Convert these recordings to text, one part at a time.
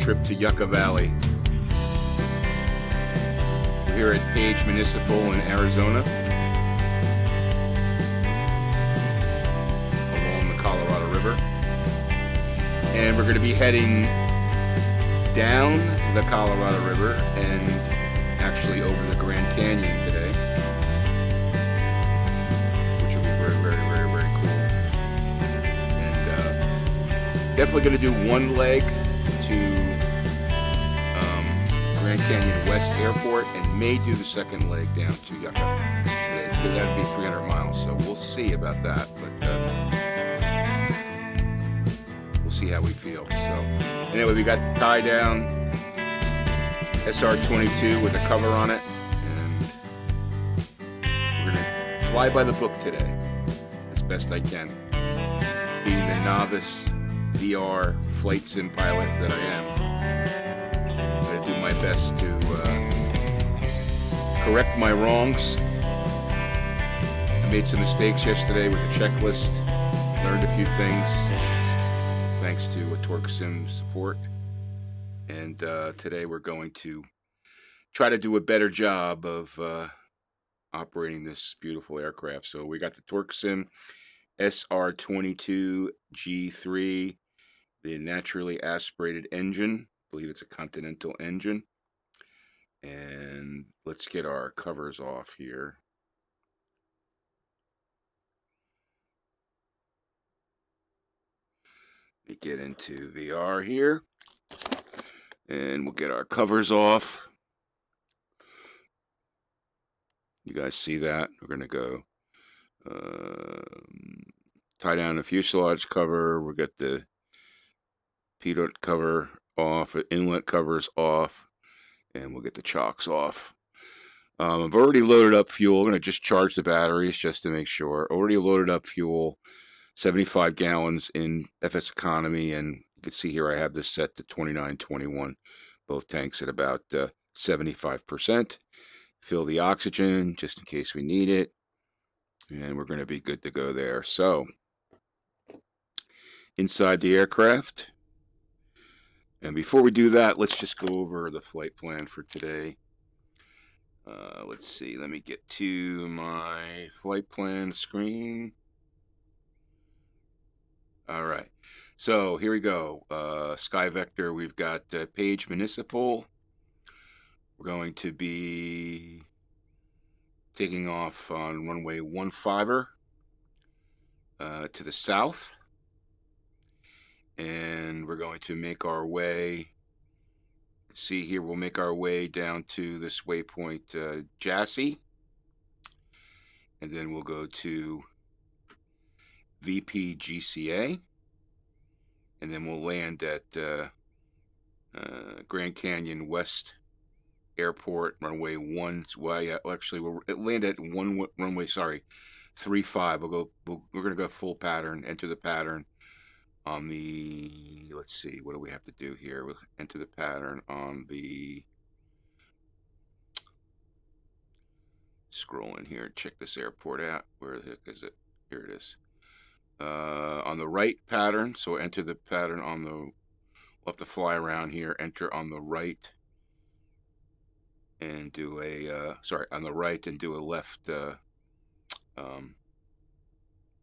trip to Yucca Valley. We're here at Page Municipal in Arizona, along the Colorado River. And we're going to be heading down the Colorado River and actually over the Grand Canyon today, which will be very cool. And definitely going to do one leg to Grand Canyon West Airport and may do the second leg down to Yucca. It's going to be 300 miles, so we'll see about that, but we'll see how we feel. So anyway, we got the tie down SR22 with a cover on it, and we're going to fly by the book today as best I can. Being the novice VR flight sim pilot that I am, I'm going to do my best to correct my wrongs. I made some mistakes yesterday with the checklist, learned a few things thanks to TorqueSim support, and today we're going to try to do a better job of operating this beautiful aircraft. So we got the TorqueSim SR22 G3, the naturally aspirated engine. I believe it's a Continental engine. And let's get our covers off here. Let me get into VR here, and we'll get our covers off. You guys see that? We're going to go tie down the fuselage cover. We'll get the pitot cover off, inlet covers off, and we'll get the chocks off. I've already loaded up fuel. I'm going to just charge the batteries just to make sure. Already loaded up fuel, 75 gallons in FS economy, and you can see here I have this set to 2921, both tanks at about 75%. Fill the oxygen just in case we need it, and we're going to be good to go there. So inside the aircraft, and before we do that, let's just go over the flight plan for today. Let's see, let me get to my flight plan screen. All right, so here we go. Sky Vector, we've got Page Municipal. We're going to be taking off on runway 15 to the south. And we're going to make our way, see here, we'll make our way down to this waypoint Jassy. And then we'll go to VPGCA. And then we'll land at Grand Canyon West Airport, runway 1. Well, yeah, actually, we'll land at runway 35. We're going to go full pattern, enter the pattern on the, let's see, what do we have to do here? We'll enter the pattern on the, scroll in here, check this airport out. Where the heck is it? Here it is. On the right pattern, so enter the pattern on the, we'll have to fly around here, enter on the right, and do a, on the right and do a left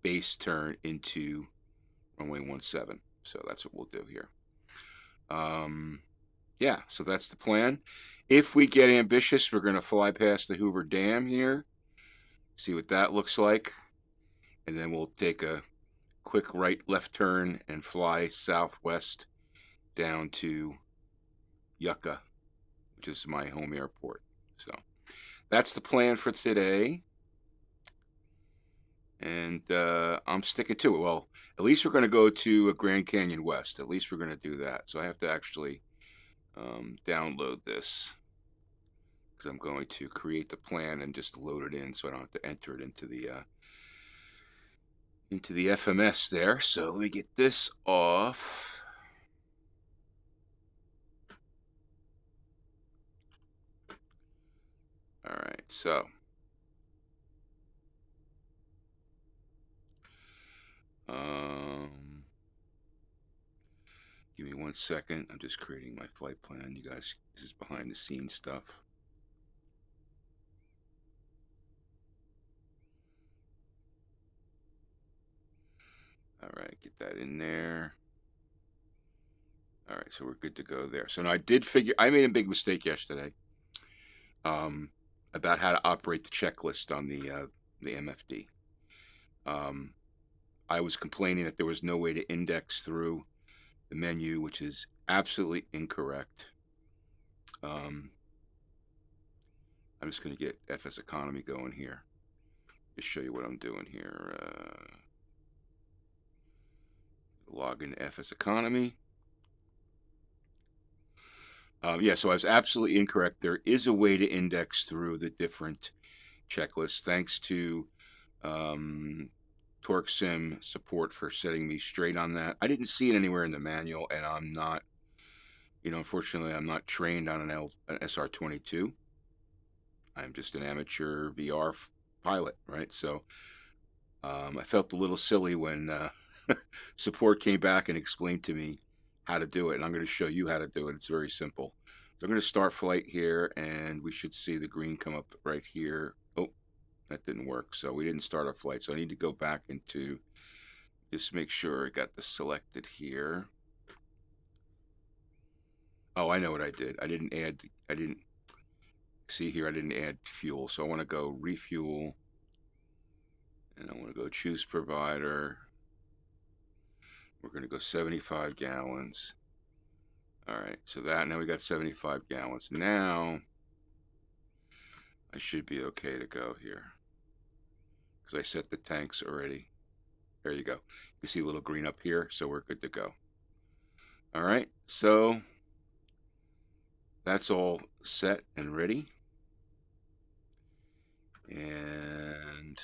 base turn into runway 17. So that's what we'll do here. Yeah, so that's the plan. If we get ambitious, we're going to fly past the Hoover Dam here, see what that looks like, and then we'll take a quick right left turn and fly southwest down to Yucca, which is my home airport. So that's the plan for today, and I'm sticking to it. Well, at least we're going to go to Grand Canyon West. At least we're going to do that. So I have to actually download this, because I'm going to create the plan and just load it in, so I don't have to enter it into the FMS there. So let me get this off. All right, so give me 1 second. I'm just creating my flight plan. You guys, this is behind the scenes stuff. All right, get that in there. All right, so we're good to go there. So now I made a big mistake yesterday about how to operate the checklist on the MFD. I was complaining that there was no way to index through the menu, which is absolutely incorrect. I'm just going to get FS Economy going here. Just show you what I'm doing here. Log into FS Economy. Yeah, so I was absolutely incorrect. There is a way to index through the different checklists, thanks to TorqueSim support for setting me straight on that. I didn't see it anywhere in the manual, and I'm not, unfortunately, I'm not trained on an SR22. I'm just an amateur VR pilot, right? So I felt a little silly when support came back and explained to me how to do it, and I'm going to show you how to do it. It's very simple. So I'm going to start flight here, and we should see the green come up right here. Oh, that didn't work, so we didn't start our flight. So I need to go back into, just make sure I got this selected here. Oh, I know what I did. I didn't see here, I didn't add fuel. So I want to go refuel, and I want to go choose provider. We're going to go 75 gallons. All right, so now we got 75 gallons. Now I should be okay to go here because I set the tanks already. There you go. You see a little green up here, so we're good to go. All right, so that's all set and ready. And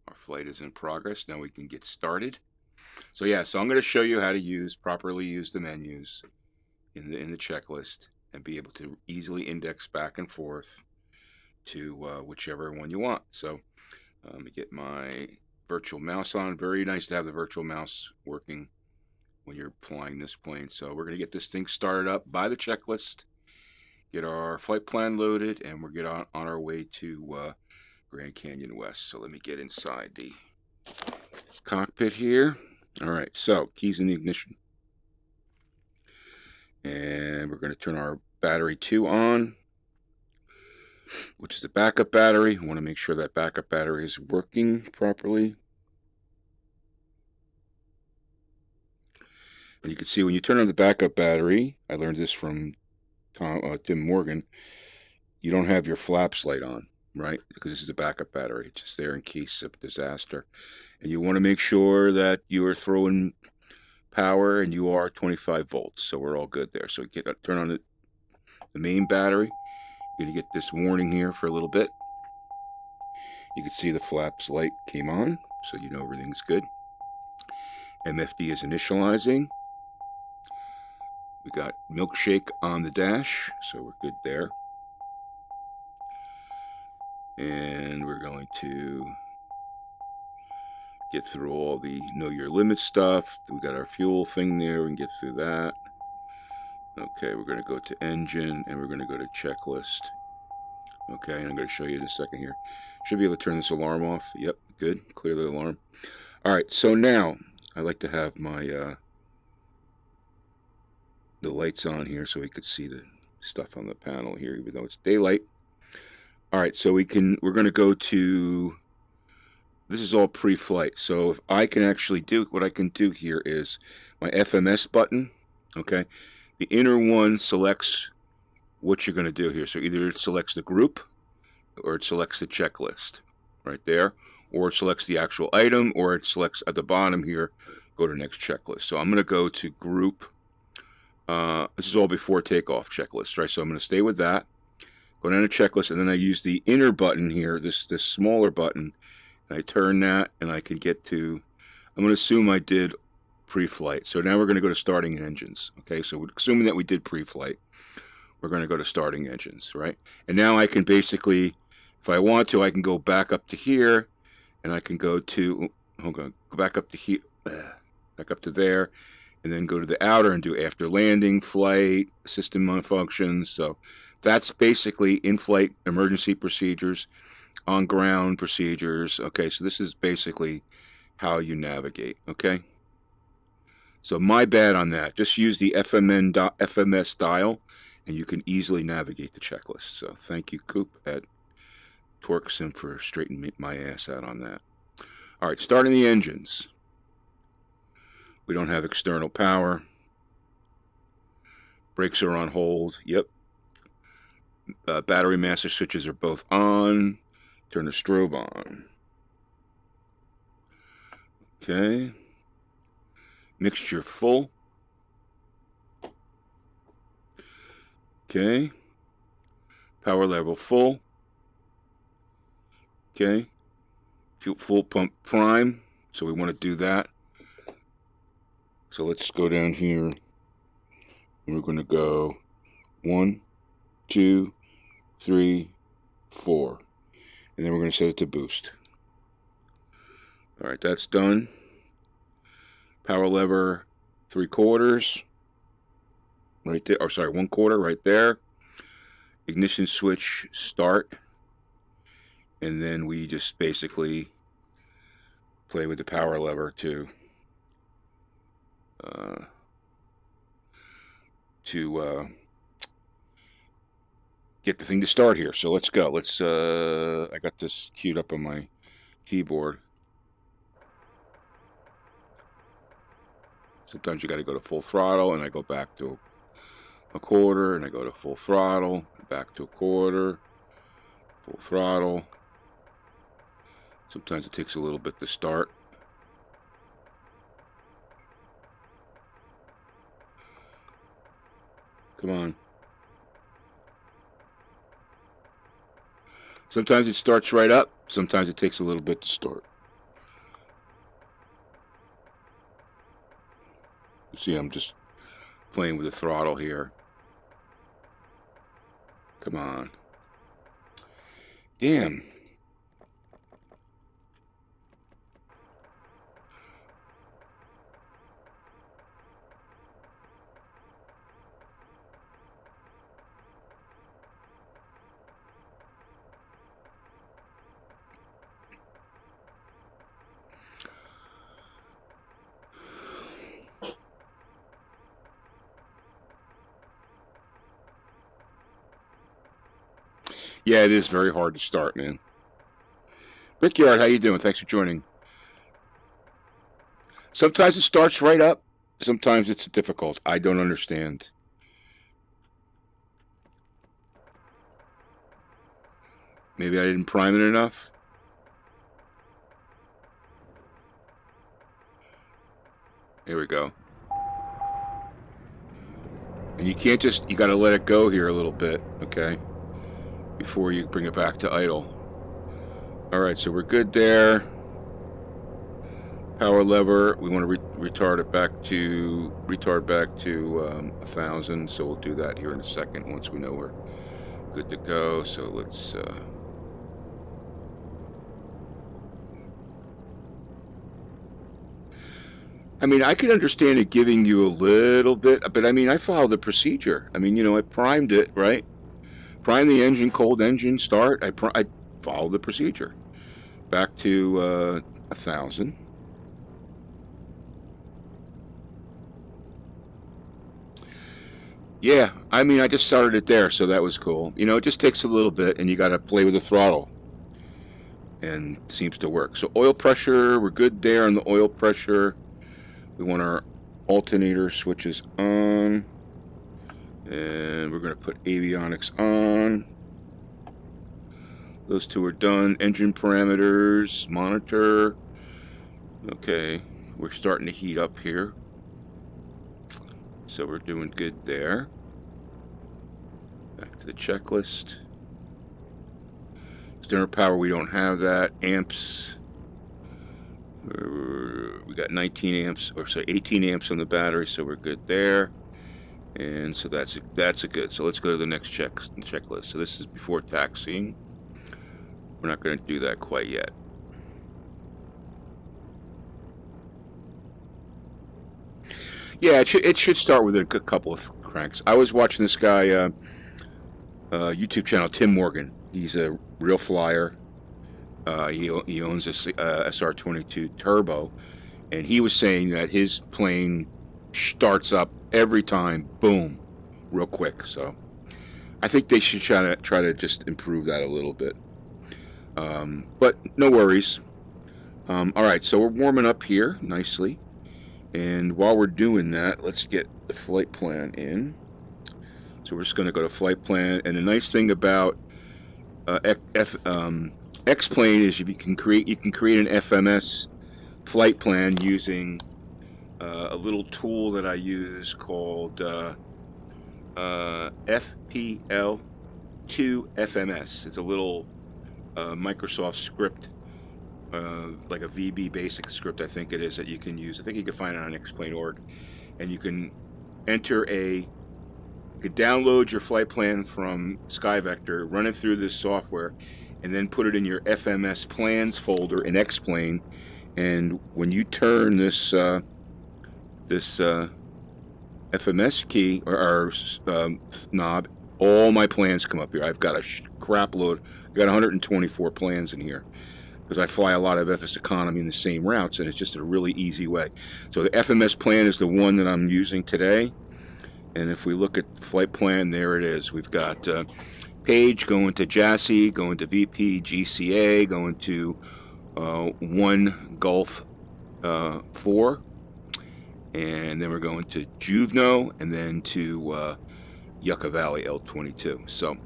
our flight is in progress. Now we can get started. So yeah, so I'm going to show you how to properly use the menus in the checklist and be able to easily index back and forth to whichever one you want. So let me get my virtual mouse on. Very nice to have the virtual mouse working when you're flying this plane. So we're going to get this thing started up by the checklist, get our flight plan loaded, and we'll get on our way to Grand Canyon West. So let me get inside the cockpit here. All right, so keys in the ignition. And we're going to turn our battery 2 on, which is the backup battery. We want to make sure that backup battery is working properly. And you can see when you turn on the backup battery, I learned this from Tim Morgan, you don't have your flaps light on, right? Because this is a backup battery. It's just there in case of disaster. And you want to make sure that you are throwing power and you are 25 volts. So we're all good there. So turn on the main battery. You're going to get this warning here for a little bit. You can see the flaps light came on, so you know everything's good. MFD is initializing. We got milkshake on the dash, so we're good there. And we're going to get through all the know your limit stuff. We got our fuel thing there. We can get through that. Okay, we're going to go to engine, and we're going to go to checklist. Okay, and I'm going to show you in a second here. Should be able to turn this alarm off. Yep, good. Clear the alarm. All right, so now I like to have my the lights on here so we could see the stuff on the panel here, even though it's daylight. All right, so we're going to go to, this is all pre-flight. So if I can actually do, what I can do here is my FMS button, okay? The inner one selects what you're going to do here. So either it selects the group or it selects the checklist right there, or it selects the actual item, or it selects at the bottom here, go to next checklist. So I'm going to go to group. This is all before takeoff checklist, right? So I'm going to stay with that. Go down to checklist, and then I use the inner button here, this smaller button, and I turn that, and I can get to, I'm going to assume I did pre-flight. So now we're going to go to starting engines, okay? So assuming that we did pre-flight, we're going to go to starting engines, right? And now I can basically, if I want to, I can go back up to here, and I can go to, hold on, go back up to here. back up to there, and then go to the outer and do after landing, flight, system functions. So that's basically in-flight emergency procedures, on-ground procedures. Okay, so this is basically how you navigate. Okay, so my bad on that. Just use the FMS dial, and you can easily navigate the checklist. So thank you, Coop at TorqueSim, for straightening my ass out on that. All right, starting the engines. We don't have external power. Brakes are on hold. Yep. Battery master switches are both on. Turn the strobe on. Okay. Mixture full. Okay. Power level full. Okay. Fuel pump prime. So we want to do that. So let's go down here. And we're going to go 1, 2, 3, 4. And then we're going to set it to boost. All right, that's done. Power lever 3/4. Right there. Or sorry, 1/4 right there. Ignition switch start. And then we just basically play with the power lever to get the thing to start here. So let's go. Let's I got this queued up on my keyboard. Sometimes you got to go to full throttle, and I go back to 1/4, and I go to full throttle, back to 1/4, full throttle. Sometimes it takes a little bit to start. Come on. Sometimes it starts right up. Sometimes it takes a little bit to start. You see, I'm just playing with the throttle here. Come on. Damn. Yeah, it is very hard to start, man. Brickyard, how you doing? Thanks for joining. Sometimes it starts right up. Sometimes it's difficult. I don't understand. Maybe I didn't prime it enough. Here we go. And you can't just, you got to let it go here a little bit, okay, before you bring it back to idle. All right, so we're good there. Power lever, we want to retard back to 1,000. So we'll do that here in a second once we know we're good to go. So let's I mean, I could understand it giving you a little bit, but I mean, I follow the procedure. I mean, you know, I primed it, right? Prime the engine, cold engine, start. I follow the procedure. Back to 1,000. Yeah, I mean, I just started it there, so that was cool. You know, it just takes a little bit, and you got to play with the throttle. And it seems to work. So oil pressure, we're good there on the oil pressure. We want our alternator switches on. And we're going to put avionics on. Those two are done. Engine parameters, monitor. Okay, we're starting to heat up here. So we're doing good there. Back to the checklist. External power, we don't have that. Amps. We got 19 amps, or sorry, 18 amps on the battery, so we're good there. And so that's a good. So let's go to the next checklist. So this is before taxiing. We're not going to do that quite yet. Yeah, it should start with a couple of cranks. I was watching this guy, YouTube channel, Tim Morgan. He's a real flyer. He owns a SR22 Turbo, and he was saying that his plane starts up every time, boom, real quick. So I think they should try to just improve that a little bit. But no worries. All right, so we're warming up here nicely, and while we're doing that, let's get the flight plan in. So we're just going to go to flight plan, and the nice thing about X-Plane is you can create an FMS flight plan using a little tool that I use called FPL2 FMS. It's a little Microsoft script, like a VB basic script, I think it is, that you can use. I think you can find it on X-Plane.org, and you can you could download your flight plan from SkyVector, run it through this software, and then put it in your FMS plans folder in X-Plane. And when you turn this FMS key or knob, all my plans come up here. I've got a crap load. I've got 124 plans in here because I fly a lot of FS economy in the same routes, and it's just a really easy way. So the FMS plan is the one that I'm using today. And if we look at the flight plan, there it is. We've got page going to JASI, going to VP GCA, going to 1 Gulf 4, and then we're going to Juneau, and then to Yucca Valley L22. So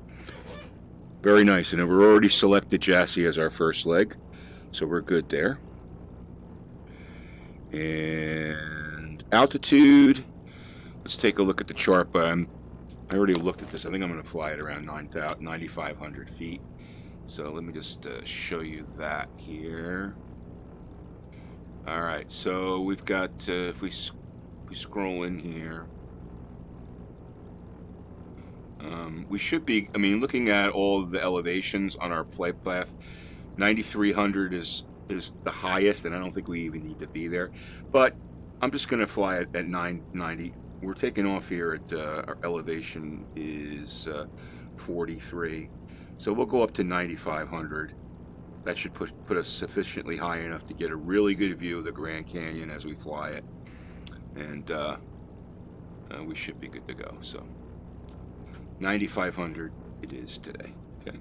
very nice. And we're already selected JASI as our first leg, so we're good there. And altitude. Let's take a look at the chart, but I already looked at this. I think I'm going to fly it around 9,500 feet. So let me just show you that here. All right, so we've got, if we scroll in here, we should be, I mean, looking at all of the elevations on our flight path, 9,300 is the highest, and I don't think we even need to be there. But I'm just going to fly it at 990. We're taking off here at our elevation is 43, so we'll go up to 9,500. That should put us sufficiently high enough to get a really good view of the Grand Canyon as we fly it, and we should be good to go. So 9,500 it is today. Okay.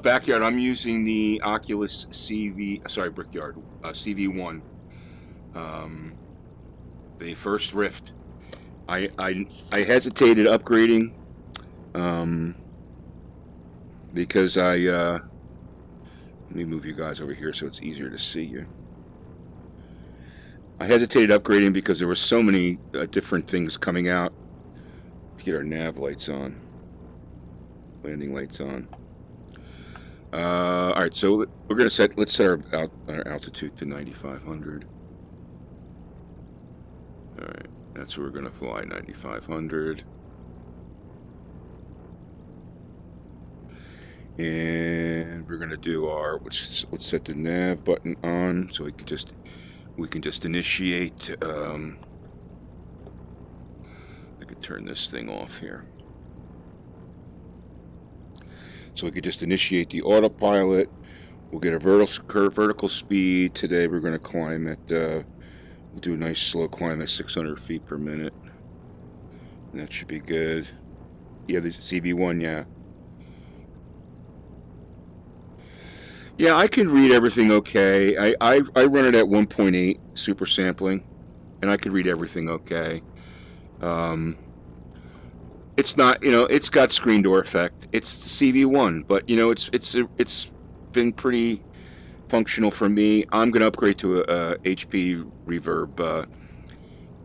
Backyard, I'm using the Oculus Brickyard, CV1, the first Rift. I hesitated upgrading, because let me move you guys over here so it's easier to see you. I hesitated upgrading because there were so many different things coming out. Let's get our nav lights on, landing lights on. All right, so we're gonna let's set our altitude to 9,500. All right, that's where we're gonna fly, 9,500. And we're gonna do our, let's set the nav button on so we can just initiate. I could turn this thing off here. So we could just initiate the autopilot. We'll get a vertical speed. Today we're going to climb at, we'll do a nice slow climb at 600 feet per minute. And that should be good. Yeah, this is CV1, yeah. Yeah, I can read everything okay. I run it at 1.8 super sampling, and I can read everything okay. It's not, it's got screen door effect. It's CV1, but it's been pretty functional for me. I'm going to upgrade to a HP Reverb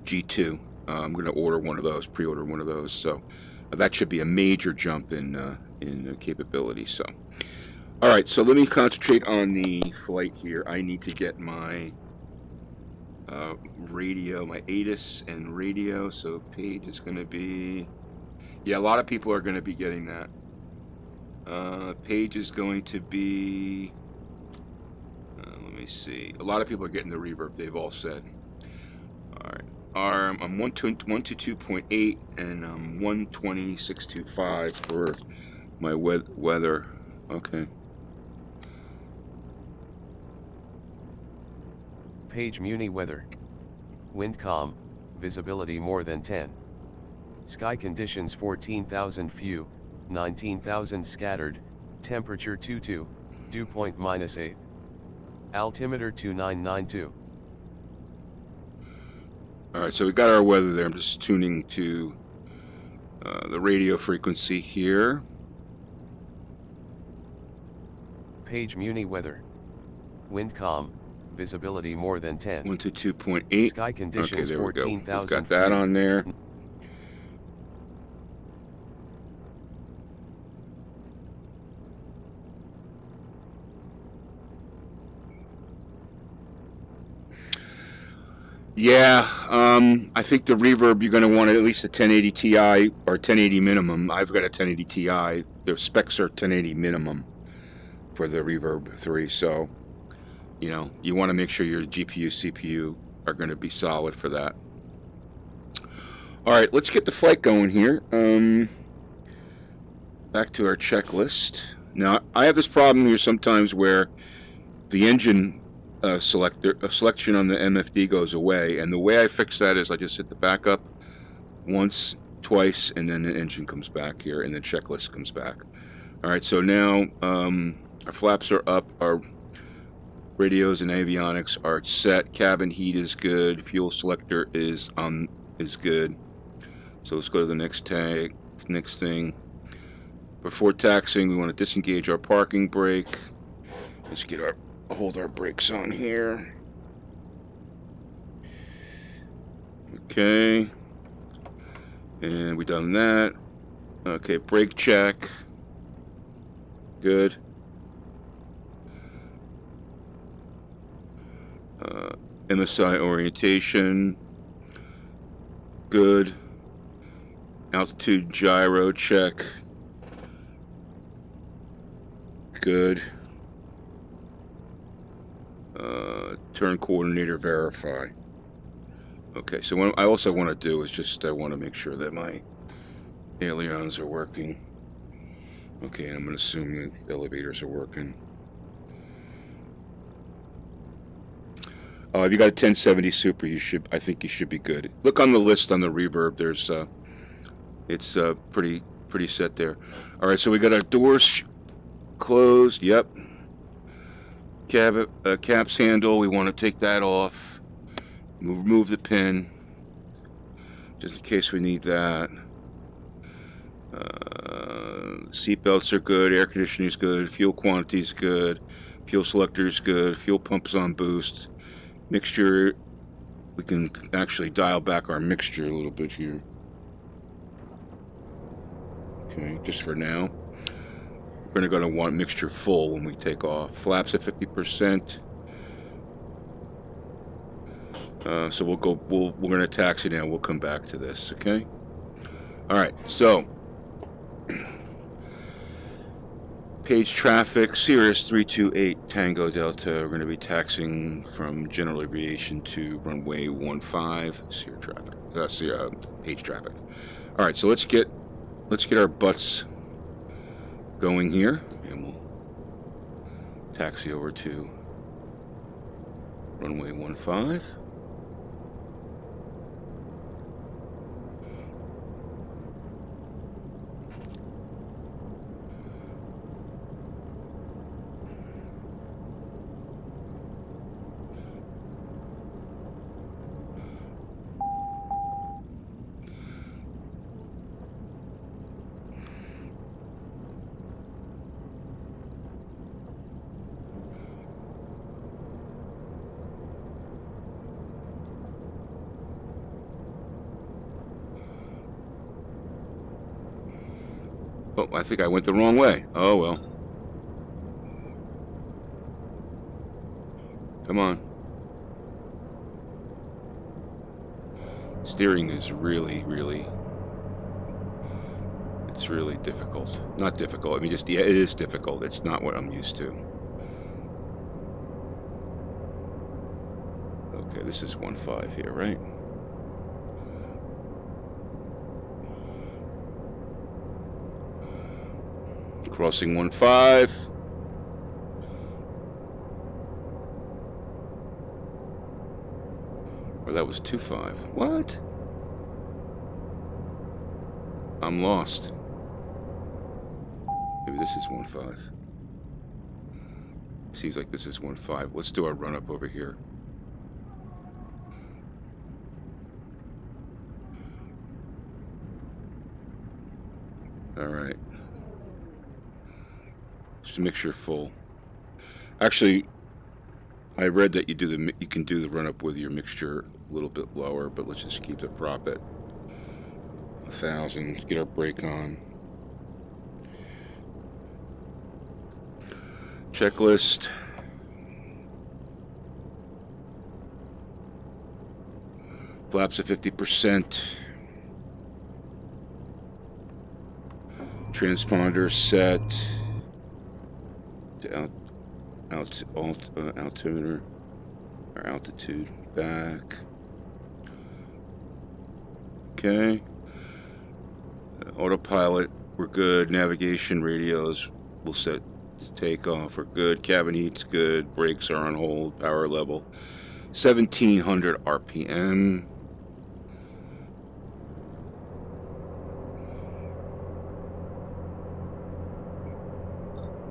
G3. I'm going to order one of those, pre-order one of those. So that should be a major jump in capability. So, all right. So let me concentrate on the flight here. I need to get my radio, my ATIS and radio. So page is going to be. Yeah, a lot of people are going to be getting that. Page is going to be, let me see. A lot of people are getting the reverb, they've all said. All right. I'm 122.8 and 126.25 for my weather. Okay. Page Muni weather. Wind calm, visibility more than 10. Sky conditions 14,000 few, 19,000 scattered, temperature 22, dew point -8. Altimeter 2992. Alright, so we got our weather there. I'm just tuning to the radio frequency here. Page Muni weather. Wind calm, visibility more than 10. 122.8. Sky conditions okay, there we go. 14,000 We've got that on there. Yeah, I think the reverb, you're going to want at least a 1080 Ti or 1080 minimum. I've got a 1080 Ti. The specs are 1080 minimum for the Reverb 3. So, you know, you want to make sure your GPU, CPU are going to be solid for that. All right, let's get the flight going here. Back to our checklist. Now, I have this problem here sometimes where the engine selection on the MFD goes away, and the way I fix that is I just hit the backup once, twice, and then the engine comes back here, and the checklist comes back. All right, so now our flaps are up, our radios and avionics are set, cabin heat is good, fuel selector is good. So let's go to the next tag, next thing. Before taxiing, we want to disengage our parking brake. Let's get our hold our brakes on here. Okay. And we done that. Okay, brake check. Good. MSI orientation. Good. Altitude gyro check. Good. Turn coordinator verify. Okay, so what I also want to do is just I want to make sure that my ailerons are working. Okay, I'm going to assume that elevators are working. If you got a 1070 Super, I think you should be good. Look on the list on the Reverb. There's it's pretty set there. All right, so we got our doors closed. Yep. Caps handle, we want to take that off. Remove the pin, just in case we need that. Seat belts are good, air conditioning is good, fuel quantity is good, fuel selector is good, fuel pump is on boost. Mixture, we can actually dial back our mixture a little bit here. Okay, just for now. We're going to want mixture full when we take off. Flaps at 50%. So we're going to taxi now. We'll come back to this, okay? All right, so page traffic, Cirrus 328 Tango Delta. We're going to be taxiing from general aviation to runway 15. Sierra traffic. That's page traffic. All right, so let's get our butts going here, and we'll taxi over to runway 15. Oh, I think I went the wrong way. Oh, well. Come on. Steering is really, is really difficult. Not difficult. I mean, just, yeah, it is difficult. It's not what I'm used to. Okay, this is 1.5 here, right? Crossing 1.5. Or that was 2.5. What? I'm lost. Maybe this is 1.5. Seems like this is 1.5. Let's do our run up over here. All right. Just mixture full. Actually, I read that you can do the run up with your mixture a little bit lower, but let's just keep the prop at 1,000. Get our brake on. Checklist. Flaps at 50%. Transponder set to altimeter or altitude back. Okay. Autopilot, we're good. Navigation radios, we'll set to takeoff. We're good. Cabin heat's good. Brakes are on hold. Power level 1700 RPM.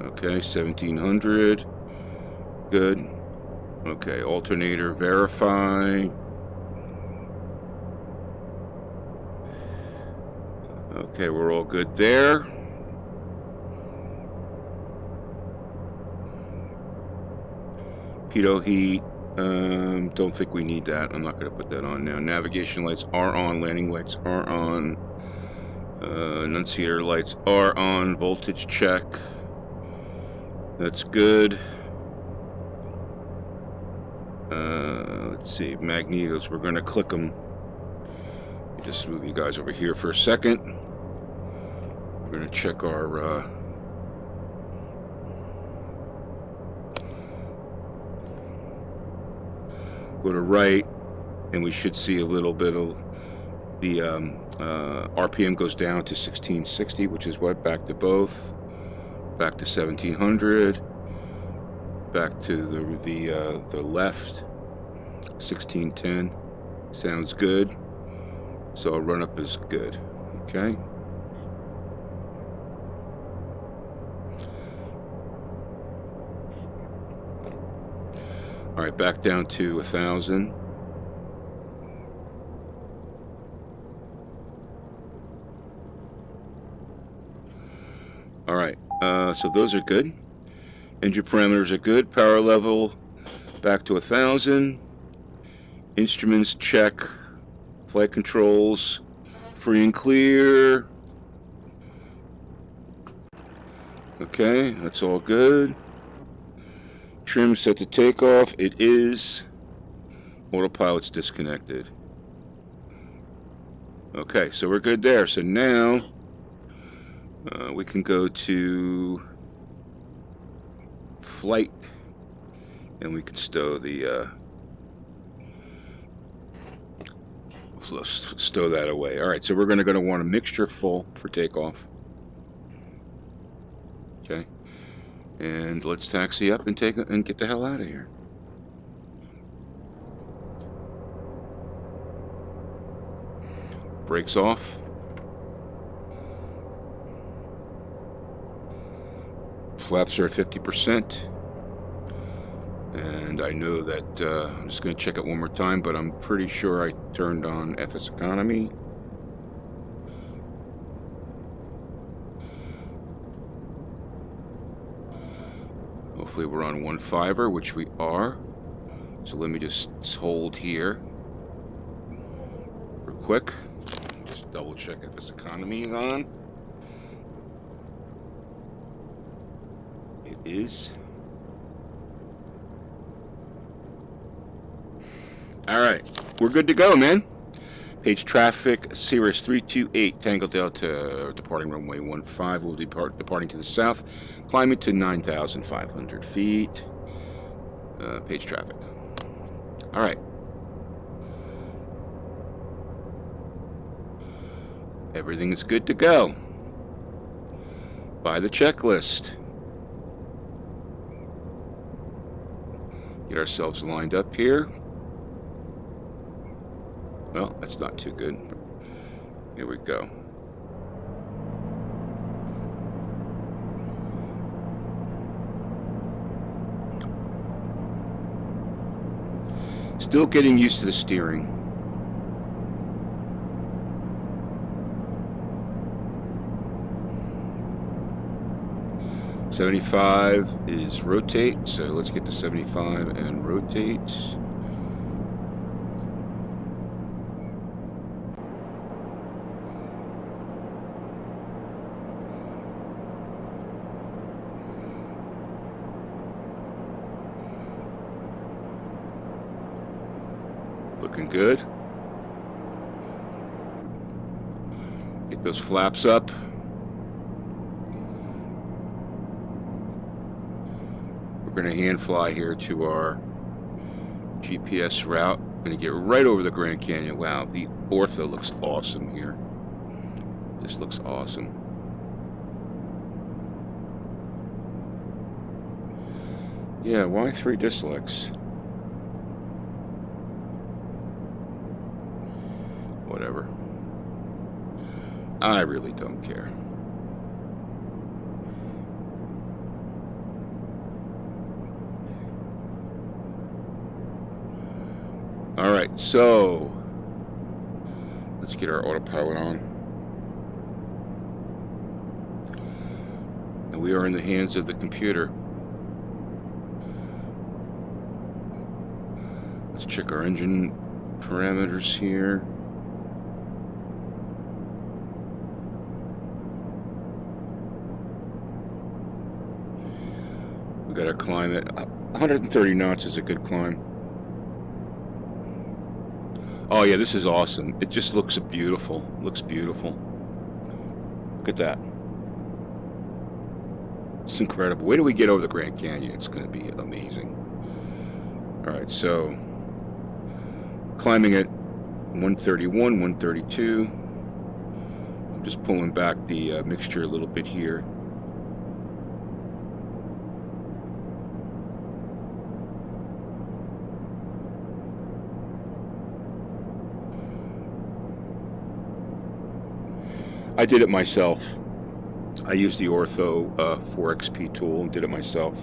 Okay, 1700. Good. Okay, alternator verify. Okay, we're all good there. Pitot heat. Don't think we need that. I'm not going to put that on now. Navigation lights are on. Landing lights are on. Annunciator lights are on. Voltage check. That's good. Let's see. Magnetos. We're going to click them. Just move you guys over here for a second. We're going to check our go to right, and we should see a little bit of the RPM goes down to 1660, which is what? Back to both. Back to 1700. Back to the left. 1610. Sounds good. So a run up is good. Okay. All right, back down to 1,000. All right, so those are good. Engine parameters are good. Power level back to 1,000. Instruments check. Flight controls free and clear. Okay, that's all good. Trim set to takeoff. It is. Autopilot's disconnected. Okay, so we're good there. So now we can go to flight, and we can stow the stow that away. All right, so we're going to want a mixture full for takeoff. Okay, and let's taxi up and get the hell out of here. Brakes off. Flaps are at 50%. And I know that, I'm just going to check it one more time, but I'm pretty sure I turned on FS Economy. Hopefully we're on 1.5er, which we are. So let me just hold here real quick. Just double check if this economy is on. It is. All right, we're good to go, man. Page traffic, Cirrus 328, Tango Delta, departing runway 15, will be departing to the south, climbing to 9,500 feet. Page traffic. All right. Everything is good to go. By the checklist. Get ourselves lined up here. Well, that's not too good. Here we go. Still getting used to the steering. $75 is rotate, so let's get to 75 and rotate. Looking good. Get those flaps up. We're going to hand fly here to our GPS route. Going to get right over the Grand Canyon. Wow, the ortho looks awesome here. This looks awesome. Yeah, why 3 dislikes? Whatever. I really don't care. All right, so let's get our autopilot on. And we are in the hands of the computer. Let's check our engine parameters here. We got to climb it. 130 knots is a good climb. Oh yeah, this is awesome. It just looks beautiful. Looks beautiful. Look at that. It's incredible. Wait till we get over the Grand Canyon. It's going to be amazing. All right, so climbing at 131, 132. I'm just pulling back the mixture a little bit here. I did it myself. I used the Ortho 4XP tool and did it myself.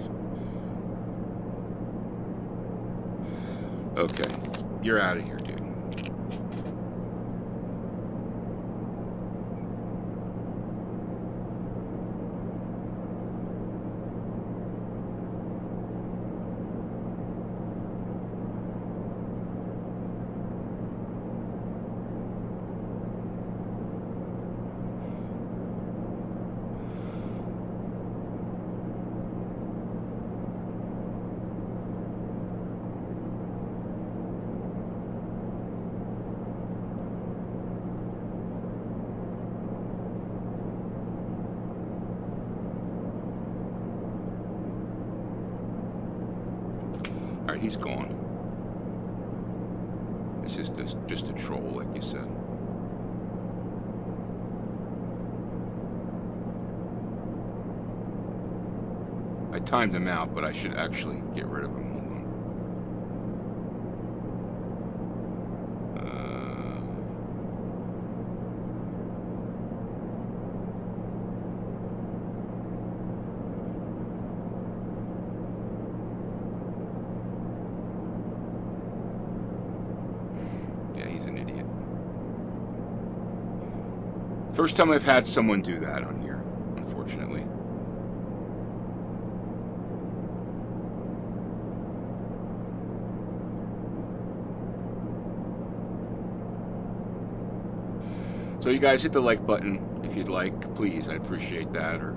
Okay, you're out of here, dude. Alright, he's gone. It's just a troll, like you said. I timed him out, but I should actually get rid of him. Hold on. Yeah, he's an idiot. First time I've had someone do that on here, unfortunately. So you guys hit the like button if you'd like, please. I'd appreciate that. Or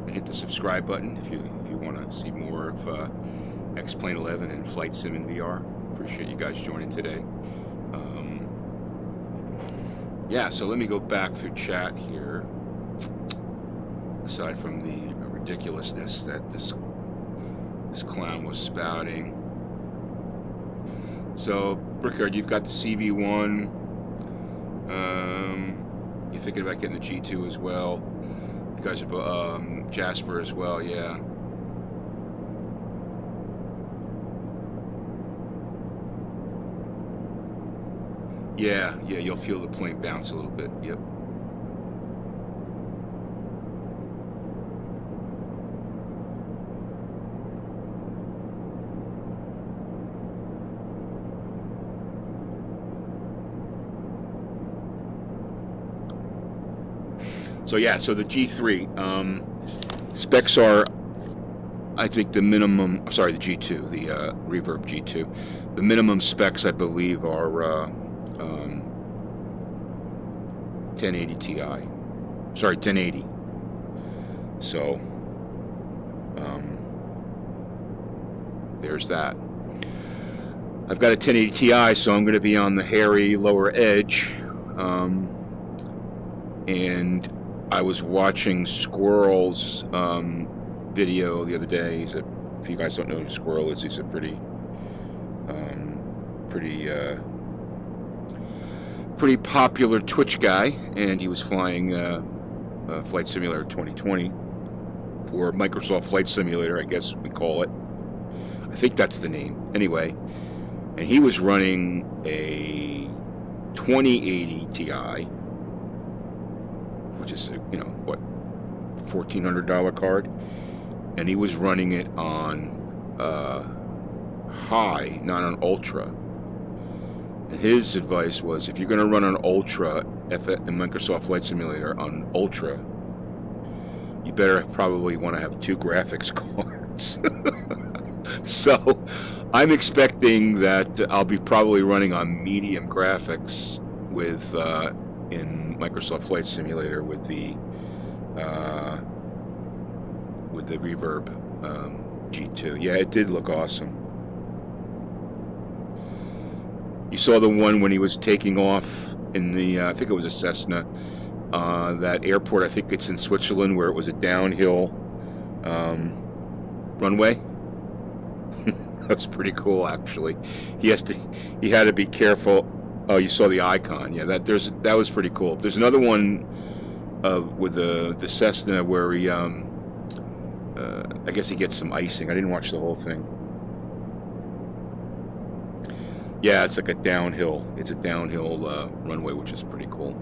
hit the subscribe button if you want to see more of X-Plane 11 and Flight Sim in VR. Appreciate you guys joining today. Yeah, so let me go back through chat here. Aside from the ridiculousness that this clown was spouting. So, Brickyard, you've got the CV1. You're thinking about getting the G2 as well. You guys are Jasper as well, yeah. Yeah, you'll feel the plane bounce a little bit. Yep. So yeah, so the G3 specs are, I think the minimum. Sorry, the G2, the Reverb G2. The minimum specs, I believe, are 1080 Ti. Sorry, 1080. So there's that. I've got a 1080 Ti, so I'm going to be on the hairy lower edge. And I was watching Squirrel's video the other day. If you guys don't know who Squirrel is, he's a pretty popular Twitch guy, and he was flying Flight Simulator 2020, or Microsoft Flight Simulator, I guess we call it. I think that's the name. Anyway, and he was running a 2080 Ti, which is, you know, what, $1,400 card, and he was running it on high, not on ultra. And his advice was, if you're going to run an ultra in Microsoft Flight Simulator on ultra, you better probably want to have 2 graphics cards. So I'm expecting that I'll be probably running on medium graphics with in Microsoft Flight Simulator with the Reverb G2. Yeah, it did look awesome. You saw the one when he was taking off in the I think it was a Cessna, that airport. I think it's in Switzerland, where it was a downhill runway. That's pretty cool, actually. He had to be careful. Oh, you saw the icon. Yeah, that was pretty cool. There's another one with the Cessna where he I guess he gets some icing. I didn't watch the whole thing. Yeah, it's like a downhill. It's a downhill runway, which is pretty cool.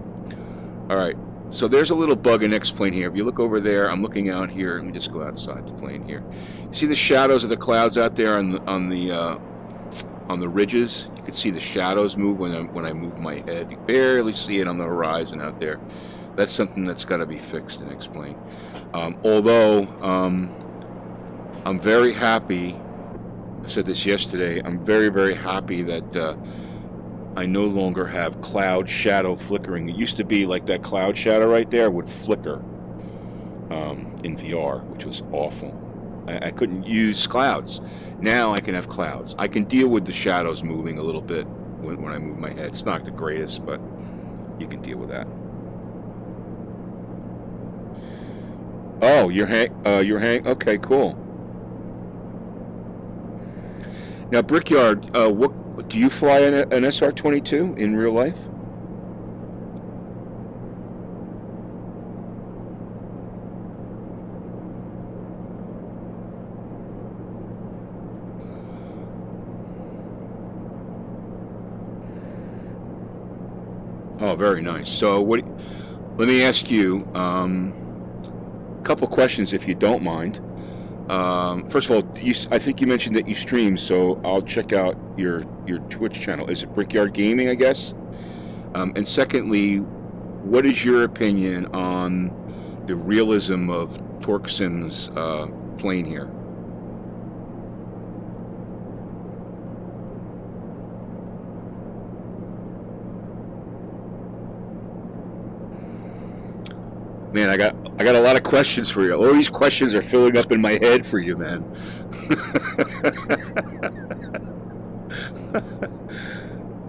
All right, so there's a little bug in X-Plane here. If you look over there, I'm looking out here. Let me just go outside the plane here. You see the shadows of the clouds out there on the ridges? You can see the shadows move when I move my head. You barely see it on the horizon out there. That's something that's got to be fixed in X-Plane. Although I'm very happy. I said this yesterday. I'm very, very happy that I no longer have cloud shadow flickering. It used to be like that cloud shadow right there would flicker in VR, which was awful. I couldn't use clouds. Now I can have clouds. I can deal with the shadows moving a little bit when I move my head. It's not the greatest, but you can deal with that. Oh, you're hang. Okay, cool. Now, Brickyard, what do you fly an SR22 in real life? Oh, very nice. So, let me ask you a couple questions, if you don't mind. First of all, I think you mentioned that you stream, so I'll check out your Twitch channel. Is it Brickyard Gaming, I guess? And secondly, what is your opinion on the realism of TorqueSim's plane here? Man, I got a lot of questions for you. All these questions are filling up in my head for you, man.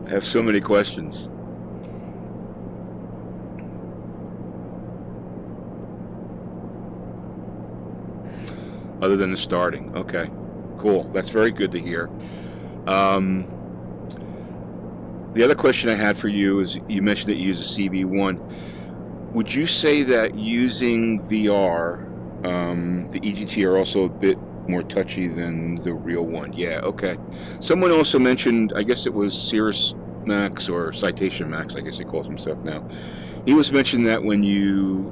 I have so many questions. other than the starting. Okay, cool. That's very good to hear. The other question I had for you is, you mentioned that you use a CV1. Would you say that using VR, the EGT are also a bit more touchy than the real one? Yeah, okay. Someone also mentioned, I guess it was Cirrus Max or Citation Max, I guess he calls himself now. He was mentioning that when you're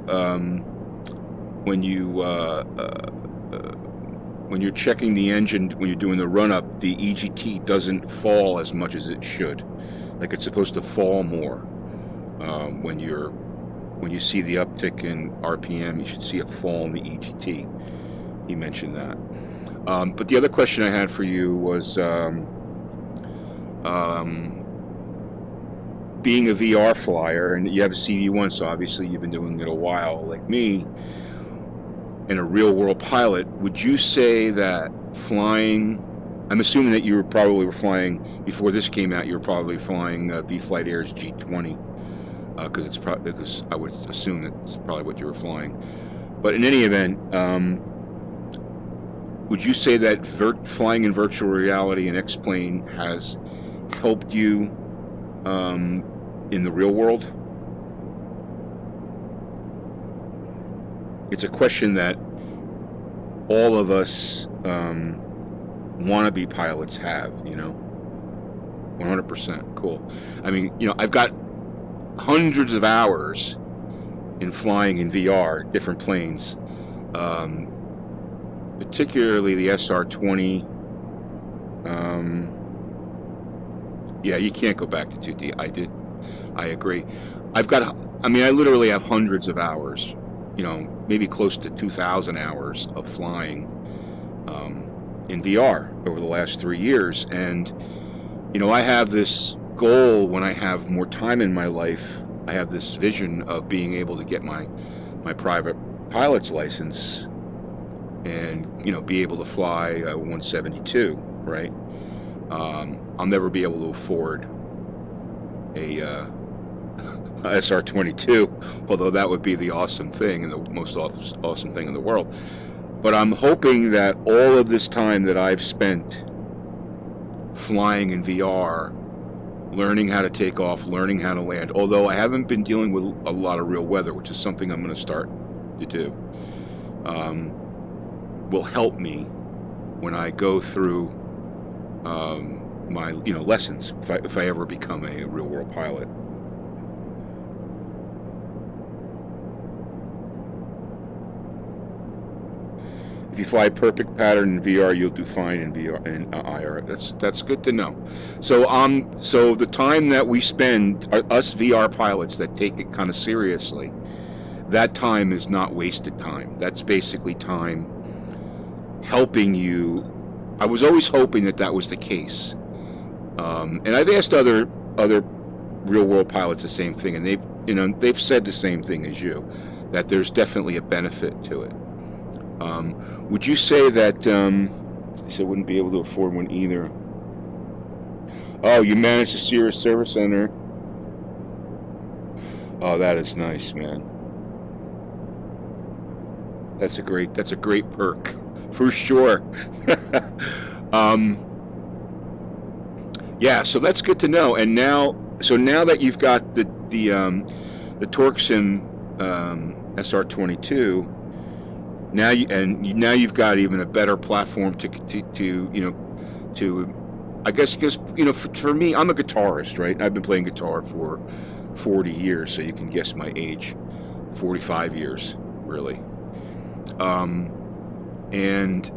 checking the engine, when you're doing the run-up, the EGT doesn't fall as much as it should. Like, it's supposed to fall more. When you see the uptick in RPM, you should see a fall in the EGT. He mentioned that. But the other question I had for you was, being a VR flyer, and you have a CV1, so obviously you've been doing it a while, like me, and a real-world pilot, would you say that flying, I'm assuming that you were flying, before this came out, you were probably flying B-Flight Air's G20, because I would assume that's probably what you were flying. But in any event, would you say that flying in virtual reality and X-Plane has helped you in the real world? It's a question that all of us wannabe pilots have, 100%. Cool. I mean, I've got hundreds of hours in flying in VR, different planes, particularly the SR20. Yeah, you can't go back to 2D. I agree. I literally have hundreds of hours, maybe close to 2,000 hours of flying in VR over the last 3 years. And, I have this goal when I have more time in my life. I have this vision of being able to get my private pilot's license and, be able to fly a 172, right? I'll never be able to afford a SR22, although that would be the awesome thing and the most awesome thing in the world. But I'm hoping that all of this time that I've spent flying in VR, learning how to take off, learning how to land, although I haven't been dealing with a lot of real weather, which is something I'm going to start to do, will help me when I go through my lessons, if I ever become a real world pilot. If you fly perfect pattern in VR, you'll do fine in VR and IRL. That's good to know. So so the time that we spend, us VR pilots that take it kind of seriously, that time is not wasted time. That's basically time helping you. I was always hoping that was the case, and I've asked other real world pilots the same thing, and they've said the same thing as you, that there's definitely a benefit to it. Would you say that I wouldn't be able to afford one either? Oh, you managed to see your service center. Oh, that is nice, man. That's a great perk for sure. Yeah, so that's good to know. And now that you've got the TorqueSim SR22, now you've got even a better platform to I guess, because for me, I'm a guitarist, right? I've been playing guitar for 40 years, so you can guess my age. 45 years, really. And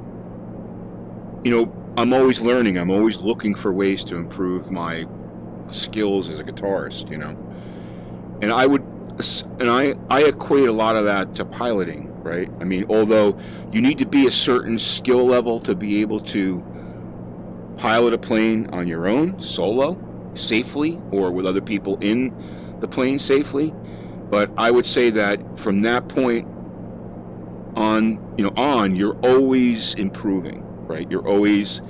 I'm always learning. I'm always looking for ways to improve my skills as a guitarist, And I equate a lot of that to piloting, right? I mean, although you need to be a certain skill level to be able to pilot a plane on your own, solo, safely, or with other people in the plane safely. But I would say that from that point on, you're always improving, right? You're always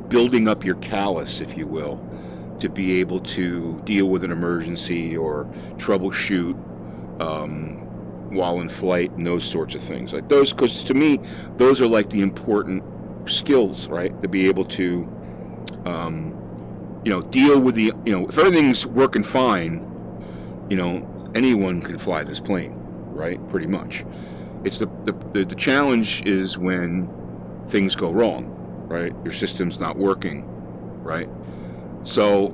building up your callus, if you will, to be able to deal with an emergency or troubleshoot while in flight and those sorts of things. Like those, because to me, those are like the important skills, right? To be able to, deal with the, if everything's working fine, anyone can fly this plane, right? Pretty much. It's the challenge is when things go wrong, right? Your system's not working, right? So,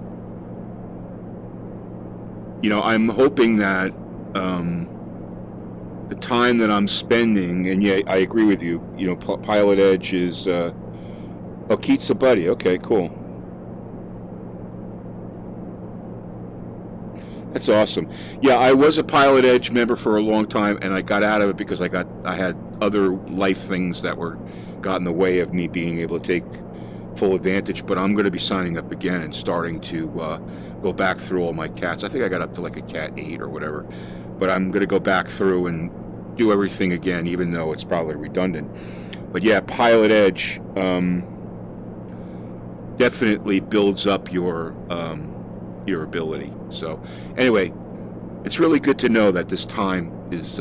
I'm hoping that the time that I'm spending, and yeah, I agree with you, Pilot Edge is, Keith's a buddy. Okay, cool. That's awesome. Yeah, I was a Pilot Edge member for a long time, and I got out of it because I had other life things that got in the way of me being able to take full advantage. But I'm going to be signing up again and starting to go back through all my cats. I think I got up to like a cat 8 or whatever, but I'm going to go back through and do everything again, even though it's probably redundant. But yeah, Pilot Edge definitely builds up your ability. So anyway, it's really good to know that this time is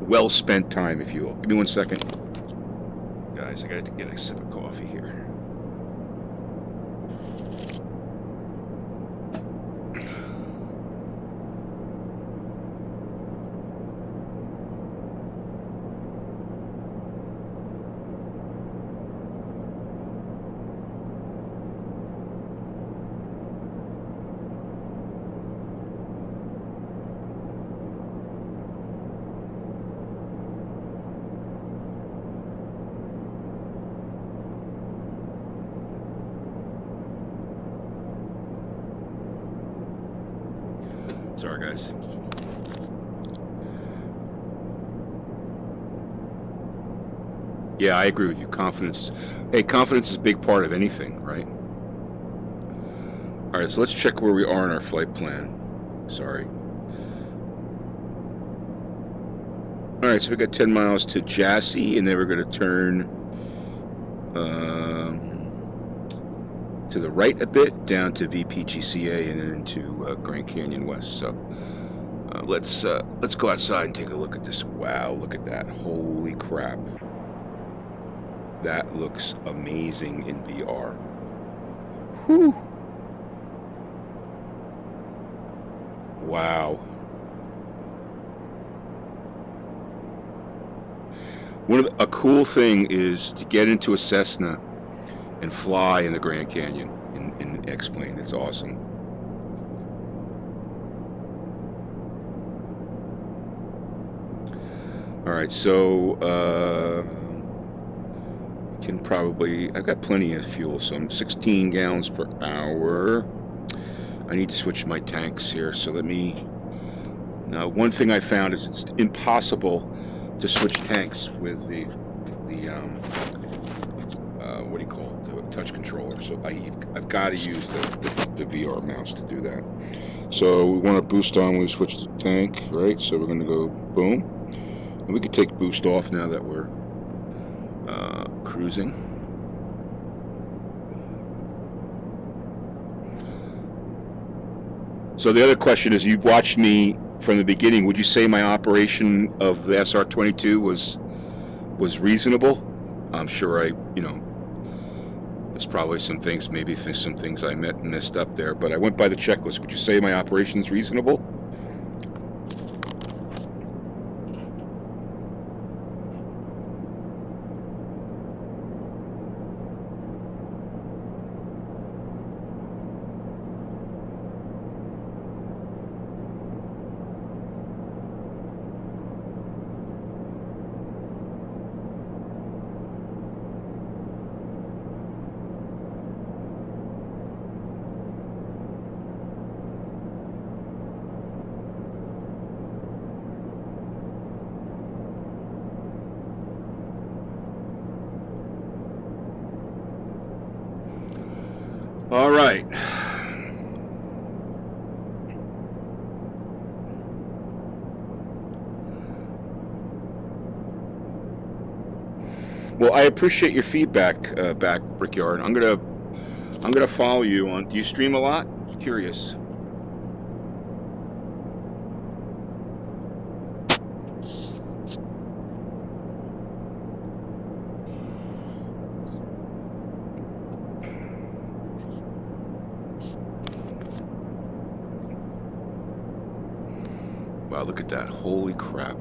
well spent time, if you will. Give me 1 second, guys. I got to get a sip of coffee here. Sorry, guys. Yeah, I agree with you. Confidence is a big part of anything, right? All right, so let's check where we are in our flight plan. Sorry. All right, so we got 10 miles to Jassy, and then we're going to turn to the right a bit, down to VPGCA, and then into Grand Canyon West. So let's go outside and take a look at this. Wow, look at that! Holy crap! That looks amazing in VR. Whew! Wow. A cool thing is to get into a Cessna and fly in the Grand Canyon in X-Plane. It's awesome. All right, so I've got plenty of fuel, so I'm 16 gallons per hour. I need to switch my tanks here, so now one thing I found is it's impossible to switch tanks with the what do you call it, the touch controller. So I've got to use the VR mouse to do that. So we want to boost on, we switch the tank, right? So we're going to go boom, and we can take boost off now that we're cruising. So the other question is, you've watched me from the beginning. Would you say my operation of the SR22 was reasonable? I'm sure there's probably some things I messed up there, but I went by the checklist. Would you say my operation's reasonable? All right. Well, I appreciate your feedback, back Brickyard. I'm gonna follow you on. Do you stream a lot? Curious. Wow, look at that. Holy crap.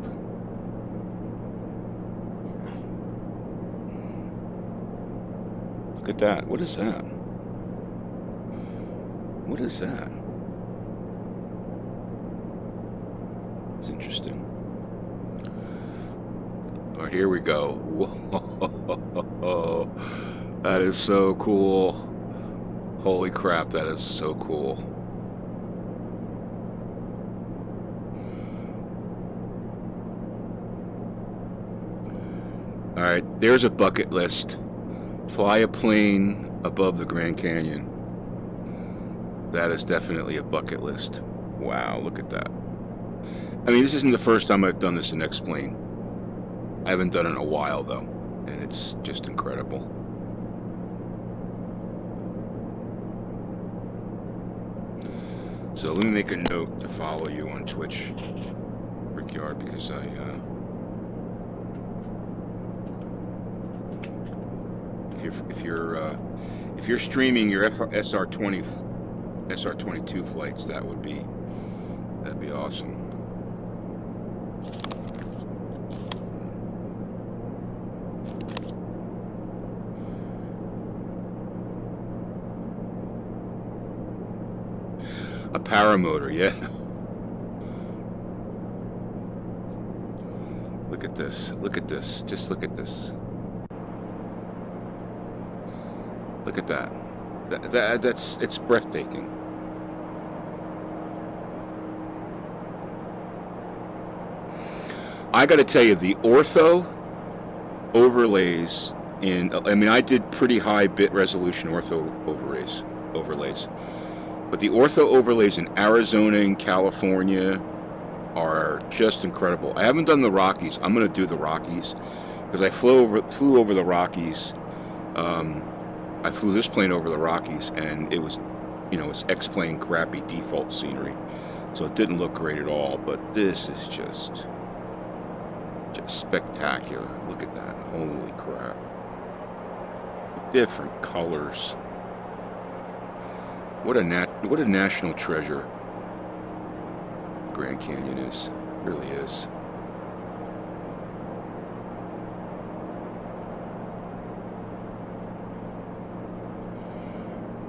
Look at that. What is that? What is that? It's interesting. All right, here we go. Whoa. That is so cool. Holy crap, that is so cool. All right, there's a bucket list. Fly a plane above the Grand Canyon. That is definitely a bucket list. Wow, look at that. I mean, this isn't the first time I've done this in X-Plane. I haven't done it in a while, though, and it's just incredible. So let me make a note to follow you on Twitch, Brickyard, because if you're streaming your SR22 flights, that'd be awesome. A paramotor, yeah. Look at this. Look at this. Just look at this. Look at that. It's breathtaking. I got to tell you, the ortho overlays I mean, I did pretty high bit resolution ortho overlays. But the ortho overlays in Arizona and California are just incredible. I haven't done the Rockies. I'm going to do the Rockies because I flew over the Rockies. I flew this plane over the Rockies, and it was, it's X-Plane crappy default scenery, so it didn't look great at all. But this is just spectacular. Look at that! Holy crap! Different colors. What a national treasure Grand Canyon is. It really is.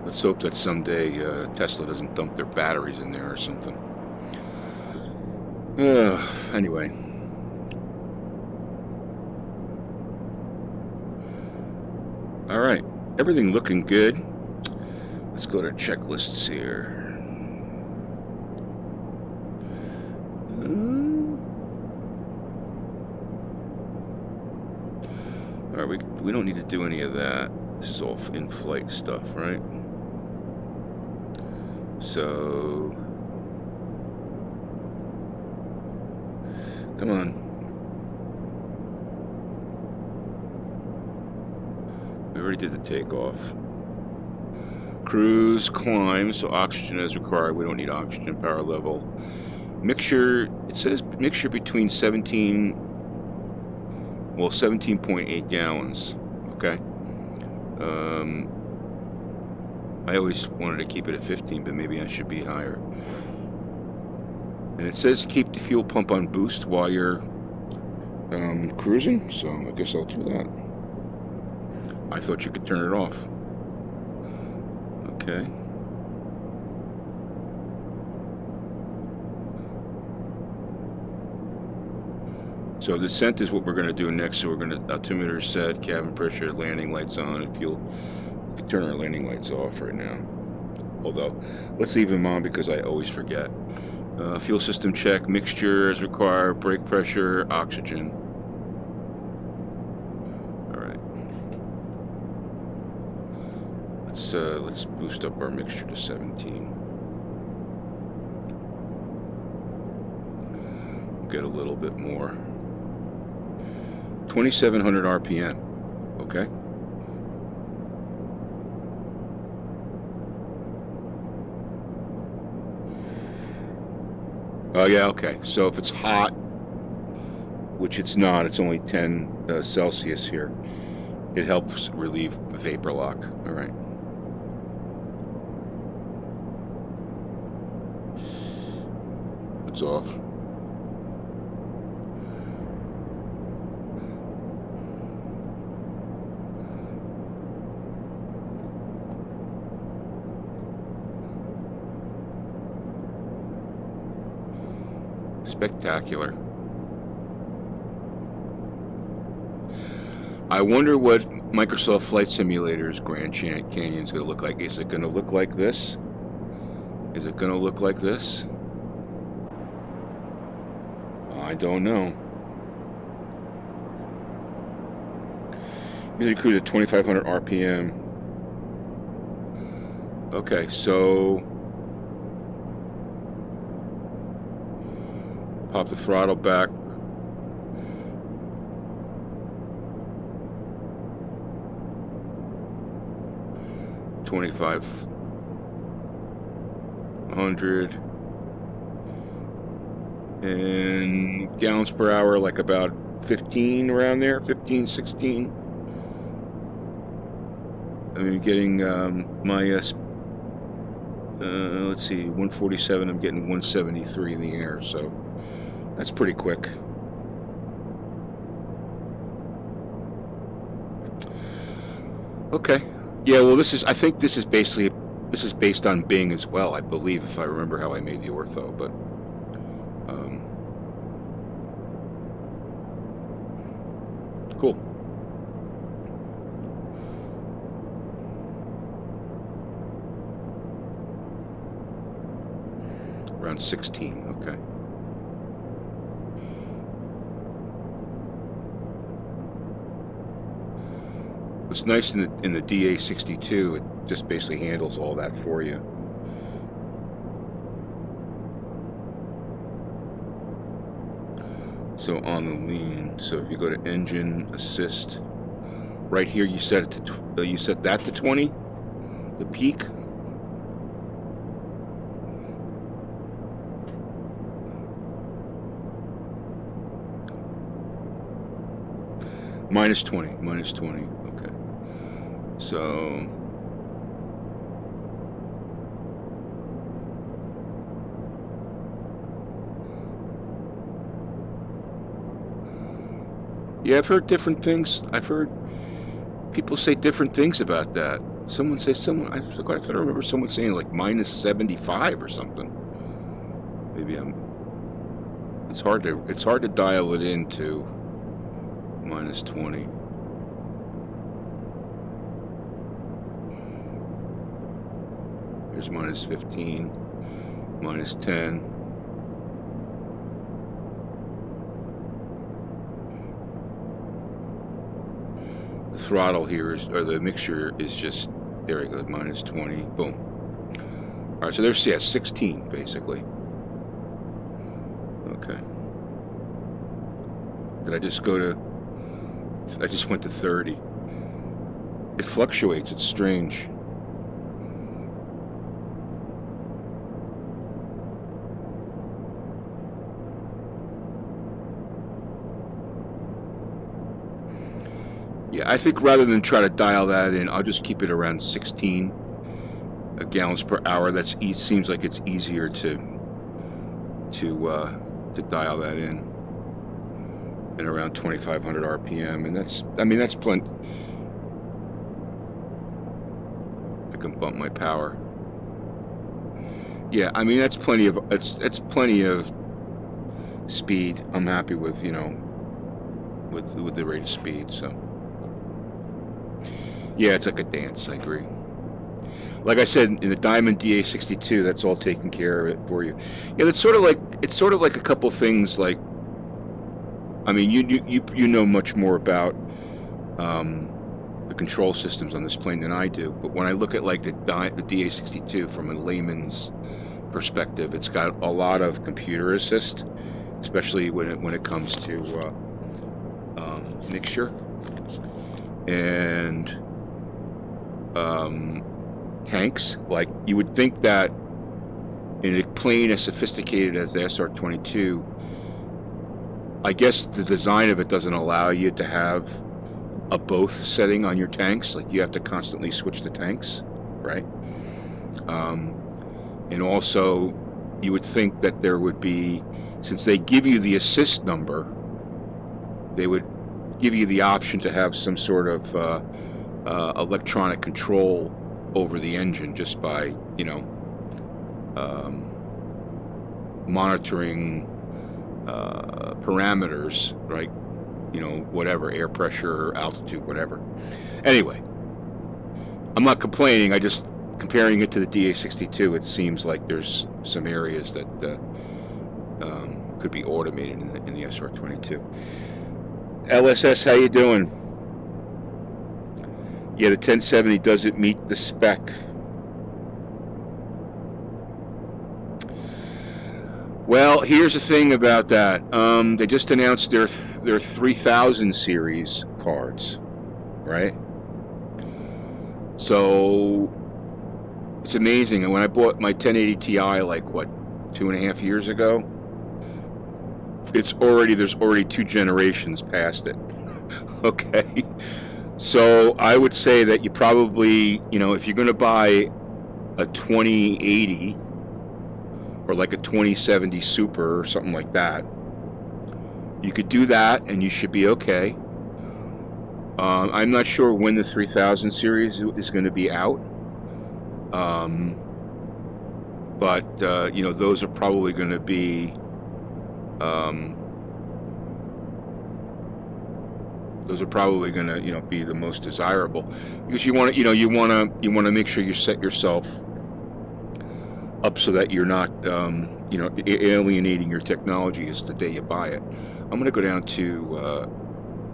Let's hope that someday Tesla doesn't dump their batteries in there or something. Anyway. All right, everything looking good. Let's go to checklists here. All right, we don't need to do any of that. This is all in-flight stuff, right? So, come on. We already did the takeoff. Cruise, climb, so oxygen is required. We don't need oxygen power level. Mixture, it says mixture between 17.8 gallons. Okay. I always wanted to keep it at 15, but maybe I should be higher. And it says keep the fuel pump on boost while you're cruising, so I guess I'll do that. I thought you could turn it off. Okay. So descent is what we're going to do next. So we're going to altimeter set, cabin pressure, landing lights on, and fuel. We can turn our landing lights off right now. Although, let's leave them on because I always forget. Fuel system check, mixture as required, brake pressure, oxygen. All right. Let's boost up our mixture to 17. We'll get a little bit more. 2,700 RPM. Okay. Oh yeah, okay. So if it's hot, which it's not, it's only 10 Celsius here, it helps relieve vapor lock. All right. It's off. Spectacular. I wonder what Microsoft Flight Simulator's Grand Canyon is going to look like. Is it going to look like this? Is it going to look like this? I don't know. Usually cruise at 2,500 RPM. Okay, so pop the throttle back. $2,500 and gallons per hour, like about 15 around there, 15, 16. I'm getting my let's see, 147. I'm getting 173 in the air, so that's pretty quick. Okay. Yeah, well, I think this is based on Bing as well, I believe, if I remember how I made the ortho, but cool. Around 16, okay. What's nice in the DA62, it just basically handles all that for you. So on the lean, so if you go to engine assist, right here you set it to you set that to 20, the peak. Minus 20, okay. So yeah, I've heard different things. I've heard people say different things about that. I remember someone saying like minus 75 or something. Maybe it's hard to dial it into minus 20. Here's minus 15, minus 10. The throttle here or the mixture is just, there we go, minus 20, boom. All right, so there's, yeah, 16 basically. Okay. Did I just I just went to 30. It fluctuates, it's strange. Yeah, I think rather than try to dial that in, I'll just keep it around 16 gallons per hour. Seems like it's easier to dial that in, and around 2,500 RPM, and that's plenty. I can bump my power. Yeah, I mean that's plenty of it's plenty of speed. I'm happy with, you know, with the rate of speed. So yeah, it's like a dance. I agree. Like I said, in the Diamond DA62, that's all taken care of it for you. Yeah, it's sort of like a couple things. Like, I mean, you know much more about the control systems on this plane than I do. But when I look at like the DA62 from a layman's perspective, it's got a lot of computer assist, especially when it comes to mixture and tanks. Like, you would think that in a plane as sophisticated as the SR22, I guess the design of it doesn't allow you to have a both setting on your tanks. Like, you have to constantly switch the tanks, right? And also, you would think that there would be, since they give you the assist number, they would give you the option to have some sort of electronic control over the engine just by, you know, monitoring parameters, right? You know, whatever, air pressure, altitude, whatever. Anyway, I'm not complaining. I just comparing it to the Ti SC2. It seems like there's some areas that could be automated in the SR22. LSS, how you doing? Yeah, the 1070 doesn't meet the spec. Well, here's the thing about that. They just announced their 3000 series cards, right? So it's amazing. And when I bought my 1080 Ti, like what, 2.5 years ago, there's already 2 generations past it. Okay, so I would say that you probably, you know, if you're going to buy a 2080 or like a 2070 Super or something like that, you could do that and you should be okay. I'm not sure when the 3000 series is going to be out, but you know, those are probably going to be you know, be the most desirable, because you want to, you know, you want to make sure you set yourself up so that you're not you know, alienating your technology as the day you buy it. I'm going to go down to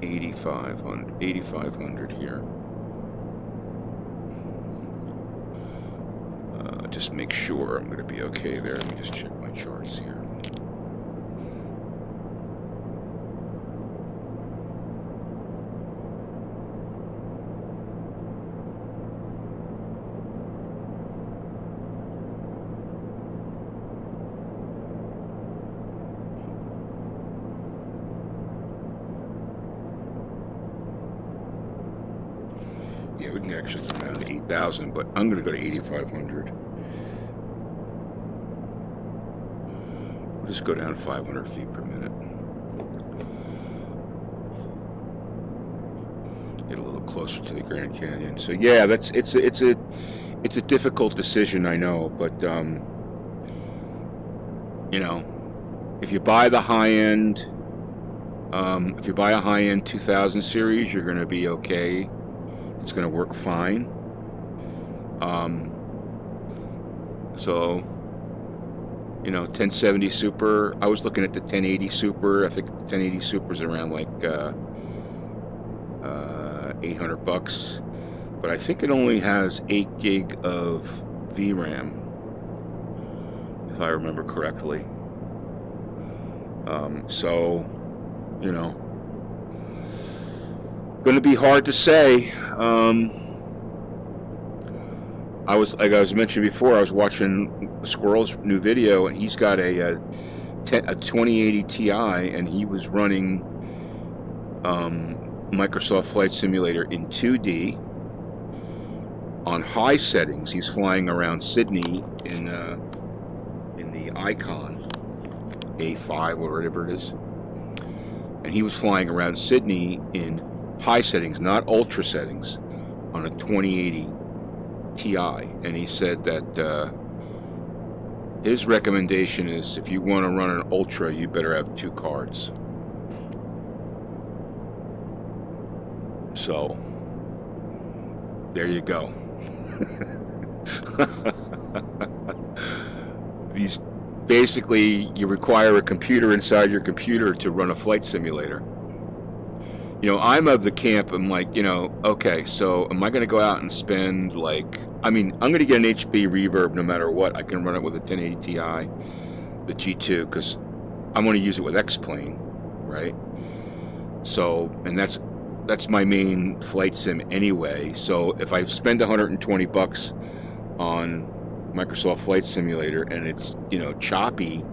8500 here. Just make sure I'm going to be okay there. Let me just check my charts here. Yeah, we can actually go down to 8,000, but I'm going to go to 8,500. We'll just go down 500 feet per minute. Get a little closer to the Grand Canyon. So yeah, it's a difficult decision, I know, but you know, if you buy the high end, if you buy a high end 2000 series, you're going to be okay. It's going to work fine. So, you know, 1070 Super. I was looking at the 1080 Super. I think the 1080 Super is around like $800, but I think it only has 8 gig of VRAM, if I remember correctly. So, you know, going to be hard to say. I was mentioned before, I was watching Squirrel's new video, and he's got a 2080 Ti, and he was running Microsoft Flight Simulator in 2D on high settings. He's flying around Sydney in the Icon A5 or whatever it is, and he was flying around Sydney in high settings, not ultra settings, on a 2080 Ti, and he said that his recommendation is, if you want to run an ultra, you better have 2 cards. So there you go. These basically, you require a computer inside your computer to run a flight simulator. You know, I'm of the camp, I'm like, you know, okay, so am I going to go out and spend, like, I mean, I'm going to get an HP Reverb no matter what. I can run it with a 1080 Ti, the G2, because I'm going to use it with X-Plane, right? So, and that's my main flight sim anyway. So if I spend $120 on Microsoft Flight Simulator and it's, you know, choppy,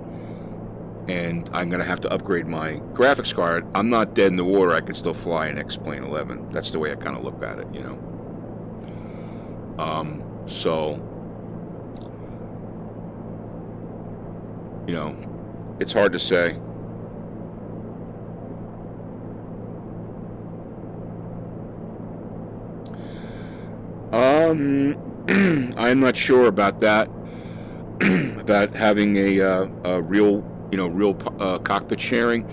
and I'm going to have to upgrade my graphics card, I'm not dead in the water. I can still fly an X-Plane 11. That's the way I kind of look at it, you know. So, you know, it's hard to say. I'm not sure about that, about having a real real cockpit sharing.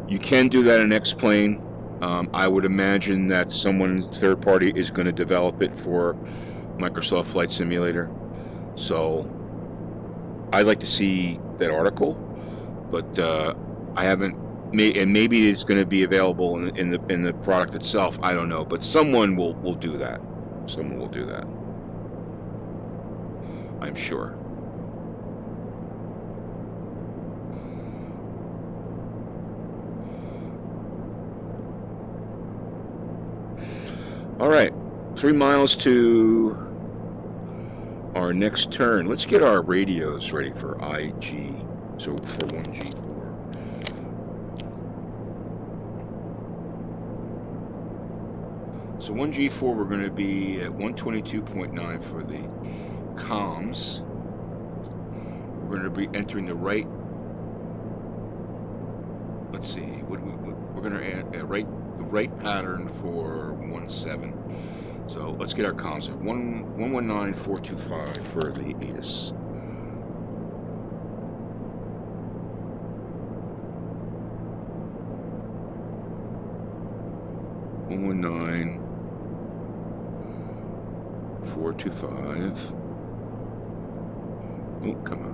You can do that in X-Plane. I would imagine that someone third party is going to develop it for Microsoft Flight Simulator. So I'd like to see that article, but I haven't. And maybe it's going to be available in the product itself. I don't know, but someone will do that. Someone will do that. I'm sure. All right, 3 miles to our next turn. Let's get our radios ready for IG. So for 1G4. So 1G4, we're going to be at 122.9 for the comms. We're going to be entering the right. Let's see. We're going to add the right pattern for 17. So let's get our comms at 119.425 for the ATIS. $119.425. Oh, come on.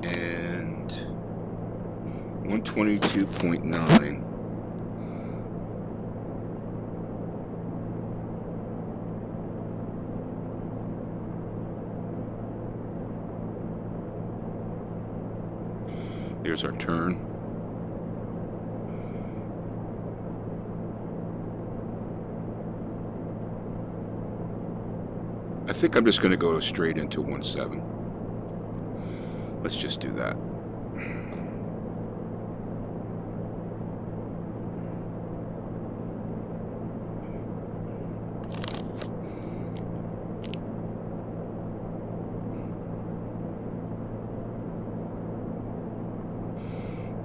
And 122.9. Here's our turn. I think I'm just going to go straight into 17. Let's just do that.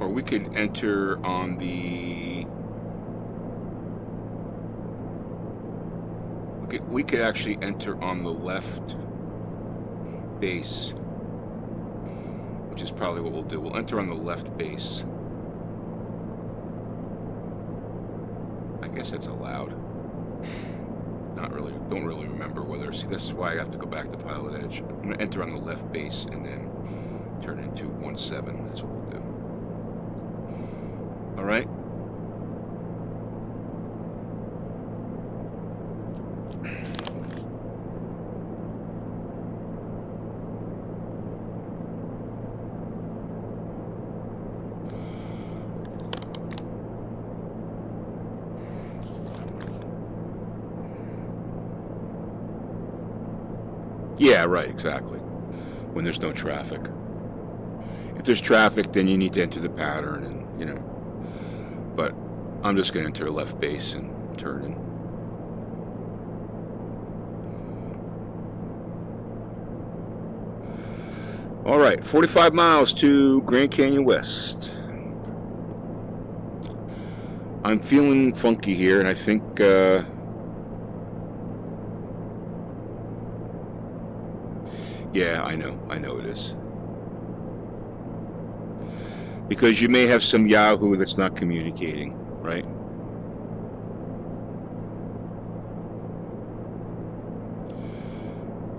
Or we could enter on the... We could actually enter on the left base, which is probably what we'll do. We'll enter on the left base. I guess that's allowed. Not really, don't really remember whether, see, this is why I have to go back to Pilot Edge. I'm gonna enter on the left base and then turn it into 17. That's what we'll do. All right. Yeah, right, exactly. When there's no traffic. If there's traffic, then you need to enter the pattern and, but I'm just going to enter left base and turn in. All right, 45 miles to Grand Canyon West. I'm feeling funky here, and I think, yeah, I know it is. Because you may have some Yahoo that's not communicating, right?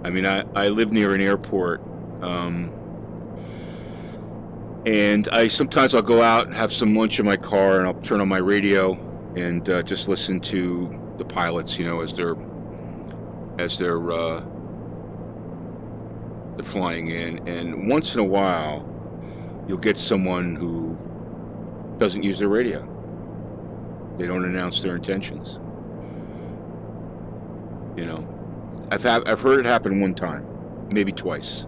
I mean, I live near an airport, and sometimes I'll go out and have some lunch in my car, and I'll turn on my radio and just listen to the pilots, as they're flying in, and once in a while you'll get someone who doesn't use their radio. They don't announce their intentions. I've heard it happen one time, maybe twice. I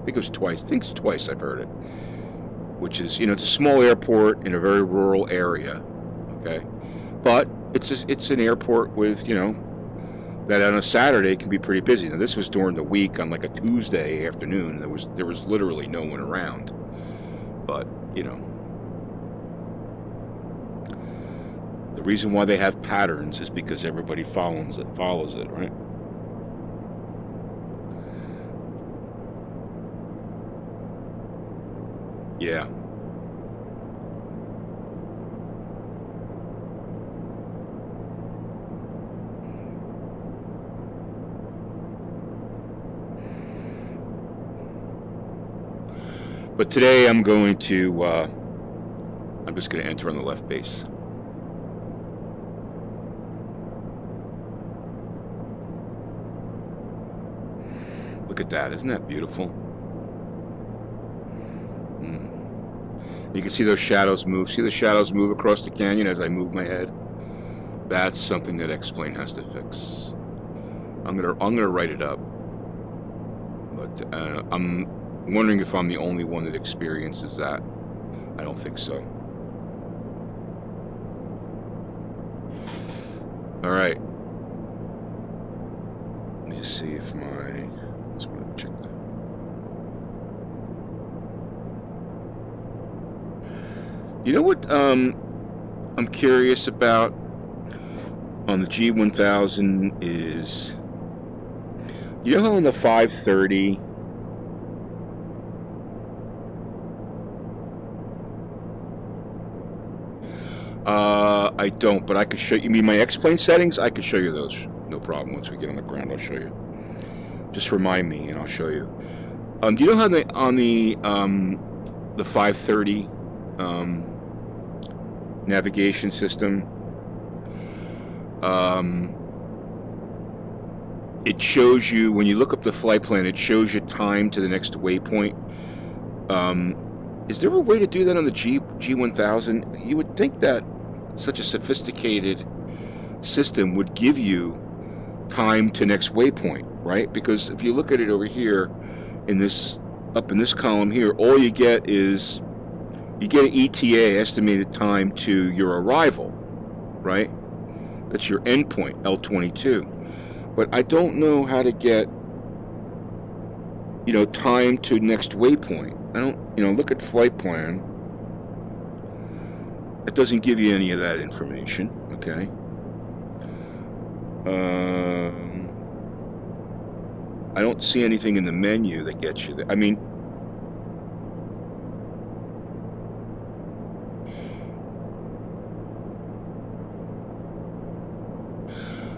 think it was twice. I think it's twice I've heard it. Which is, it's a small airport in a very rural area, okay? But it's an airport with, that on a Saturday can be pretty busy. Now this was during the week on like a Tuesday afternoon. There was literally no one around. But The reason why they have patterns is because everybody follows it, right? Yeah. But today I'm going to, I'm just going to enter on the left base. Look at that, isn't that beautiful? You can see those shadows move. See the shadows move across the canyon as I move my head? That's something that X-Plane has to fix. I'm gonna write it up. But I'm wondering if I'm the only one that experiences that. I don't think so. All right. Let me just see if my... Let's go check that. You know what I'm curious about on the G1000 is, you know how on the 530 I don't, but I could show you. mean my X-Plane settings? I could show you those, no problem. Once we get on the ground, I'll show you. Just remind me, and I'll show you. Do you know how on the 530 navigation system, it shows you, when you look up the flight plan, it shows you time to the next waypoint. Is there a way to do that on the G1000? You would think that such a sophisticated system would give you time to next waypoint, right? Because if you look at it over here in this, up in this column here, all you get is, you get an ETA, estimated time to your arrival, right? That's your endpoint, L22. But I don't know how to get, you know, time to next waypoint. I don't, you know, look at flight plan. It doesn't give you any of that information, okay? I don't see anything in the menu that gets you there. I mean,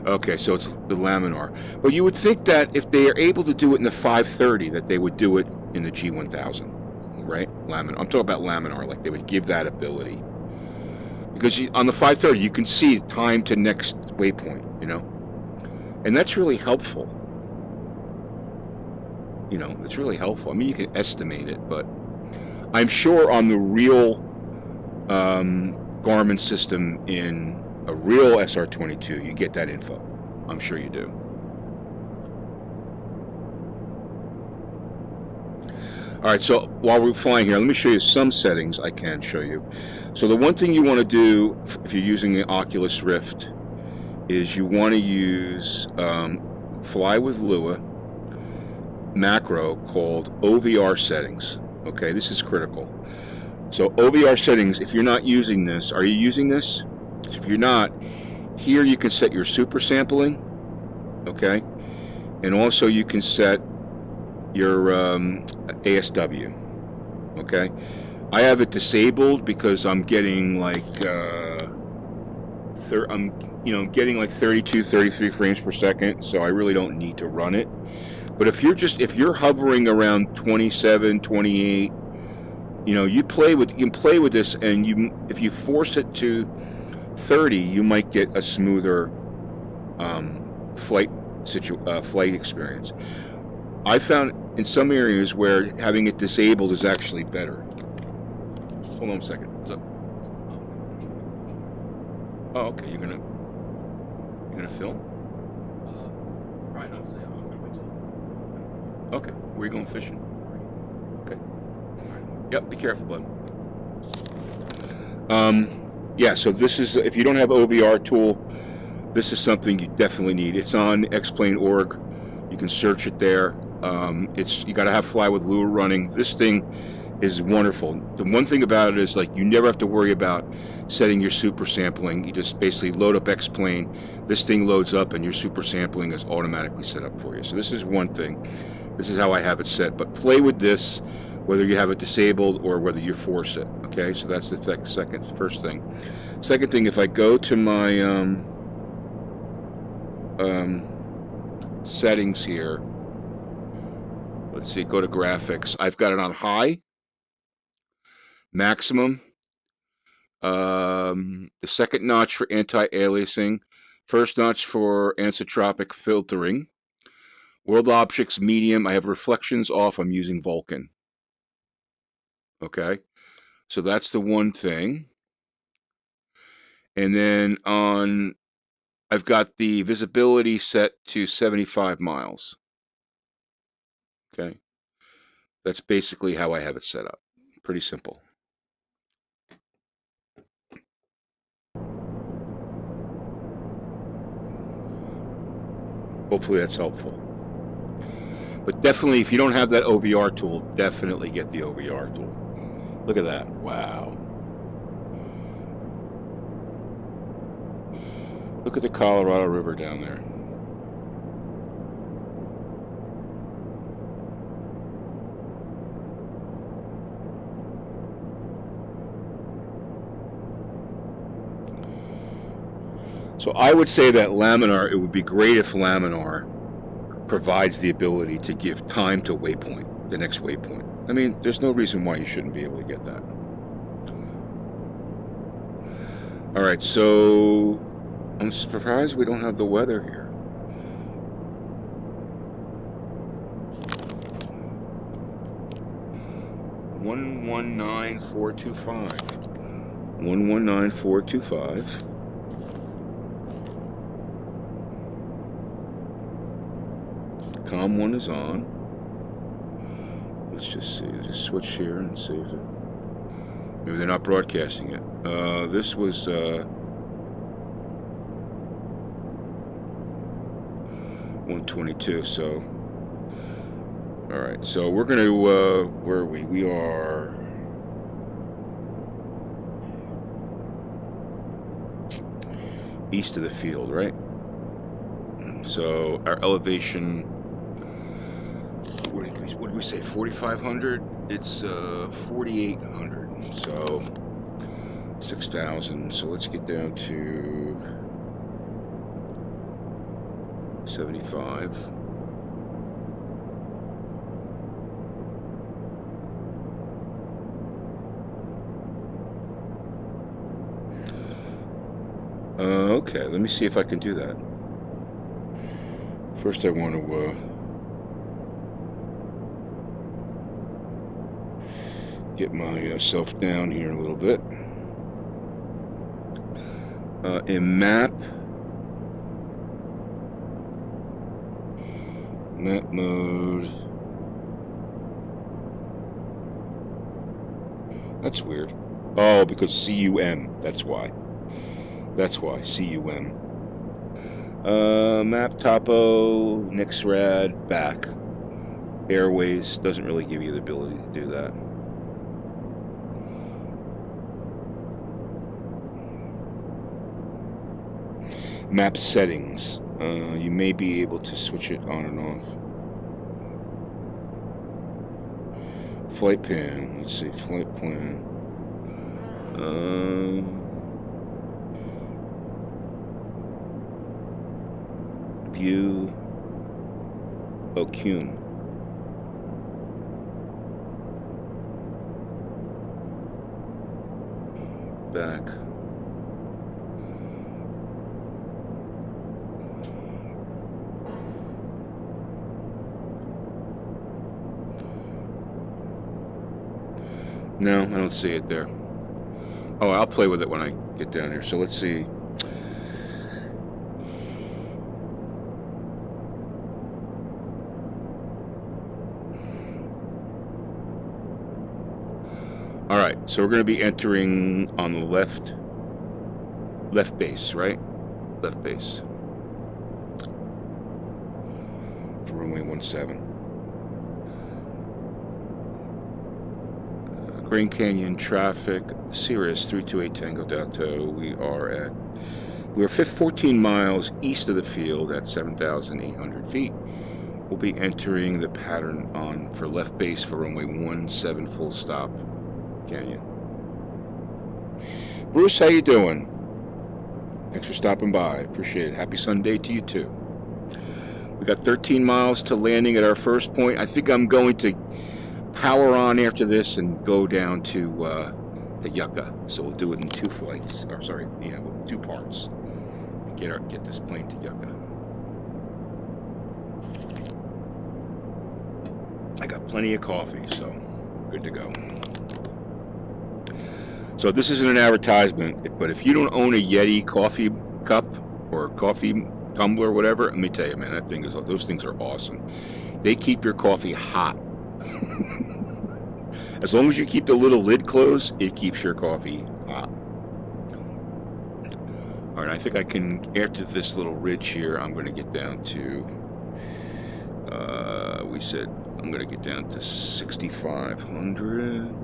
okay, so it's the laminar. But you would think that if they are able to do it in the 530, that they would do it in the G1000, right? Laminar. I'm talking about laminar, like they would give that ability. Because on the 530, you can see time to next waypoint, you know? And that's really helpful. You know, it's really helpful. I mean, you can estimate it, but I'm sure on the real Garmin system in a real SR22, you get that info. I'm sure you do. All right, so while we're flying here, let me show you some settings I can show you. So the one thing you want to do if you're using the Oculus Rift is you want to use Fly with Lua macro called OVR settings. Okay, this is critical. So OVR settings, if you're not using this, are you using this? So if you're not, here you can set your super sampling, okay? And also you can set your ASW, okay? I have it disabled because I'm getting like, I'm getting like 32, 33 frames per second, so I really don't need to run it. But if you're hovering around 27, 28, you know, you can play with this, and if you force it to 30, you might get a smoother flight experience. I found in some areas where having it disabled is actually better. Hold on a second. What's up? Oh, okay. You're gonna film? Right, not today. I'm gonna wait till. Okay. Where are you going fishing? Okay. Yep. Be careful, bud. Yeah. So this is, if you don't have OVR tool, this is something you definitely need. It's on xplane.org. You can search it there. You got to have Fly with Lua running. This thing is wonderful. The one thing about it is, like, you never have to worry about setting your super sampling. You just basically load up X-Plane, this thing loads up, and your super sampling is automatically set up for you. So this is one thing. This is how I have it set. But play with this, whether you have it disabled or whether you force it. Okay, so that's the first thing. Second thing, if I go to my settings here, let's see, go to graphics. I've got it on high, maximum, the second notch for anti-aliasing, first notch for anisotropic filtering, world objects medium. I have reflections off. I'm using Vulkan. Okay, so that's the one thing. And then I've got the visibility set to 75 miles. Okay, that's basically how I have it set up. Pretty simple. Hopefully that's helpful. But definitely, if you don't have that OVR tool, definitely get the OVR tool. Look at that. Wow. Look at the Colorado River down there. So I would say that Laminar, it would be great if Laminar provides the ability to give time to waypoint, the next waypoint. I mean, there's no reason why you shouldn't be able to get that. All right, so I'm surprised we don't have the weather here. $119,425. 119,425. COM1 is on. Let's just see. Just switch here and see if it. Maybe they're not broadcasting it. This was 122. So, all right. So we're gonna. Where are we? We are. East of the field, right? So our elevation. What did we say? 4,500. It's 4,800. So 6,000. So let's get down to 75. Okay, let me see if I can do that. First, I want to get myself down here a little bit. In map mode. That's weird. Oh, because CUM. That's why. That's why CUM. Map topo, Nixrad, back. Airways doesn't really give you the ability to do that. Map settings. You may be able to switch it on and off. Flight plan. Let's see. Flight plan. View. OQM. Back. No, I don't see it there. Oh, I'll play with it when I get down here. So let's see. All right, so we're going to be entering on the left base, right? Left base. For runway 17. Grand Canyon traffic, Cirrus 328 Tango Delta. We're 14 miles east of the field at 7,800 feet. We'll be entering the pattern for left base for runway 17 full stop, Canyon. Bruce, how you doing? Thanks for stopping by. Appreciate it. Happy Sunday to you too. We got 13 miles to landing at our first point. I think I'm going to power on after this and go down to Yucca. So we'll do it in 2 flights. Or sorry, yeah, 2 parts. And get this plane to Yucca. I got plenty of coffee, so good to go. So this isn't an advertisement, but if you don't own a Yeti coffee cup or coffee tumbler or whatever, let me tell you, man, those things are awesome. They keep your coffee hot. As long as you keep the little lid closed, it keeps your coffee hot. All right, I think I can, after this little ridge here, I'm going to get down to, we said I'm going to get down to 6,500.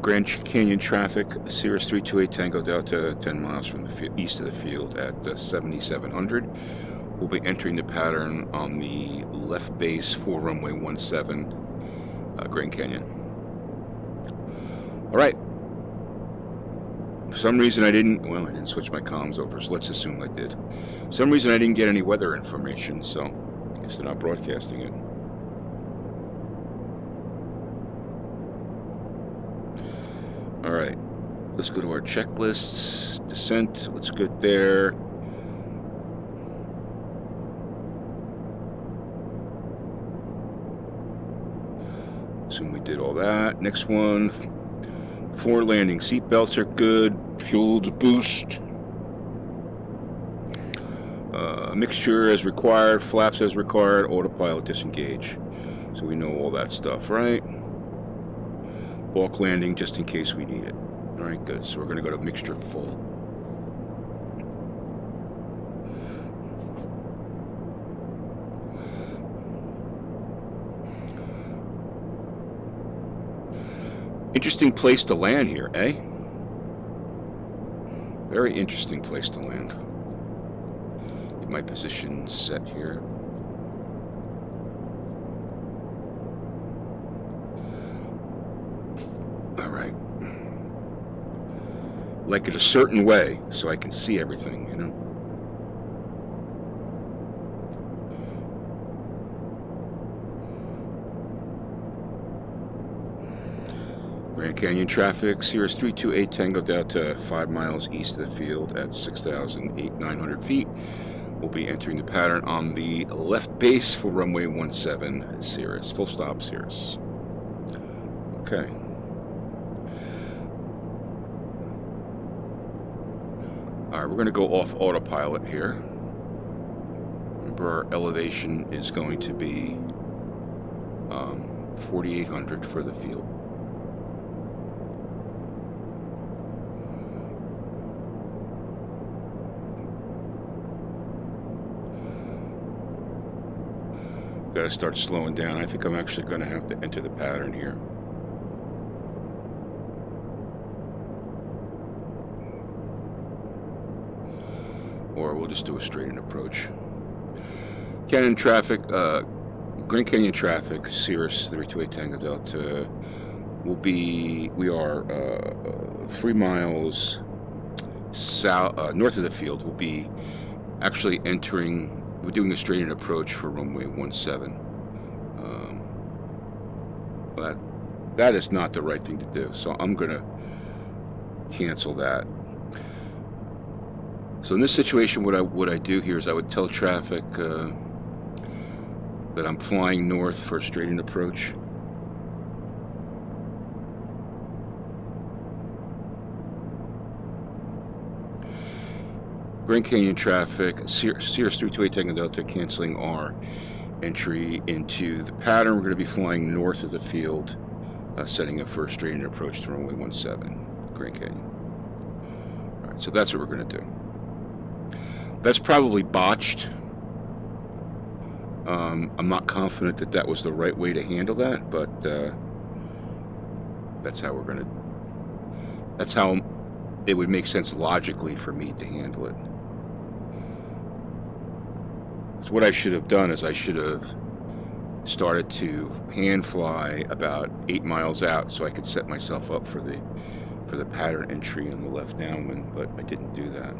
Grand Canyon traffic, Cirrus 328 Tango Delta, 10 miles from the east of the field at 7,700. We'll be entering the pattern on the left base for runway 17, Grand Canyon. All right. For some reason I didn't switch my comms over, so let's assume I did. For some reason I didn't get any weather information, so I guess they're not broadcasting it. All right, let's go to our checklists. Descent, what's good there? Assume we did all that. Next one, forward landing. Seat belts are good. Fuel to boost. Mixture as required. Flaps as required. Autopilot disengage. So we know all that stuff, right? Bulk landing just in case we need it. All right, good. So we're going to go to mixture full. Interesting place to land here, eh? Very interesting place to land. Get my position set here. Like it a certain way so I can see everything, you know. Grand Canyon traffic, Cirrus 328 Tango Delta, 5 miles east of the field at 6,900 feet. We'll be entering the pattern on the left base for runway 17, Cirrus. Full stop, Cirrus. Okay. Alright, we're going to go off autopilot here. Remember, our elevation is going to be 4,800 for the field. Got to start slowing down. I think I'm actually going to have to enter the pattern here. Or we'll just do a straight-in approach. Canyon traffic, Grand Canyon traffic, Cirrus 328 Tango Delta, we are 3 miles south, north of the field. We'll be actually entering, we're doing a straight-in approach for runway 17. That is not the right thing to do, so I'm going to cancel that. So in this situation, what I do here is I would tell traffic that I'm flying north for a straight-in approach. Grand Canyon traffic, Cirrus 328 Tango Delta, canceling our entry into the pattern. We're going to be flying north of the field, setting up for a straight-in approach to runway 17, Grand Canyon. Alright, so that's what we're going to do. That's probably botched. I'm not confident that that was the right way to handle that, but that's how we're going to... That's how it would make sense logically for me to handle it. So what I should have done is I should have started to hand fly about 8 miles out so I could set myself up for the pattern entry on the left downwind, but I didn't do that.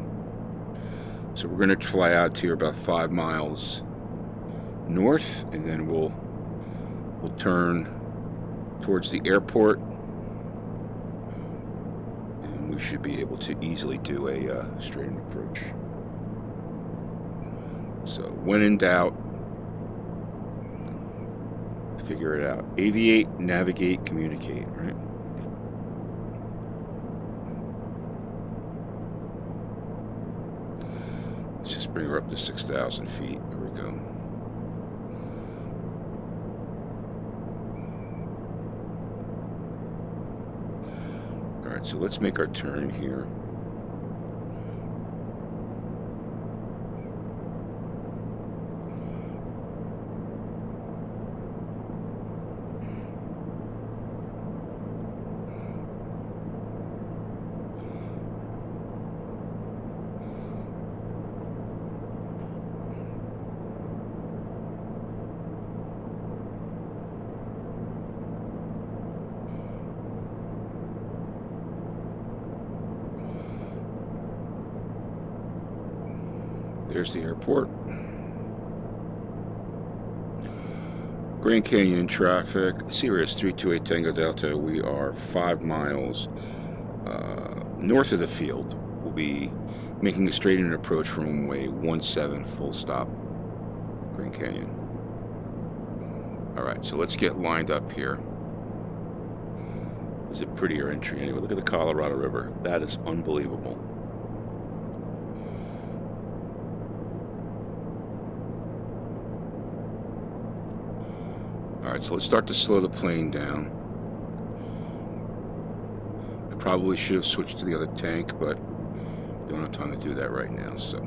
So we're going to fly out to about 5 miles north, and then we'll turn towards the airport, and we should be able to easily do a straight-in approach. So when in doubt, figure it out. Aviate, navigate, communicate, right? Let's just bring her up to 6,000 feet. There we go. Alright, so let's make our turn here. There's the airport. Grand Canyon traffic, Sirius 328 Tango Delta. We are 5 miles north of the field. We'll be making a straight-in approach from runway 17 full stop, Grand Canyon. Alright, so let's get lined up here. This is a prettier entry anyway. Look at the Colorado River. That is unbelievable. Alright, so let's start to slow the plane down. I probably should have switched to the other tank, but don't have time to do that right now, so.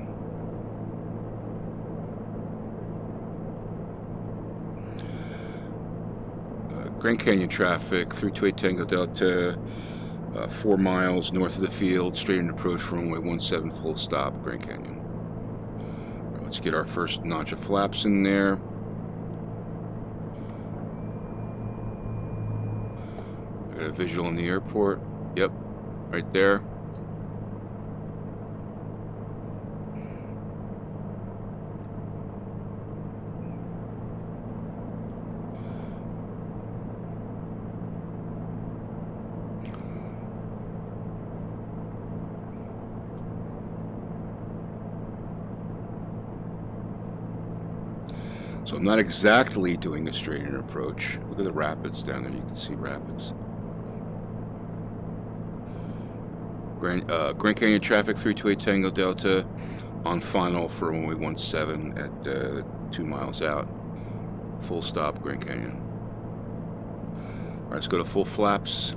Grand Canyon traffic, 328 Tango Delta, 4 miles north of the field, straight-in approach for runway 17 full stop, Grand Canyon. Right, let's get our first notch of flaps in there. Got a visual in the airport. Yep, right there. So I'm not exactly doing a straight-in approach. Look at the rapids down there. You can see rapids. Grand Canyon traffic, 328 Tango Delta, on final for runway 17 at 2 miles out. Full stop, Grand Canyon. All right, let's go to full flaps.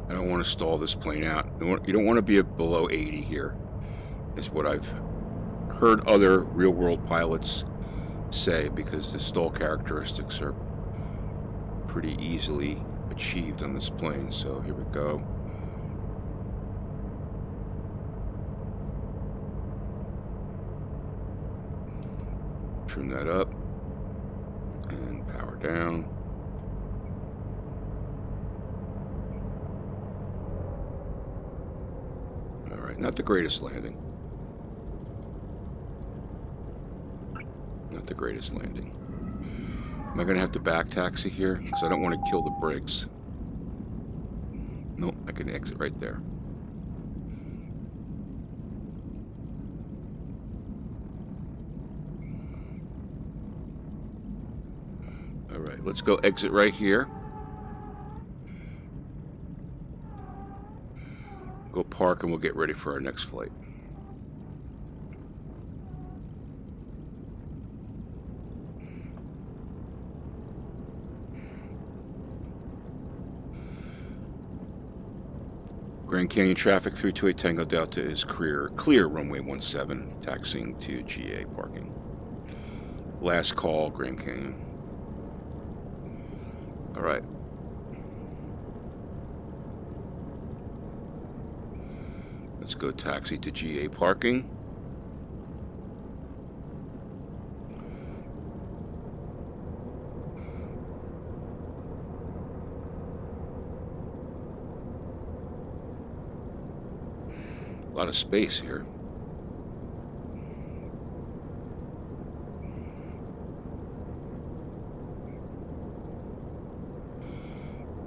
I don't want to stall this plane out. You don't want to be below 80 here, is what I've heard other real-world pilots say, because the stall characteristics are pretty easily achieved on this plane. So here we go. Trim that up and power down. Not the greatest landing. Not the greatest landing. Am I going to have to back taxi here? Because I don't want to kill the brakes. Nope, I can exit right there. Alright, let's go exit right here. Go park and we'll get ready for our next flight. Grand Canyon traffic 328 Tango Delta is clear runway 17, taxiing to GA parking. Last call, Grand Canyon. All right. Let's go taxi to GA parking. A lot of space here.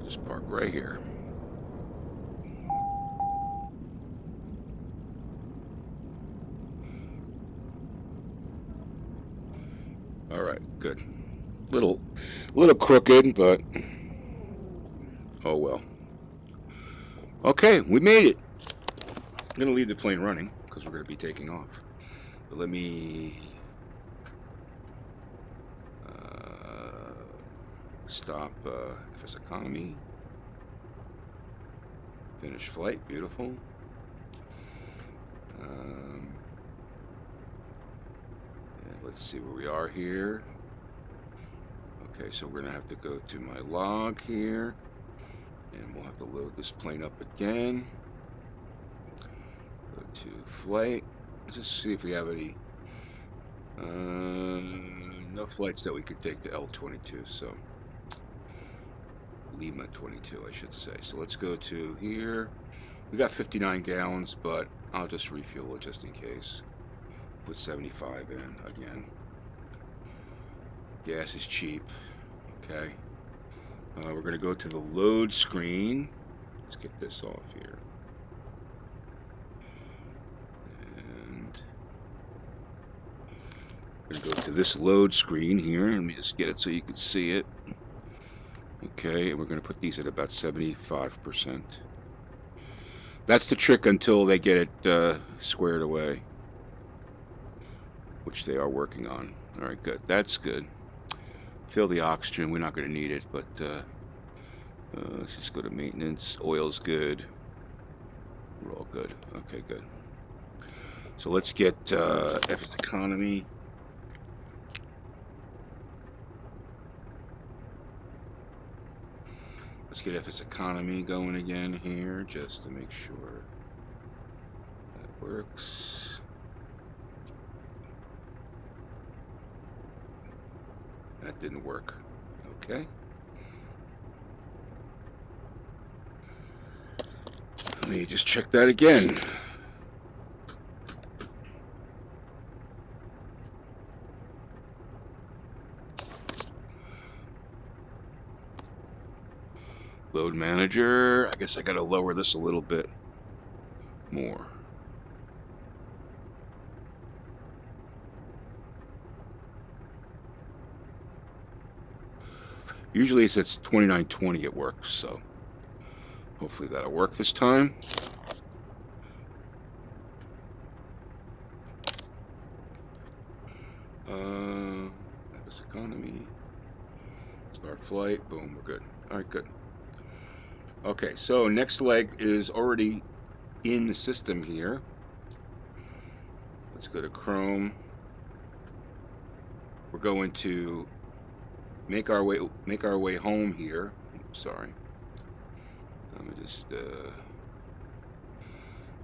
Just park right here. All right, good. Little crooked, but oh well. Okay, we made it. I'm going to leave the plane running because we're going to be taking off. But let me stop FS Economy. Finish flight. Beautiful. And let's see where we are here. Okay, so we're going to have to go to my log here. And we'll have to load this plane up again. Go to flight. Let's just see if we have any. No flights that we could take to L22, so Lima 22, I should say. So let's go to here. We got 59 gallons, but I'll just refuel it just in case. Put 75 in again. Gas is cheap. Okay. We're going to go to the load screen. Let's get this off here. And we're going to go to this load screen here. Let me just get it so you can see it. Okay, and we're going to put these at about 75%. That's the trick until they get it squared away, which they are working on. All right, good. That's good. Fill the oxygen. We're not going to need it, but let's just go to maintenance. Oil's good. We're all good. Okay, good. So let's get FS Economy. Let's get FS Economy going again here, just to make sure that works. That didn't work. Okay. Let me just check that again. Load manager. I guess I gotta lower this a little bit more. Usually it says 2920 it works, so hopefully that'll work this time. FS Economy. Start flight. Boom, we're good. All right, good. Okay, so next leg is already in the system here. Let's go to Chrome. We're going to make our way home here. Oops, sorry. Let me just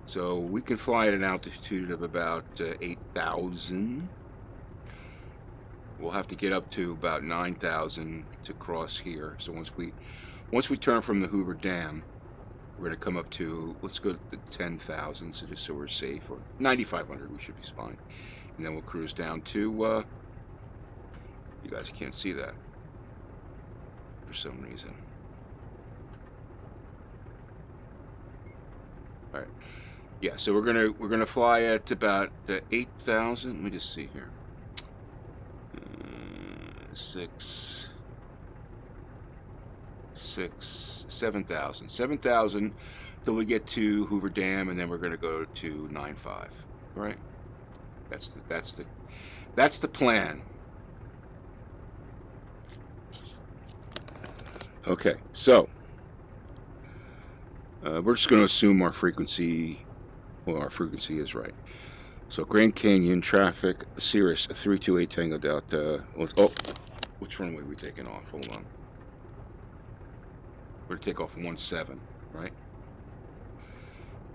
so we can fly at an altitude of about 8,000. We'll have to get up to about 9,000 to cross here. So once we turn from the Hoover Dam, We're going to come up to, let's go to 10,000, so just so we're safe, or 9,500, we should be fine. And then we'll cruise down to, you guys can't see that for some reason. All right. Yeah, so we're gonna fly at about 8,000. Let me just see here. 7,000. 7,000 till we get to Hoover Dam, and then we're gonna go to 9.5. Right? That's the plan. Okay, so we're just going to assume our frequency. Well, our frequency is right. So Grand Canyon traffic, Cirrus 328 Tango Delta. Oh, which runway are we taking off? Hold on. We're going to take off 17, right?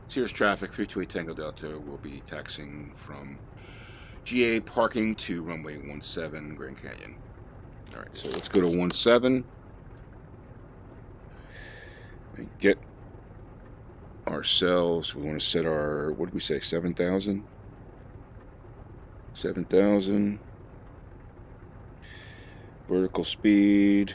Cirrus traffic 328 Tango Delta will be taxiing from GA parking to runway 17 Grand Canyon. All right, so let's go to 17 and get ourselves. We want to set our, what did we say, 7,000? 7,000. Vertical speed.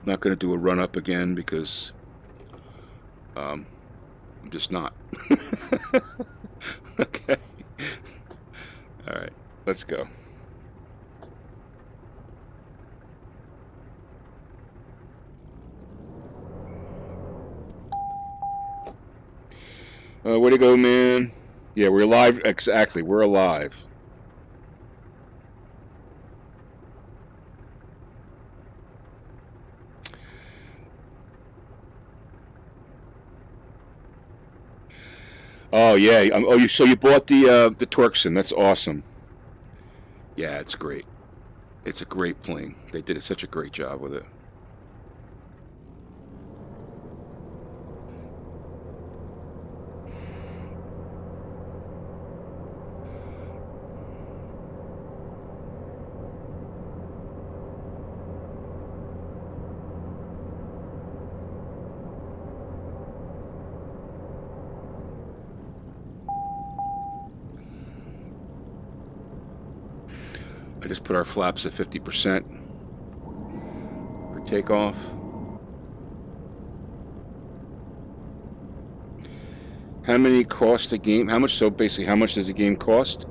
Not going to do a run up again because I'm just not. Okay. All right, let's go. Way to go, man. Yeah, we're alive. Exactly, we're alive. Oh yeah. So you bought the TorqueSim. That's awesome. Yeah, it's great. It's a great plane. They did such a great job with it. I just put our flaps at 50% for takeoff. How many cost a game? How much? So basically, how much does the game cost?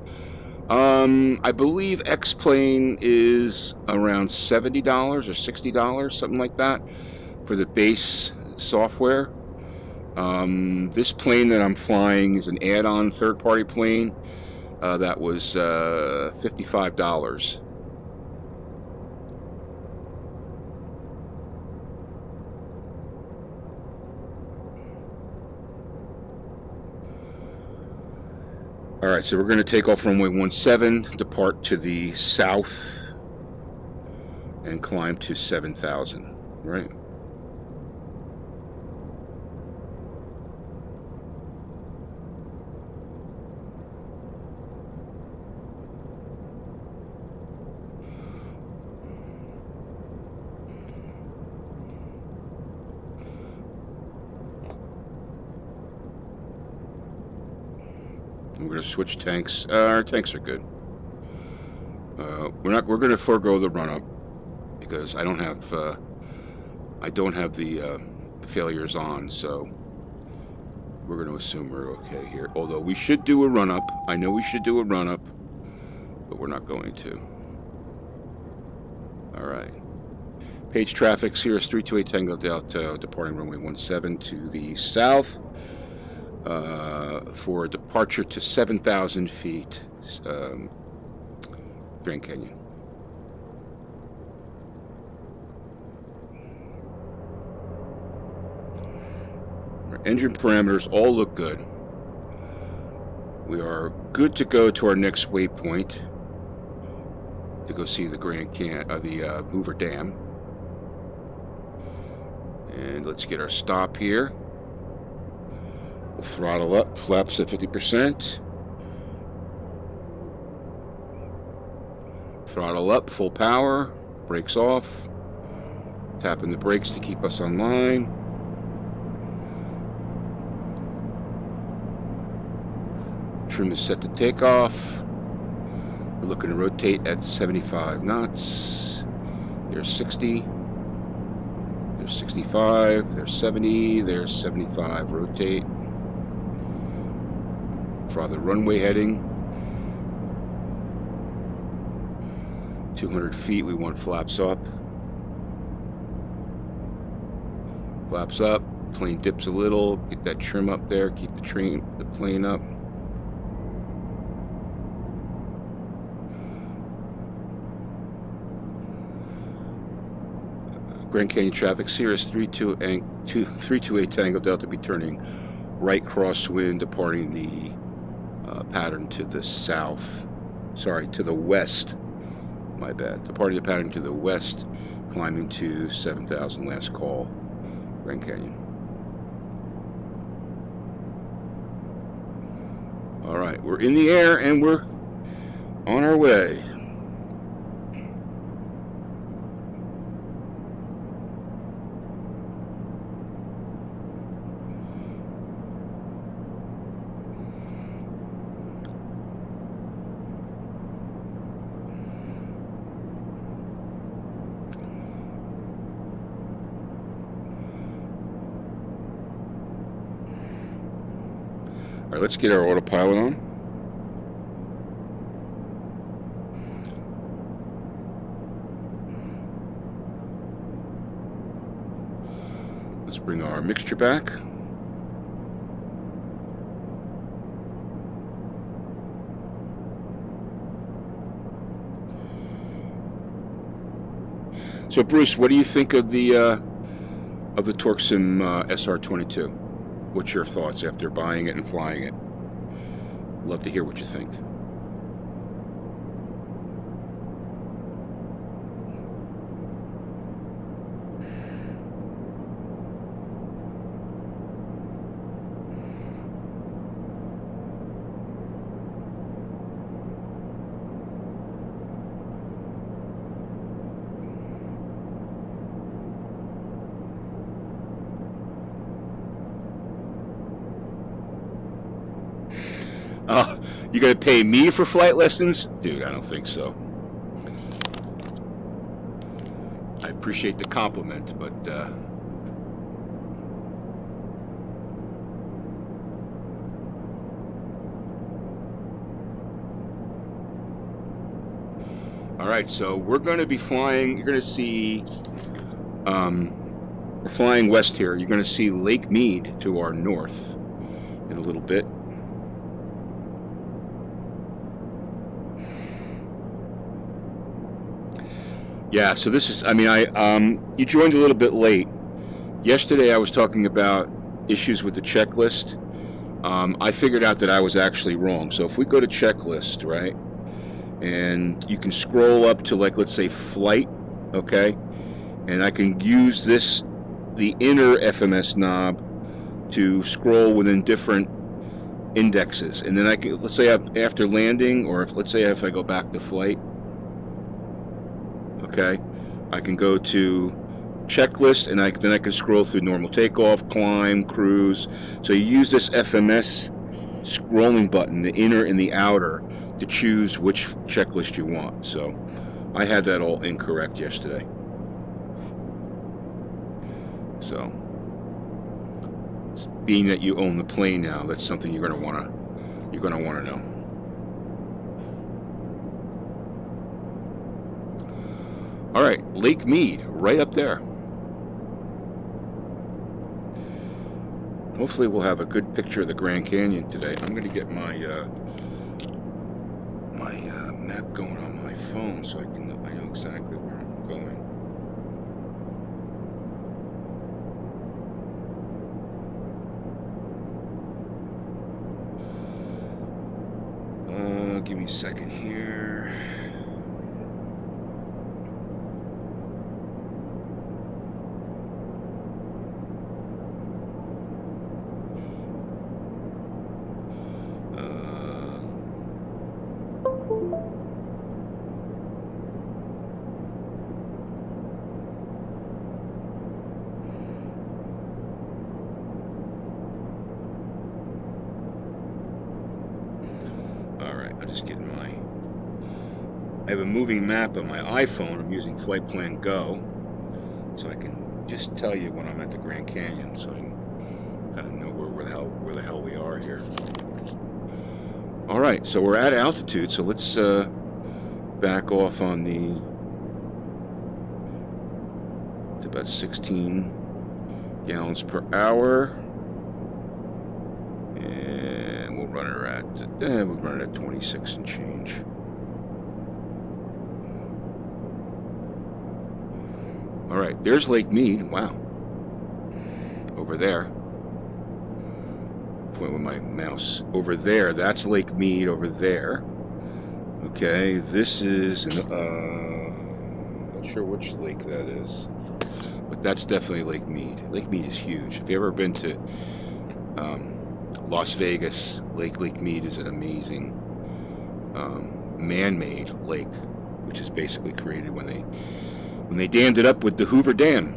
I believe X-Plane is around $70 or $60, something like that, for the base software. This plane that I'm flying is an add-on third-party plane. That was $55. All right, so we're going to take off runway 17, depart to the south, and climb to 7,000, right? We're going to switch tanks. Our tanks are good. We're going to forego the run-up because I don't have the failures on, so we're going to assume we're okay here. Although we should do a run-up. I know we should do a run-up, but we're not going to. All right. Page traffic, Cirrus 328 Tango Delta, departing runway 17 to the south. For a departure to 7,000 feet, Grand Canyon. Our engine parameters all look good. We are good to go to our next waypoint to go see the the Hoover Dam. And let's get our stop here. Throttle up, flaps at 50%. Throttle up, full power. brakes off. Tapping the brakes to keep us on line. Trim is set to take off. We're looking to rotate at 75 knots. There's 60. There's 65. There's 70. There's 75. Rotate. For the runway heading. 200 feet, we want flaps up. Flaps up. Plane dips a little. Get that trim up there. Keep the plane up. Grand Canyon traffic, Cirrus 328 Tango Delta be turning right crosswind, departing the pattern to the south. Sorry, to the west. My bad. Departing the pattern to the west, climbing to 7,000 last call, Grand Canyon. All right, we're in the air and we're on our way. All right, let's get our autopilot on. Let's bring our mixture back. So, Bruce, what do you think of the TorqueSim SR22? What's your thoughts after buying it and flying it? Love to hear what you think. Oh, you gonna pay me for flight lessons? Dude, I don't think so. I appreciate the compliment, but all right, so we're gonna be flying. You're gonna see we're flying west here. You're gonna see Lake Mead to our north in a little bit. Yeah, so this is, I mean, you joined a little bit late. Yesterday I was talking about issues with the checklist. I figured out that I was actually wrong. So if we go to checklist, right, and you can scroll up to, like, let's say flight, okay, and I can use the inner FMS knob to scroll within different indexes. And then I can, let's say after landing, or let's say if I go back to flight, okay, I can go to checklist, and then I can scroll through normal takeoff, climb, cruise. So you use this FMS scrolling button, the inner and the outer, to choose which checklist you want. So I had that all incorrect yesterday. So being that you own the plane now, that's something you're gonna wanna know. All right, Lake Mead, right up there. Hopefully we'll have a good picture of the Grand Canyon today. I'm going to get my map going on my phone so I know exactly where I'm going. Give me a second here. I have a moving map on my iPhone. I'm using Flight Plan Go, so I can just tell you when I'm at the Grand Canyon, so I can kind of know where the hell we are here. All right, so we're at altitude, so let's back off on the. It's about 16 gallons per hour, and we'll run her at 26 and change. All right, there's Lake Mead. Wow, over there. Point with my mouse over there. That's Lake Mead over there. Okay, this is not sure which lake that is, but that's definitely Lake Mead. Lake Mead is huge. If you've ever been to Las Vegas, Lake Mead is an amazing man-made lake, which is basically created when they dammed it up with the Hoover Dam.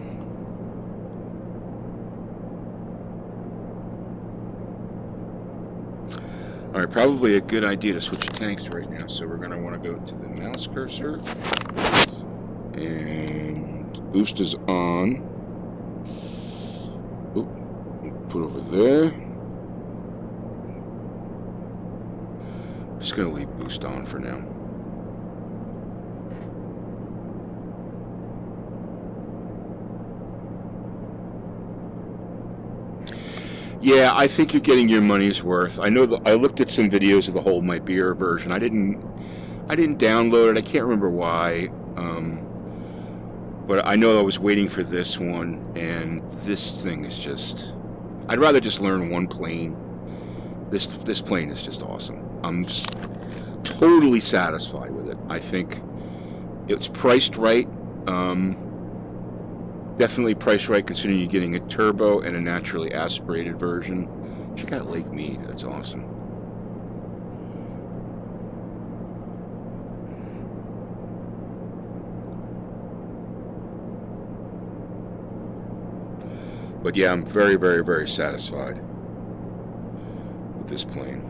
All right, probably a good idea to switch tanks right now. So we're going to want to go to the mouse cursor, and boost is on. Oop, put over there. Just going to leave boost on for now. Yeah, I think you're getting your money's worth. I know that I looked at some videos of the Hold My Beer version. I didn't download it. I can't remember why. But I know I was waiting for this one, and this thing is just. I'd rather just learn one plane. This plane is just awesome. I'm totally satisfied with it. I think it's priced right. Definitely priced right considering you're getting a turbo and a naturally aspirated version. Check out Lake Mead. That's awesome. But yeah, I'm very, very, very satisfied with this plane,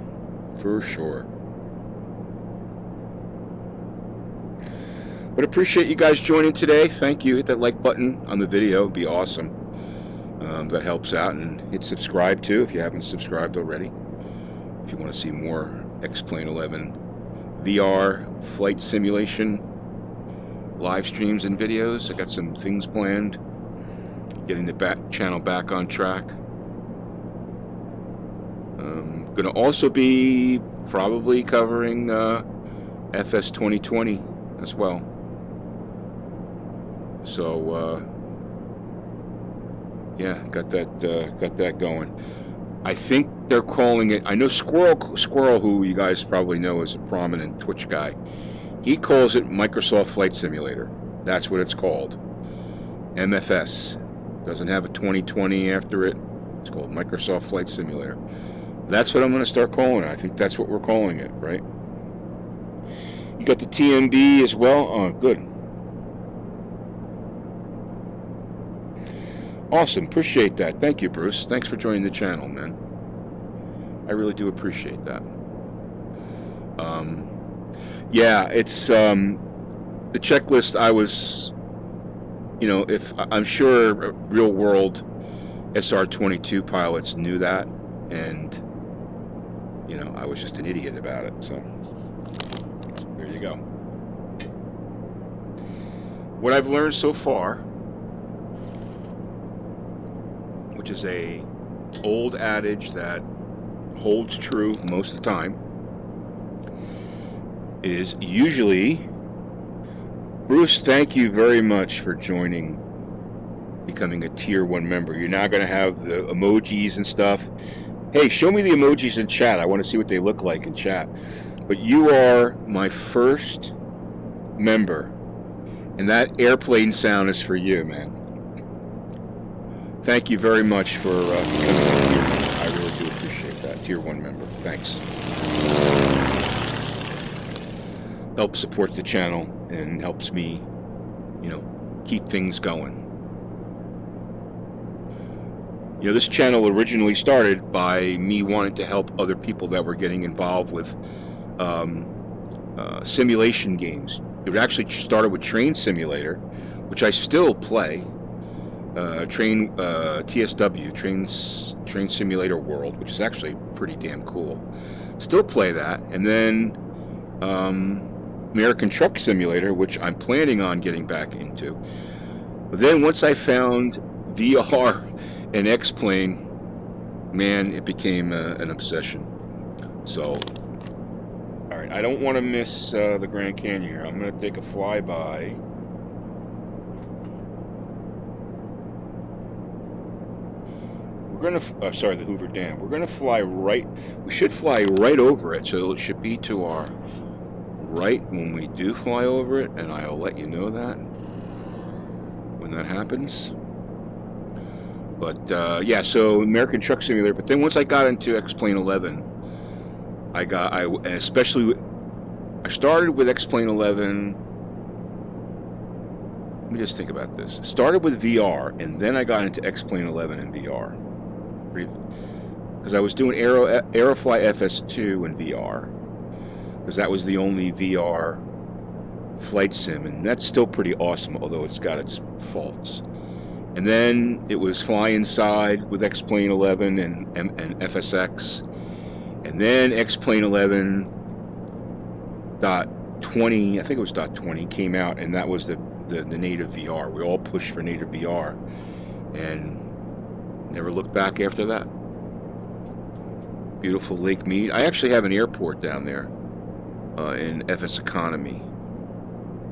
for sure. But appreciate you guys joining today. Thank you. Hit that like button on the video. It'd be awesome. That helps out. And hit subscribe too if you haven't subscribed already. If you want to see more X-Plane 11 VR flight simulation live streams and videos, I got some things planned. Getting the channel back on track. Going to also be probably covering FS 2020 as well. So yeah, got that going. I think they're calling it. I know Squirrel, who you guys probably know is a prominent Twitch guy. He calls it Microsoft Flight Simulator. That's what it's called. MFS. Doesn't have a 2020 after it. It's called Microsoft Flight Simulator. That's what I'm going to start calling it. I think that's what we're calling it, right? You got the TMB as well. Oh, good. Awesome. Appreciate that. Thank you, Bruce. Thanks for joining the channel, man. I really do appreciate that. Yeah, it's the checklist. I was, if I'm sure real world SR22 pilots knew that, and I was just an idiot about it. So there you go. What I've learned so far, which is a old adage that holds true most of the time, is usually, Bruce, thank you very much for becoming a tier 1 member. You're now going to have the emojis and stuff. Hey, show me the emojis in chat. I want to see what they look like in chat. But you are my first member, and that airplane sound is for you, man. Thank you very much for becoming a tier 1. I really do appreciate that. Tier 1 member. Thanks. Helps support the channel and helps me, keep things going. This channel originally started by me wanting to help other people that were getting involved with simulation games, it actually started with Train Simulator, which I still play. TSW, Train Simulator World, which is actually pretty damn cool. Still play that, and then American Truck Simulator, which I'm planning on getting back into. But then once I found VR and X-Plane, man, it became an obsession. So, all right, I don't want to miss the Grand Canyon here. I'm going to take a flyby. We're going to, sorry, the Hoover Dam. We're going to fly right, we should fly right over it, so it should be to our right when we do fly over it, and I'll let you know that when that happens. But yeah, so American Truck Simulator. But then once I got into X-Plane 11, I started with X-Plane 11. Let me just think about this. Started with VR, and then I got into X-Plane 11 and VR. Because I was doing Aerofly FS2 in VR. Because that was the only VR flight sim, and that's still pretty awesome, although it's got its faults. And then it was Fly Inside with X-Plane 11 and FSX. And then X-Plane 11.20, I think it was .20, came out, and that was the native VR. We all pushed for native VR, and never looked back after that. Beautiful Lake Mead. I actually have an airport down there in FS Economy,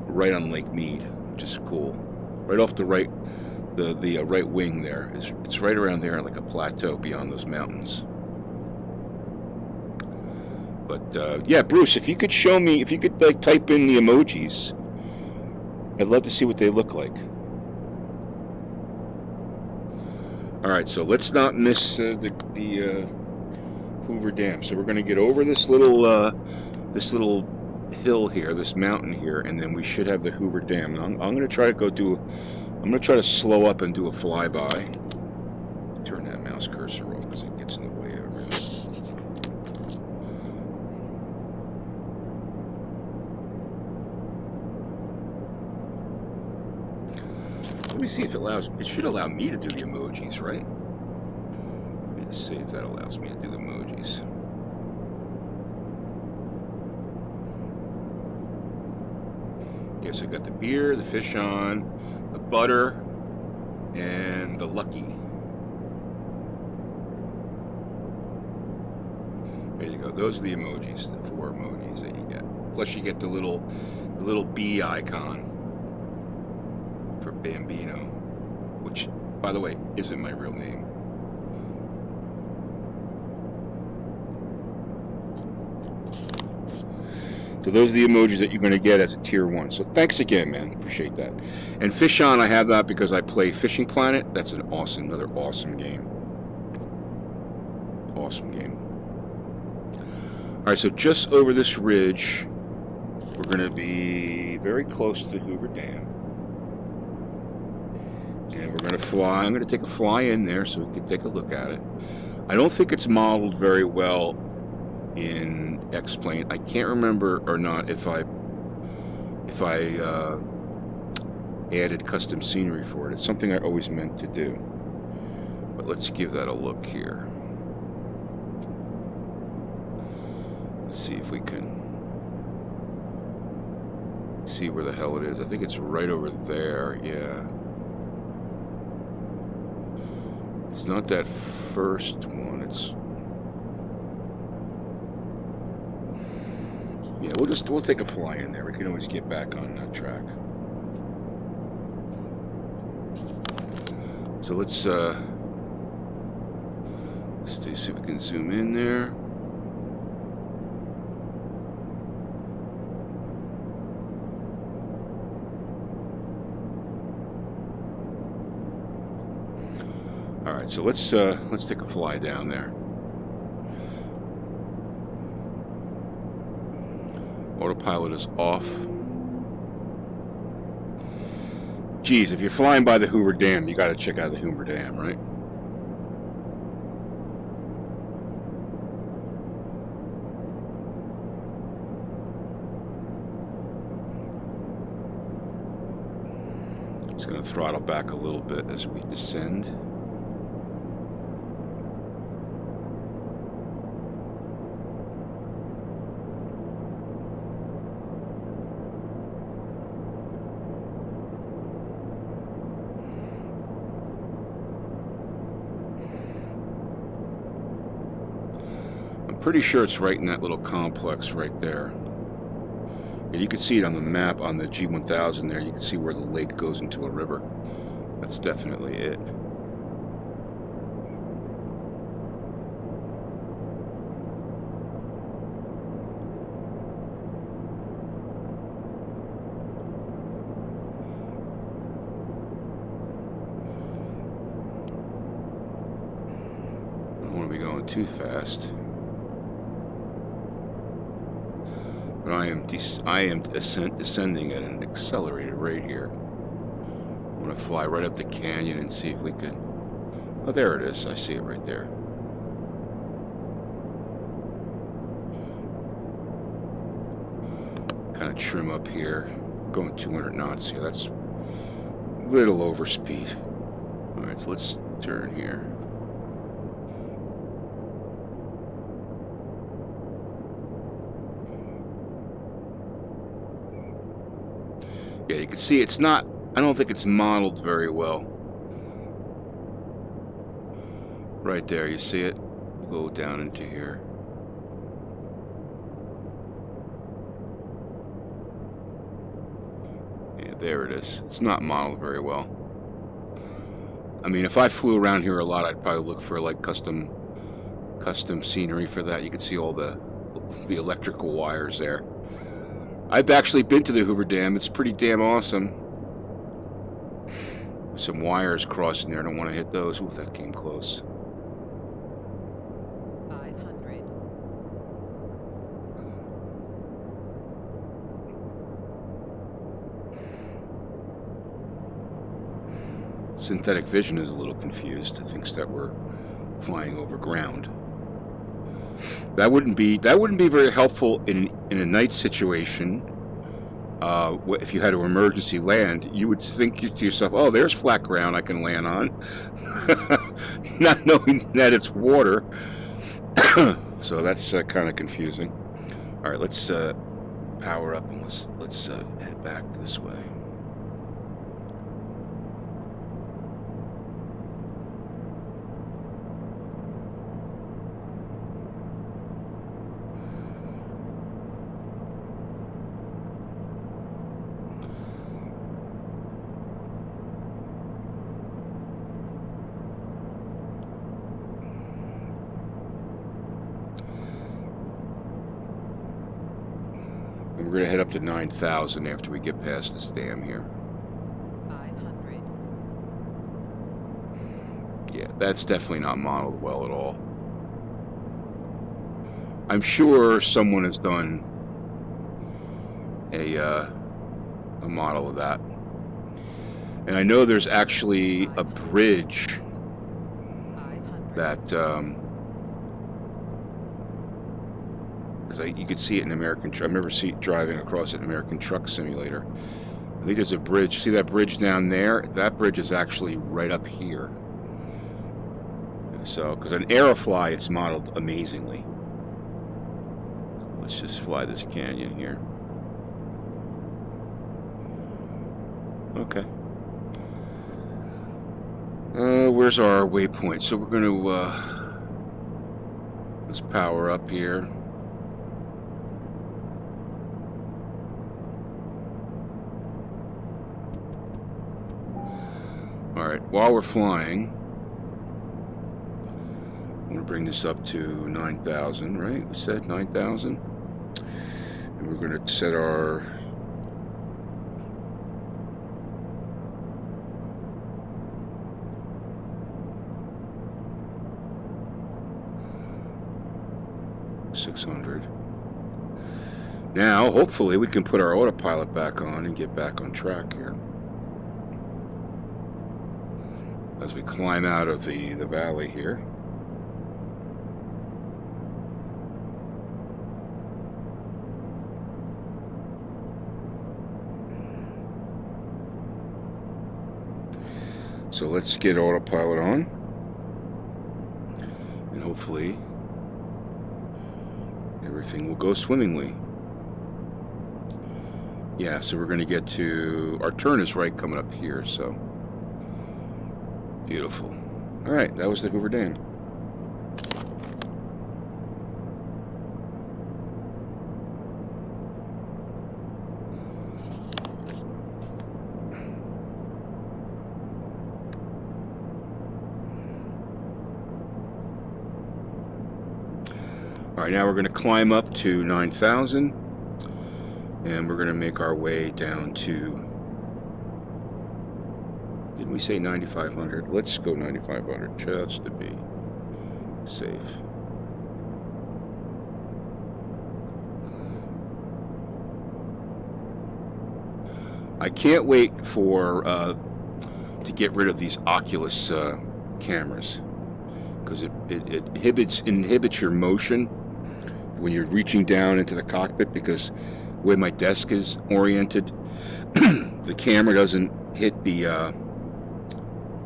right on Lake Mead, which is cool. Right off the right, the right wing there. It's right around there, like a plateau beyond those mountains. But yeah, Bruce, if you could show me, if you could like type in the emojis, I'd love to see what they look like. All right, so let's not miss the Hoover Dam. So we're going to get over this little hill here, this mountain here, and then we should have the Hoover Dam. I'm going to try to I'm going to try to slow up and do a flyby. Turn that mouse cursor off because it gets in the way of everything. Let me see if it should allow me to do the emojis, right? Let me just see if that allows me to do the emojis. Yeah, so I got the beer, the fish on, the butter, and the lucky. There you go. Those are the emojis, the 4 emojis that you get. Plus you get the little bee icon for Bambino, which, by the way, isn't my real name. So those are the emojis that you're going to get as a tier 1. So thanks again, man. Appreciate that. And Fish On, I have that because I play Fishing Planet. That's another awesome game. Awesome game. All right, so just over this ridge, we're going to be very close to the Hoover Dam. And we're going to fly. I'm going to take a fly in there so we can take a look at it. I don't think it's modeled very well in X-Plane. I can't remember or not if I added custom scenery for it. It's something I always meant to do. But let's give that a look here. Let's see if we can see where the hell it is. I think it's right over there. Yeah. It's not that first one. It's, yeah, we'll take a fly in there. We can always get back on that track. So let's see if we can zoom in there. All right, so let's take a fly down there. Autopilot is off. Geez, if you're flying by the Hoover Dam, you got to check out the Hoover Dam, right? It's going to throttle back a little bit as we descend. I'm pretty sure it's right in that little complex right there. And you can see it on the map on the G1000 there. You can see where the lake goes into a river. That's definitely it. I don't want to be going too fast. But I am descending at an accelerated rate here. I'm going to fly right up the canyon and see if we could... Oh, there it is. I see it right there. Kind of trim up here. I'm going 200 knots here. That's a little over speed. All right, so let's turn here. Yeah, you can see it's not, I don't think it's modeled very well. Right there, you see it? We'll go down into here. Yeah, there it is. It's not modeled very well. I mean, if I flew around here a lot, I'd probably look for like custom scenery for that. You can see all the electrical wires there. I've actually been to the Hoover Dam. It's pretty damn awesome. Some wires crossing there. I don't want to hit those. Ooh, that came close. 500. Synthetic vision is a little confused. It thinks that we're flying over ground. That wouldn't be very helpful in a night situation. If you had to emergency land, you would think to yourself, "Oh, there's flat ground I can land on," not knowing that it's water. So that's kind of confusing. All right, let's power up and let's head back this way. We're going to head up to 9,000 after we get past this dam here. 500. Yeah, that's definitely not modeled well at all. I'm sure someone has done a model of that. And I know there's actually a bridge 500. that... you could see it in American Truck. I remember driving across it in American Truck Simulator. I think there's a bridge. See that bridge down there? That bridge is actually right up here. So, because on Aerofly, it's modeled amazingly. Let's just fly this canyon here. Okay. Where's our waypoint? So we're going to let's power up here. All right, while we're flying, I'm going to bring this up to 9,000, right? We said 9,000. And we're going to set our... $600. Now, hopefully, we can put our autopilot back on and get back on track here. As we climb out of the valley here. So let's get autopilot on, and hopefully everything will go swimmingly. Yeah, so we're going to get to, our turn is right coming up here, so beautiful. All right, that was the Hoover Dam. All right, now we're going to climb up to 9,000, and we're going to make our way down to, did we say 9,500? Let's go 9,500 just to be safe. I can't wait for to get rid of these Oculus cameras, because it inhibits your motion when you're reaching down into the cockpit, because where my desk is oriented, the camera doesn't hit the,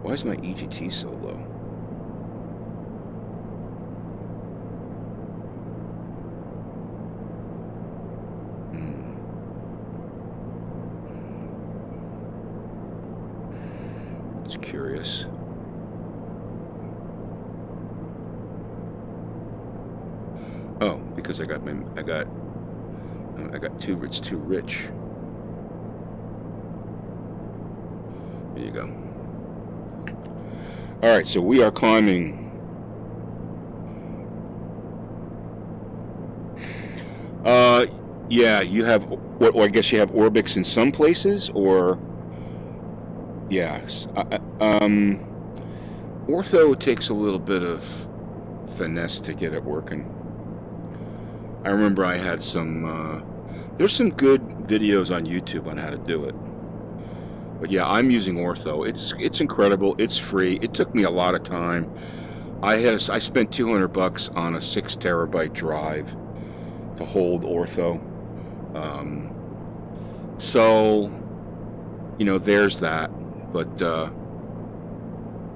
why is my EGT so low? It's curious. Oh, because I got too, it's too rich. There you go. All right, so we are climbing. Yeah, you have what? Well, I guess you have Orbix in some places, or yes. Ortho takes a little bit of finesse to get it working. I remember I had some. There's some good videos on YouTube on how to do it. But yeah, I'm using Ortho. It's incredible. It's free. It took me a lot of time. I spent $200 on a 6 terabyte drive to hold Ortho. So, you know, there's that. But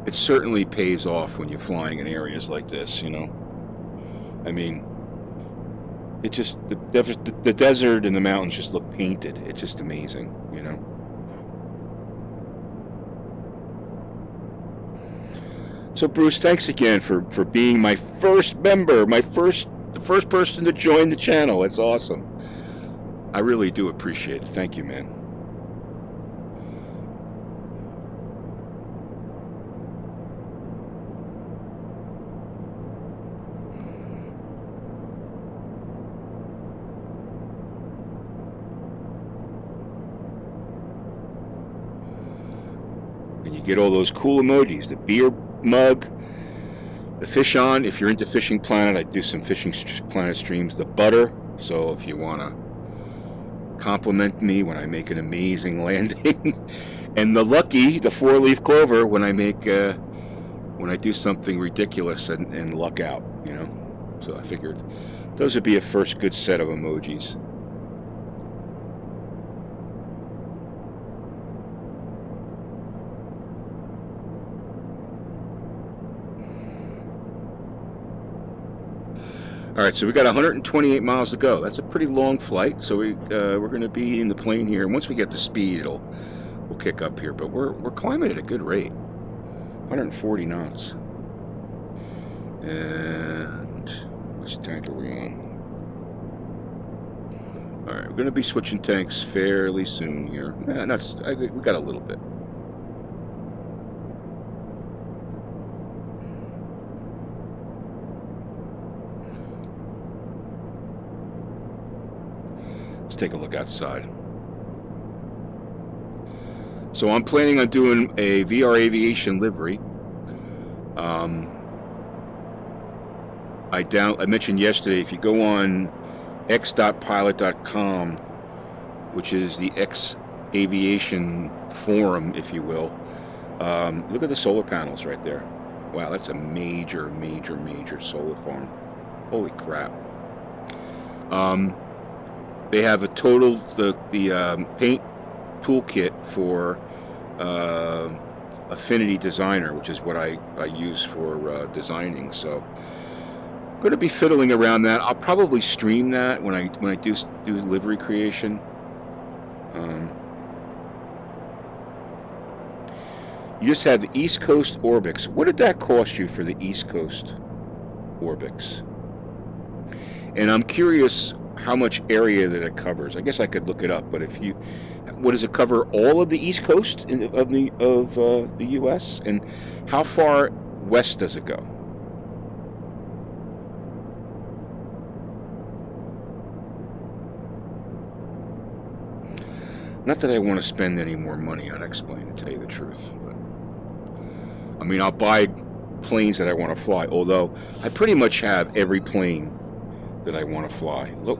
it certainly pays off when you're flying in areas like this. You know, I mean, it just the desert and the mountains just look painted. It's just amazing. You know. So Bruce, thanks again for being my first member, the first person to join the channel. It's awesome. I really do appreciate it. Thank you, man. And you get all those cool emojis, the beer mug, the fish on. If you're into Fishing Planet, I do some Fishing Planet streams. The butter, so if you want to compliment me when I make an amazing landing. And the lucky, the 4-leaf clover, when I make when I do something ridiculous and luck out, you know. So I figured those would be a first good set of emojis. All right, so we got 128 miles to go. That's a pretty long flight. So we're going to be in the plane here. And once we get to speed, we'll kick up here. But we're climbing at a good rate, 140 knots. And which tank are we on? All right, we're going to be switching tanks fairly soon here. We got a little bit. Let's take a look outside. So I'm planning on doing a VR Aviation livery. I mentioned yesterday, if you go on x.pilot.com, which is the X Aviation forum, if you will, look at the solar panels right there. Wow, that's a major solar farm. Holy crap. They have a total, the paint toolkit for Affinity Designer, which is what I use for designing. So I'm going to be fiddling around that. I'll probably stream that when I do livery creation. You just had the East Coast Orbix. What did that cost you for the East Coast Orbix? And I'm curious how much area that it covers. I guess I could look it up, but what does it cover? All of the East Coast of the U.S. and how far west does it go? Not that I want to spend any more money on X-Plane, to tell you the truth, but I mean, I'll buy planes that I want to fly, although I pretty much have every plane that I want to fly. Look,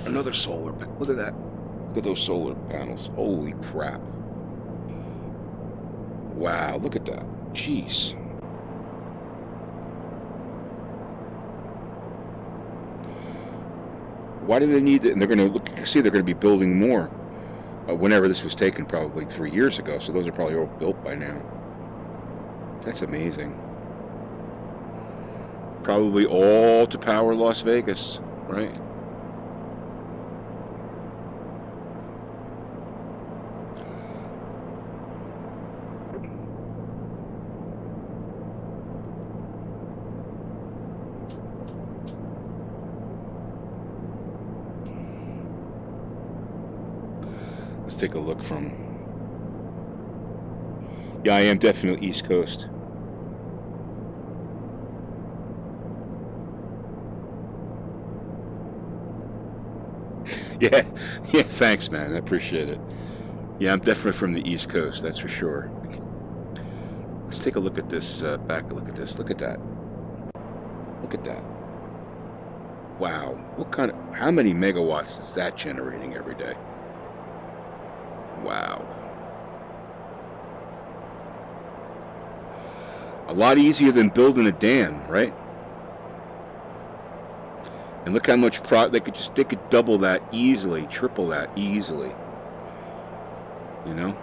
another solar. Look at that. Look at those solar panels. Holy crap. Wow, look at that. Jeez. Why do they need it? And they're going to see they're going to be building more. Whenever this was taken, probably 3 years ago, so those are probably all built by now. That's amazing. Probably all to power Las Vegas, right? Let's take a look from... Yeah, I am definitely East Coast. Yeah, thanks, man. I appreciate it. Yeah, I'm definitely from the East Coast, that's for sure. Let's take a look at this, back look at this. Look at that. Look at that. Wow. How many megawatts is that generating every day? Wow. A lot easier than building a dam, right? And look how much they could double that easily, triple that easily. You know?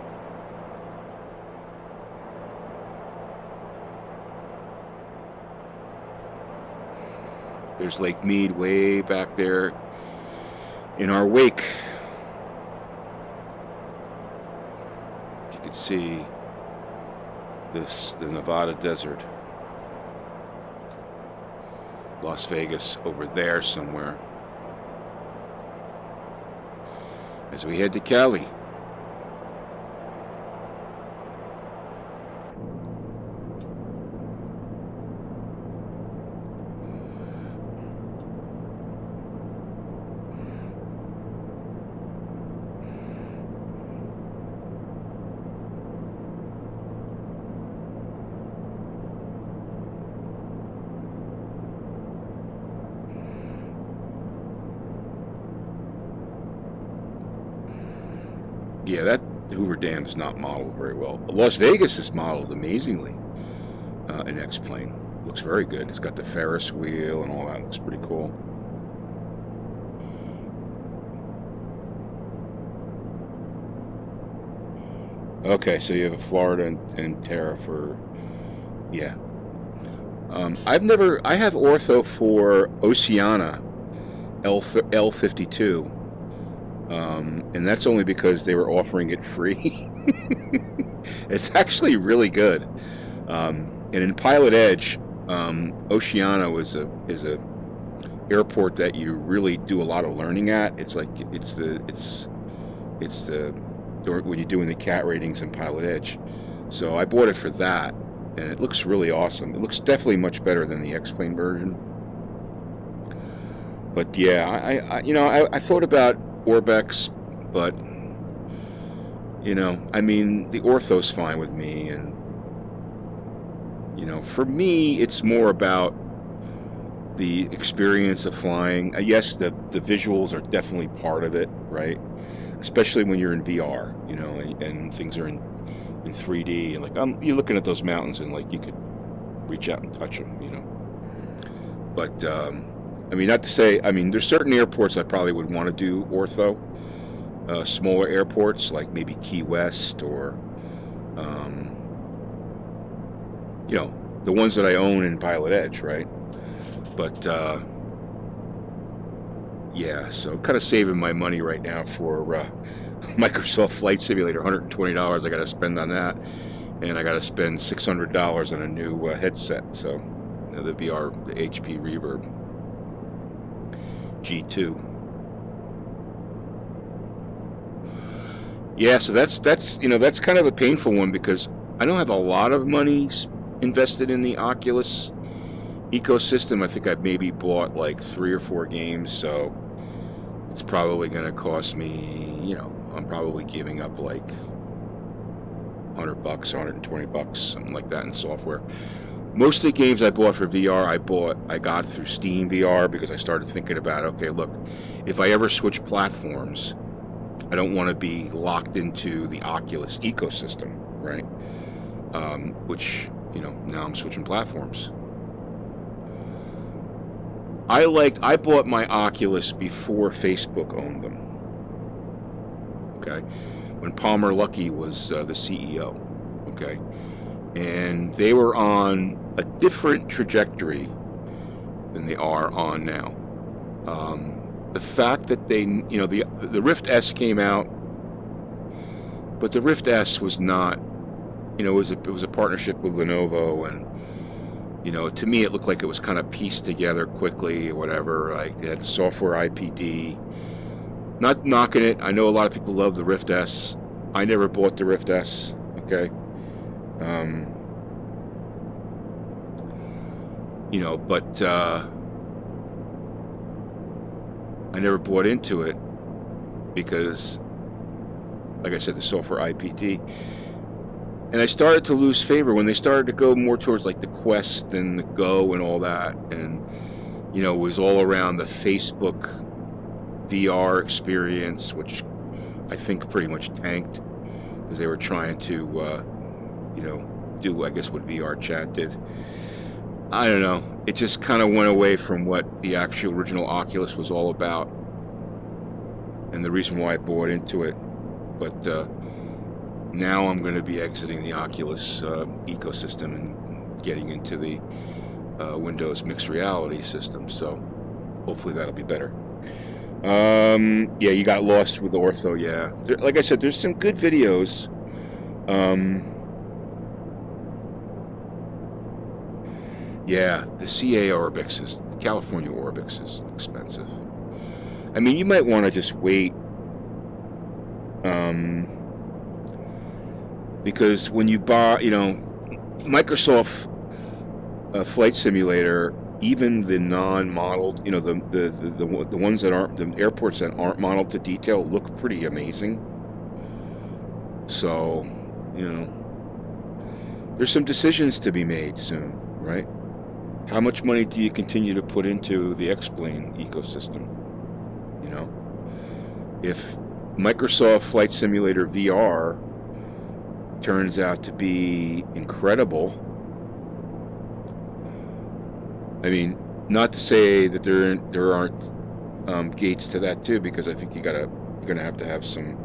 There's Lake Mead way back there in our wake. You can see the Nevada desert. Las Vegas over there somewhere. As we head to Cali. Yeah, that Hoover Dam is not modeled very well. Las Vegas is modeled amazingly in X-Plane. Looks very good. It's got the Ferris wheel and all that. Looks pretty cool. Okay, so you have a Florida and Terra for... Yeah. I have ortho for Oceana L22. And that's only because they were offering it free. It's actually really good. And in Pilot Edge, Oceana is a airport that you really do a lot of learning at. It's like it's the when you're doing the CAT ratings in Pilot Edge. So I bought it for that, and it looks really awesome. It looks definitely much better than the X-Plane version. But yeah, I thought about Orbex, but I mean, the ortho's fine with me, and for me, it's more about the experience of flying. Yes, the visuals are definitely part of it, right? Especially when you're in VR, and things are in 3D, and like you're looking at those mountains, and like you could reach out and touch them, But I mean, not to say, I mean, there's certain airports I probably would want to do ortho. Smaller airports, like maybe Key West or you know, the ones that I own in Pilot Edge, right? But yeah, so kind of saving my money right now for Microsoft Flight Simulator. $120 I got to spend on that, and I got to spend $600 on a new headset. So the HP Reverb G3. Yeah, so that's kind of a painful one because I don't have a lot of money invested in the Oculus ecosystem. I think I've maybe bought like 3 or 4 games, so it's probably going to cost me, I'm probably giving up like $100, $120, something like that in software. Most of the games I bought for VR, I got through Steam VR because I started thinking about, okay, look, if I ever switch platforms, I don't want to be locked into the Oculus ecosystem, right? Which, now I'm switching platforms. I bought my Oculus before Facebook owned them. Okay, when Palmer Luckey was the CEO. Okay, and they were on a different trajectory than they are on now. The fact that they, the Rift S came out, but the Rift S was not, it was a partnership with Lenovo, and to me it looked like it was kind of pieced together quickly or whatever. Like they had the software IPD. Not knocking it. I know a lot of people love the Rift S. I never bought the Rift S. Okay. But I never bought into it because, like I said, the software IPD. And I started to lose favor when they started to go more towards like the Quest and the Go and all that. And, it was all around the Facebook VR experience, which I think pretty much tanked because they were trying to, do, I guess, what VR chat did. I don't know. It just kind of went away from what the actual original Oculus was all about, and the reason why I bought into it. But now I'm going to be exiting the Oculus ecosystem and getting into the Windows mixed reality system. So hopefully that'll be better. Yeah, you got lost with Ortho. Yeah, like I said, there's some good videos. Yeah, the California Orbix is expensive. I mean, you might want to just wait, because when you buy, Microsoft Flight Simulator, even the non-modeled, the ones that aren't, the airports that aren't modeled to detail look pretty amazing. So, there's some decisions to be made soon, right? How much money do you continue to put into the X-Plane ecosystem? If Microsoft Flight Simulator VR turns out to be incredible, I mean, not to say that there aren't gates to that too, because I think you're gonna have to have some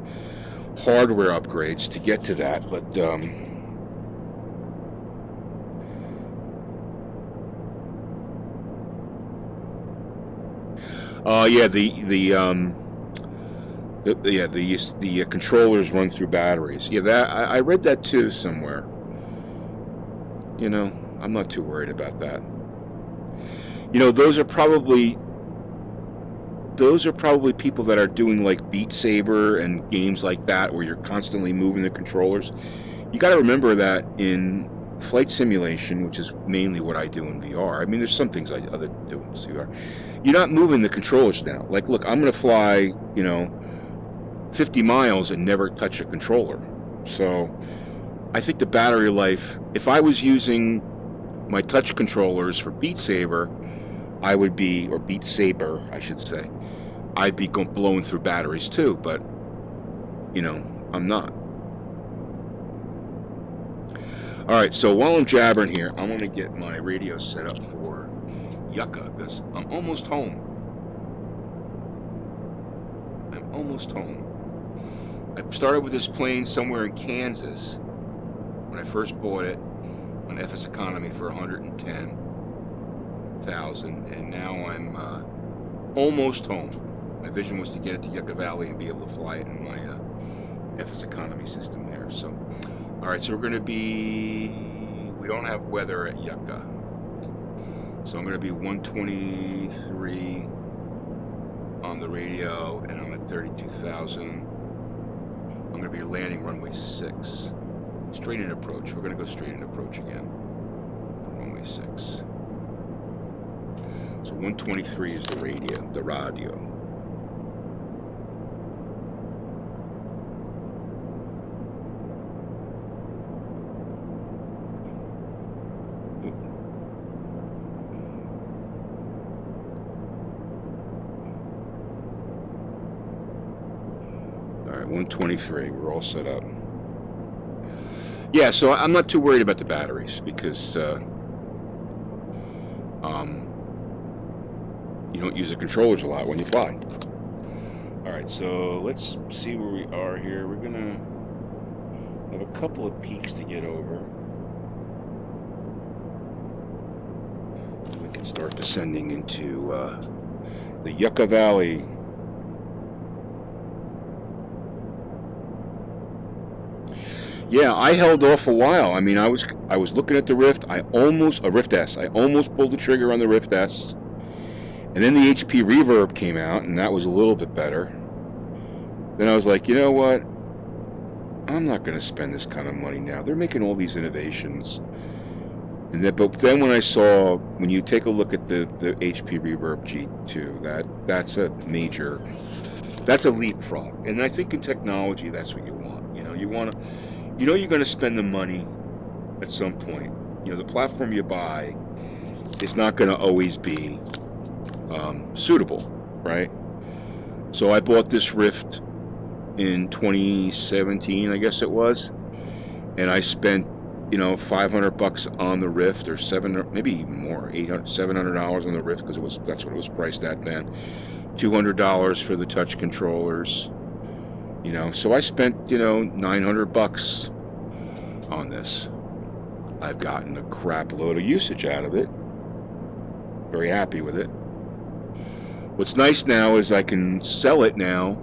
hardware upgrades to get to that, but yeah, the controllers run through batteries. Yeah, that I read that too somewhere. I'm not too worried about that. Those are probably people that are doing like Beat Saber and games like that where you're constantly moving the controllers. You got to remember that in flight simulation, which is mainly what I do in VR. I mean, there's some things I do in VR. You're not moving the controllers now. Like, look, I'm going to fly, 50 miles and never touch a controller. So I think the battery life, if I was using my touch controllers for Beat Saber, or Beat Saber, I should say, I'd be blowing through batteries too, but, I'm not. All right, so while I'm jabbering here, I want to get my radio set up for Yucca, because I'm almost home. I started with this plane somewhere in Kansas when I first bought it, on FS economy for 110,000, and now I'm almost home. My vision was to get it to Yucca Valley and be able to fly it in my FS economy system there. So, all right, so we're going to be, we don't have weather at Yucca, so I'm going to be 123 on the radio, and I'm at 32,000. I'm going to be landing runway 6. Straight in approach. We're going to go straight in approach again. Runway 6. So 123 is the radio. All right, 123. We're all set up. Yeah, so I'm not too worried about the batteries because you don't use the controllers a lot when you fly. All right, so let's see where we are here. We're gonna have a couple of peaks to get over. We can start descending into the Yucca Valley. Yeah, I held off a while. I mean, I was looking at the Rift. A Rift S. I almost pulled the trigger on the Rift S. And then the HP Reverb came out, and that was a little bit better. Then I was like, you know what? I'm not going to spend this kind of money now. They're making all these innovations. And then, but then when you take a look at the HP Reverb G2, that's a leapfrog. And I think in technology, that's what you want. You're going to spend the money at some point. The platform you buy is not going to always be suitable, right? So I bought this Rift in 2017, I guess it was, and I spent $500 on the Rift, or $700, maybe even more, $700 on the Rift, because that's what it was priced at then. $200 for the touch controllers. So I spent, $900 on this. I've gotten a crap load of usage out of it. Very happy with it. What's nice now is I can sell it now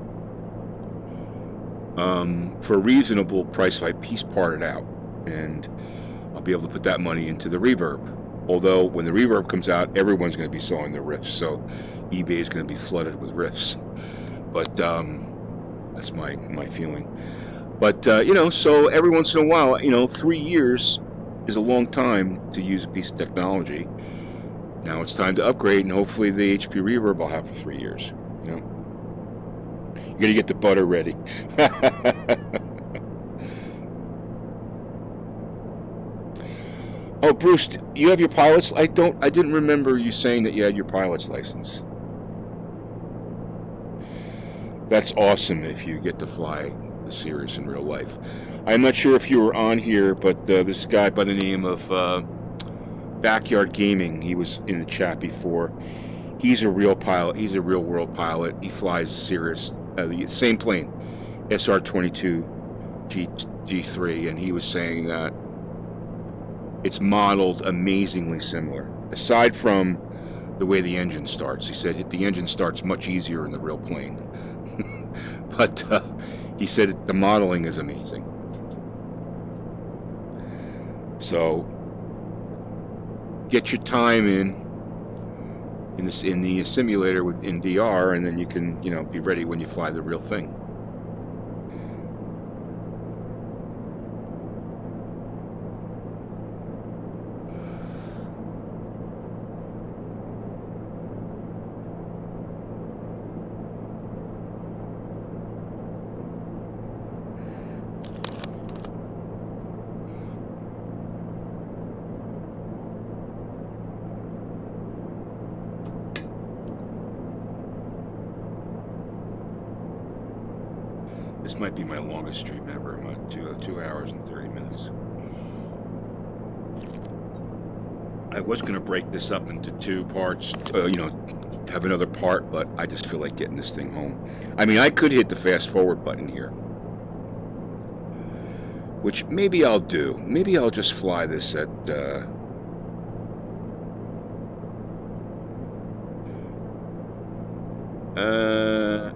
for a reasonable price if I piece part it out. And I'll be able to put that money into the Reverb. Although when the Reverb comes out, everyone's going to be selling their Rifts. So eBay is going to be flooded with Rifts. But that's my feeling. But so every once in a while, 3 years is a long time to use a piece of technology. Now it's time to upgrade, and hopefully the HP Reverb I'll have for 3 years. You gotta get the butter ready. Oh, Bruce, you have your pilot's? I didn't remember you saying that you had your pilot's license. That's awesome if you get to fly the Cirrus in real life. I'm not sure if you were on here, but this guy by the name of Backyard Gaming, he was in the chat before. He's a real pilot. He's a real world pilot. He flies Cirrus, the same plane, SR22 G3, and he was saying that it's modeled amazingly similar. Aside from the way the engine starts, he said the engine starts much easier in the real plane. But he said the modeling is amazing. So get your time in the simulator in VR, and then you can be ready when you fly the real thing. This might be my longest stream ever. I'm at 2 hours and 30 minutes. I was going to break this up into 2 parts, have another part, but I just feel like getting this thing home. I mean, I could hit the fast forward button here. which maybe I'll do. Maybe I'll just fly this at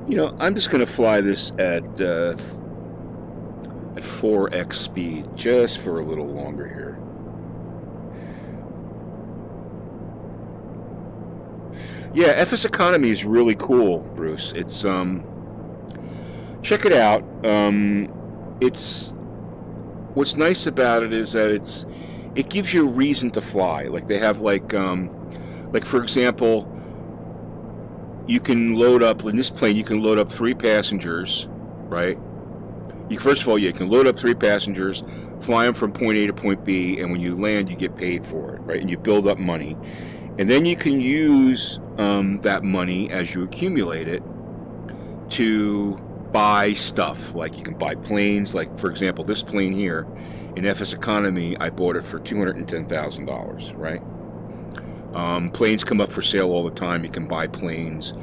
you know, I'm just gonna fly this at 4x speed just for a little longer here. Yeah, FS Economy is really cool, Bruce. It's check it out. It's what's nice about it is that it gives you a reason to fly. Like they have like for example, you can load up in this plane. You can load up 3 passengers, right? First of all, you can load up 3 passengers, fly them from point A to point B, and when you land, you get paid for it, right? And you build up money, and then you can use that money as you accumulate it to buy stuff. Like you can buy planes. Like for example, this plane here in FS Economy, I bought it for $210,000, right? Planes come up for sale all the time. You can buy planes.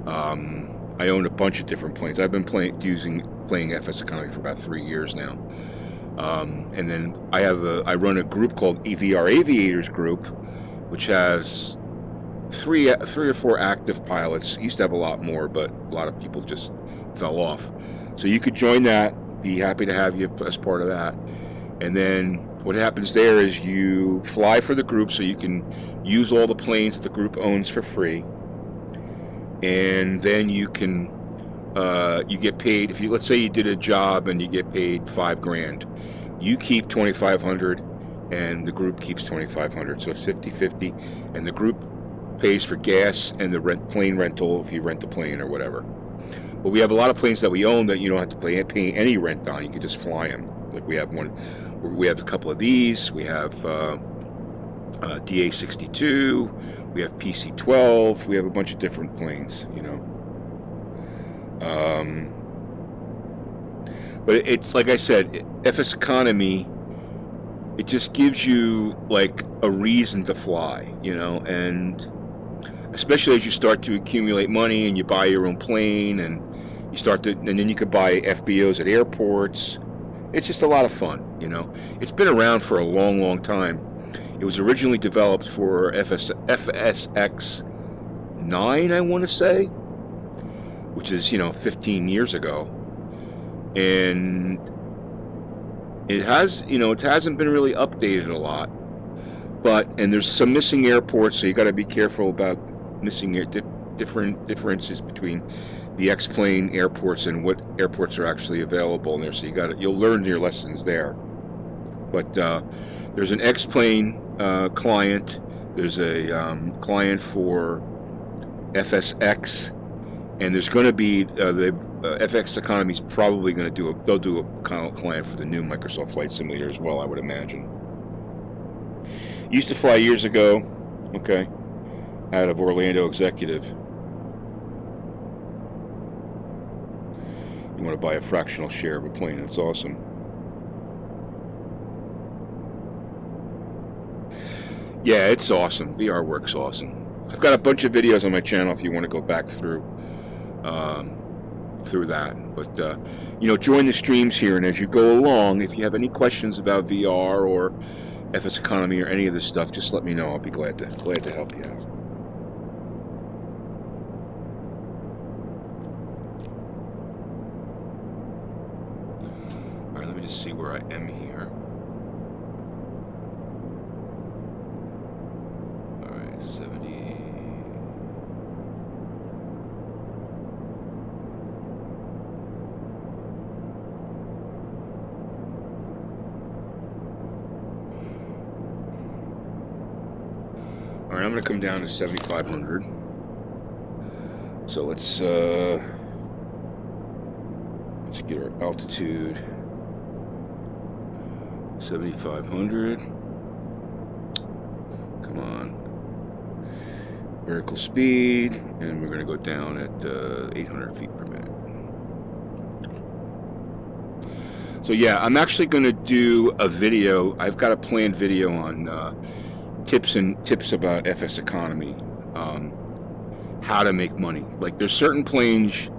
I own a bunch of different planes. I've been playing FS Economy for about 3 years now. And then I run a group called EVR Aviators Group, which has three or 4 active pilots. Used to have a lot more, but a lot of people just fell off. So you could join that. Be happy to have you as part of that. And then what happens there is you fly for the group, so you can use all the planes that the group owns for free. And then you can you get paid. If you, let's say you did a job and you get paid $5 grand, you keep $2,500 and the group keeps $2,500. So it's 50-50, and the group pays for gas and the plane rental if you rent the plane or whatever. But we have a lot of planes that we own that you don't have to pay any rent on. You can just fly them. Like we have a couple of these. We have Ti SC2. We have PC-12. We have a bunch of different planes, you know. But it's like I said, FS Economy, it just gives you like a reason to fly, you know, and especially as you start to accumulate money and you buy your own plane and then you could buy FBOs at airports. It's just a lot of fun, you know. It's been around for a long, long time. It was originally developed for FSX9, I want to say, which is, you know, 15 years ago. And it has, you know, it hasn't been really updated a lot. And there's some missing airports, so you got to be careful about missing different differences between the X-plane airports and what airports are actually available in there. So you'll learn your lessons there. But there's an X-plane client. There's a client for FSX, and there's going to be the FX Economy is probably going to they'll do a client for the new Microsoft Flight Simulator as well, I would imagine. Used to fly years ago, okay, out of Orlando Executive. You want to buy a fractional share of a plane, that's awesome. Yeah, it's awesome. VR works awesome. I've got a bunch of videos on my channel if you want to go back through that. But you know, join the streams here, and as you go along, if you have any questions about VR or FS Economy or any of this stuff, just let me know. I'll be glad to help you out. All right, let me just see where I am here. All right, 70. All right, I'm going to come down to 7,500. So let's get our altitude. 7,500. Come on. Vertical speed, and we're going to go down at 800 feet per minute. So yeah, I'm actually going to do a video. I've got a planned video on tips about FS Economy, how to make money. Like there's certain planes,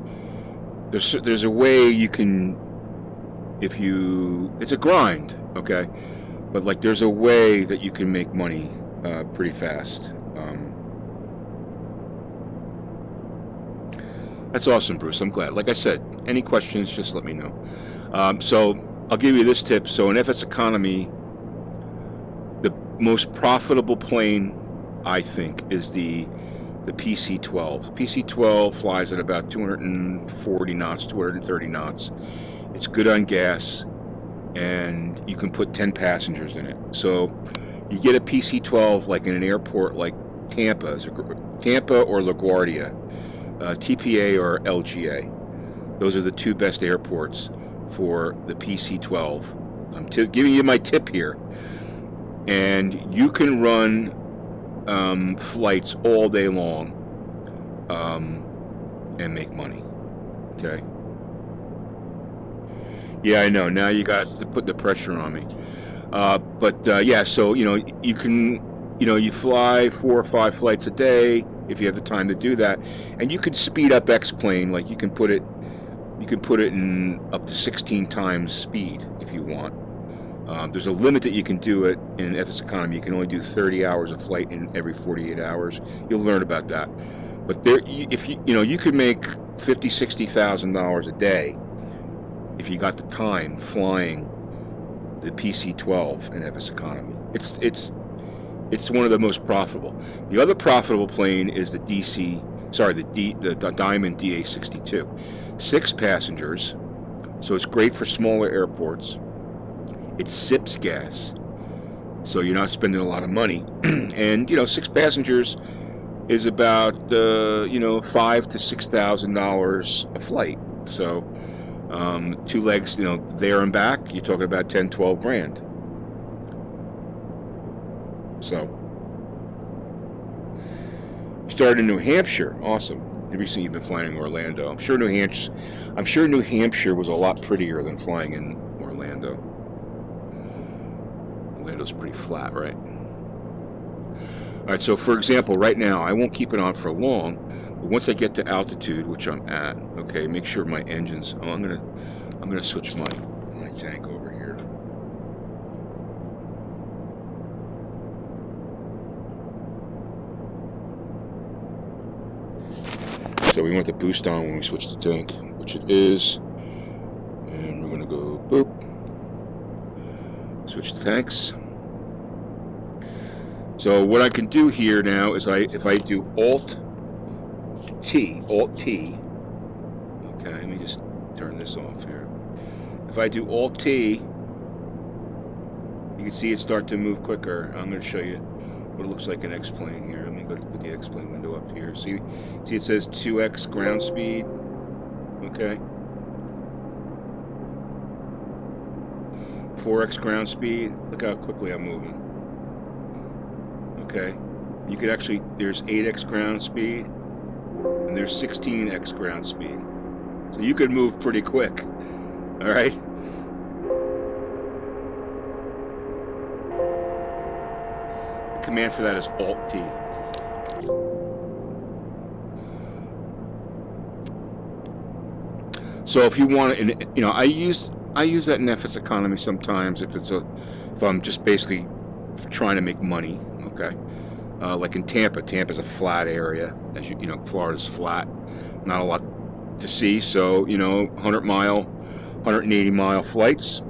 there's a way you can it's a grind, okay? But like, there's a way that you can make money pretty fast. That's awesome, Bruce. I'm glad. Like I said, any questions, just let me know. So I'll give you this tip. So in FS Economy, the most profitable plane, I think, is the PC-12. PC-12 flies at about 240 knots, 230 knots. It's good on gas, and you can put 10 passengers in it. So you get a PC-12 like in an airport like Tampa or LaGuardia, TPA or LGA. Those are the two best airports for the PC-12. I'm giving you my tip here. And you can run flights all day long and make money. Okay. Yeah, I know. Now you got to put the pressure on me. Yeah, so you can, you fly 4 or 5 flights a day if you have the time to do that, and you could speed up X-Plane. Like you can put it in up to 16 times speed if you want. There's a limit that you can do it in FS Economy. You can only do 30 hours of flight in every 48 hours. You'll learn about that. But there, if you could make $50,000-$60,000 a day if you got the time flying the PC-12 in FS Economy. It's one of the most profitable. The other profitable plane is the Diamond DA62. 6 passengers, so it's great for smaller airports. It sips gas, so you're not spending a lot of money. And 6 passengers is about $5,000 to $6,000 a flight. So 2 legs, there and back, you're talking about 10-12 grand. So you started in New Hampshire. Awesome. Recently you've been flying in Orlando. I'm sure New Hampshire was a lot prettier than flying in Orlando. Orlando's pretty flat, right? All right, so for example, right now, I won't keep it on for long, but once I get to altitude, which I'm at, okay, make sure my engine's, I'm gonna switch my tank over here. So we want the boost on when we switch the tank, which it is, and we're gonna go boop. Switch the tanks. So what I can do here now is if I do Alt T. Okay, let me just turn this off here. If I do Alt T, you can see it start to move quicker. I'm going to show you what it looks like in X-Plane here. Let me go to put the X-Plane window up here. See it says 2x ground speed. Okay. 4x ground speed. Look how quickly I'm moving. Okay. You could actually, there's 8x ground speed and there's 16x ground speed. So you could move pretty quick. All right. The command for that is Alt T. So if you want to, I use that in FS Economy sometimes if I'm just basically trying to make money. Okay. Like in Tampa. Tampa's a flat area, as Florida's flat, not a lot to see. So 100-mile, 180-mile flights.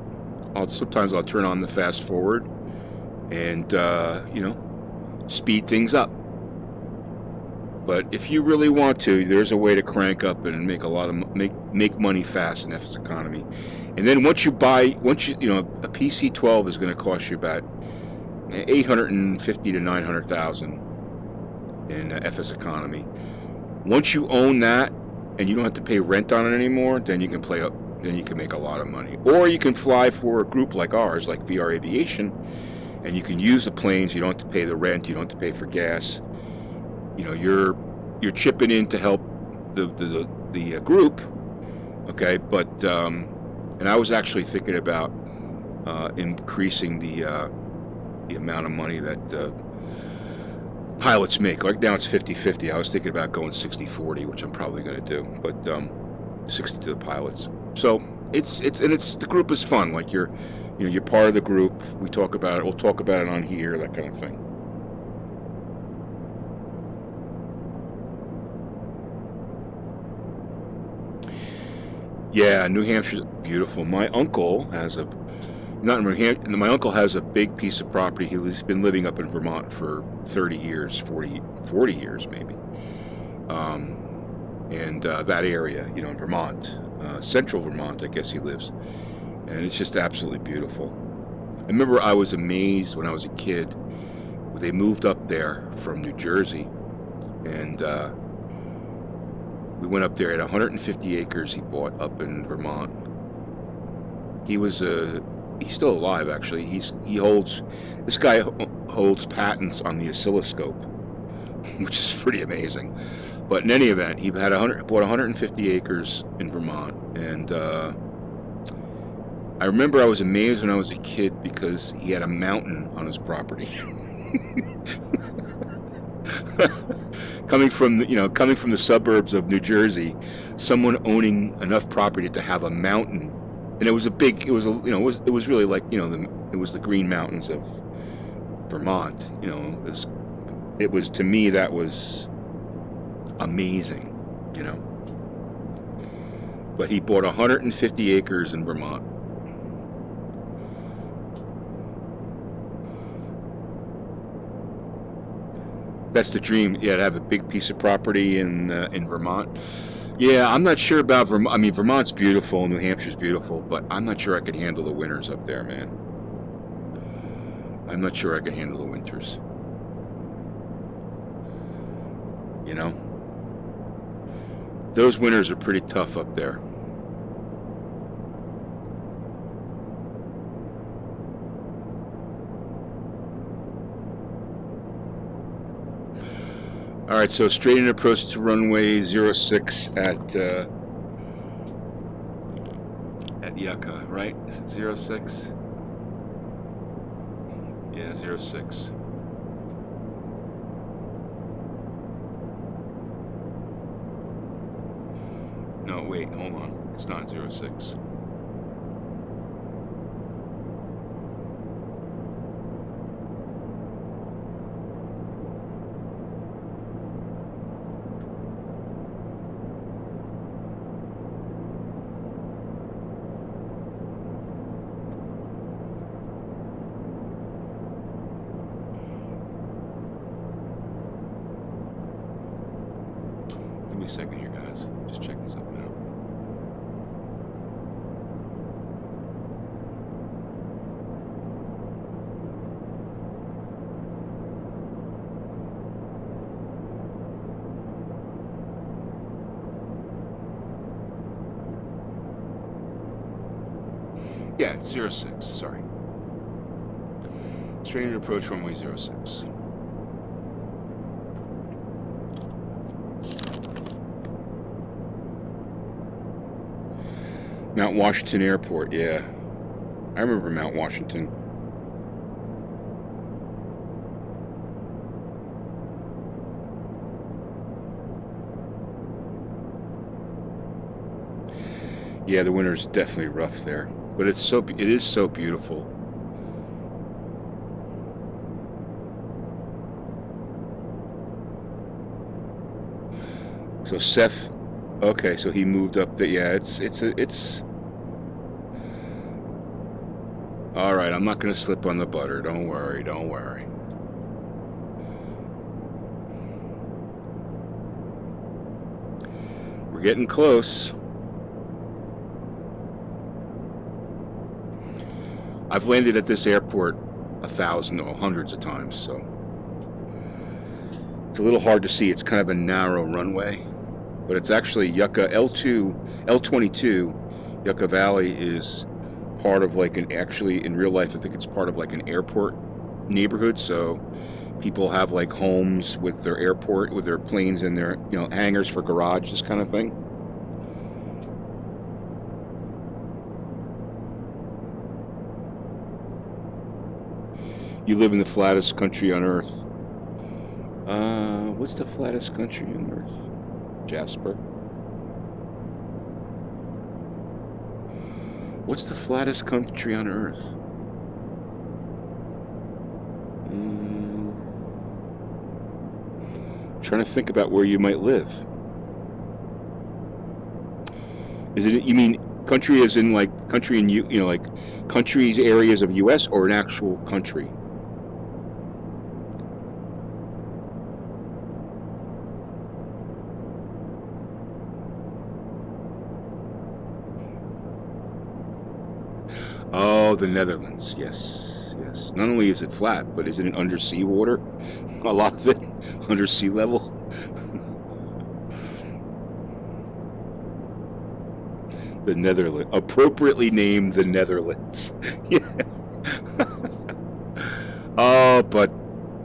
Sometimes I'll turn on the fast forward and speed things up. But if you really want to, there's a way to crank up and make a lot of make money fast in FS Economy. And then once a PC-12 is going to cost you about $850,000 to $900,000 in FS Economy. Once you own that and you don't have to pay rent on it anymore, then you can make a lot of money. Or you can fly for a group like ours, like VR Aviation, and you can use the planes. You don't have to pay the rent. You don't have to pay for gas. You're chipping in to help the group. Okay, but and I was actually thinking about increasing the amount of money that pilots make. Like now it's 50-50. I was thinking about going 60-40, which I'm probably going to do, but 60 to the pilots. So it's the group is fun. Like you're part of the group. We talk about it. We'll talk about it on here, that kind of thing. Yeah, New Hampshire's beautiful. My uncle has a my uncle has a big piece of property. He's been living up in Vermont for 30 years, 40 years maybe. And that area, in Vermont, central Vermont, I guess he lives. And it's just absolutely beautiful. I remember I was amazed when I was a kid. They moved up there from New Jersey, and we went up there at 150 acres he bought up in Vermont. He's still alive, actually. This guy holds patents on the oscilloscope, which is pretty amazing. But in any event, he bought 150 acres in Vermont, and I remember I was amazed when I was a kid because he had a mountain on his property. Coming from the suburbs of New Jersey, someone owning enough property to have a mountain, and it was really like, it was the Green Mountains of Vermont. It was, to me, that was amazing, But he bought 150 acres in Vermont. That's the dream. Yeah, to have a big piece of property in Vermont. Yeah, I'm not sure about Vermont. I mean, Vermont's beautiful, New Hampshire's beautiful, but I'm not sure I could handle the winters up there, man. I'm not sure I could handle the winters. Those winters are pretty tough up there. All right, so straight-in approach to runway 06 at Yucca, right? Is it 06? Yeah, 06. No, wait, hold on. It's not 06. Give me a second here, guys. Just checking something out. Yeah, it's 06, sorry. Straight-in approach runway 06. Mount Washington Airport, yeah. I remember Mount Washington. Yeah, the winter's definitely rough there, but it is so beautiful. So Seth, okay, so he moved up the, yeah, it's all right, I'm not going to slip on the butter. Don't worry, don't worry. We're getting close. I've landed at this airport 1,000 or hundreds of times, so it's a little hard to see. It's kind of a narrow runway, but it's actually Yucca L22. Yucca Valley is part of like actually in real life, I think it's part of like an airport neighborhood. So people have like homes with their airport, with their planes and their, hangars for garage, this kind of thing. You live in the flattest country on Earth. What's the flattest country on Earth? Jasper. What's the flattest country on Earth? Trying to think about where you might live. Is it, you mean country as in like country in you know, like countries, areas of US, or an actual country? Oh, the Netherlands. Yes, yes. Not only is it flat, but is it in undersea water? A lot of it under sea level. The Netherlands, appropriately named the Netherlands. Yeah. Oh, but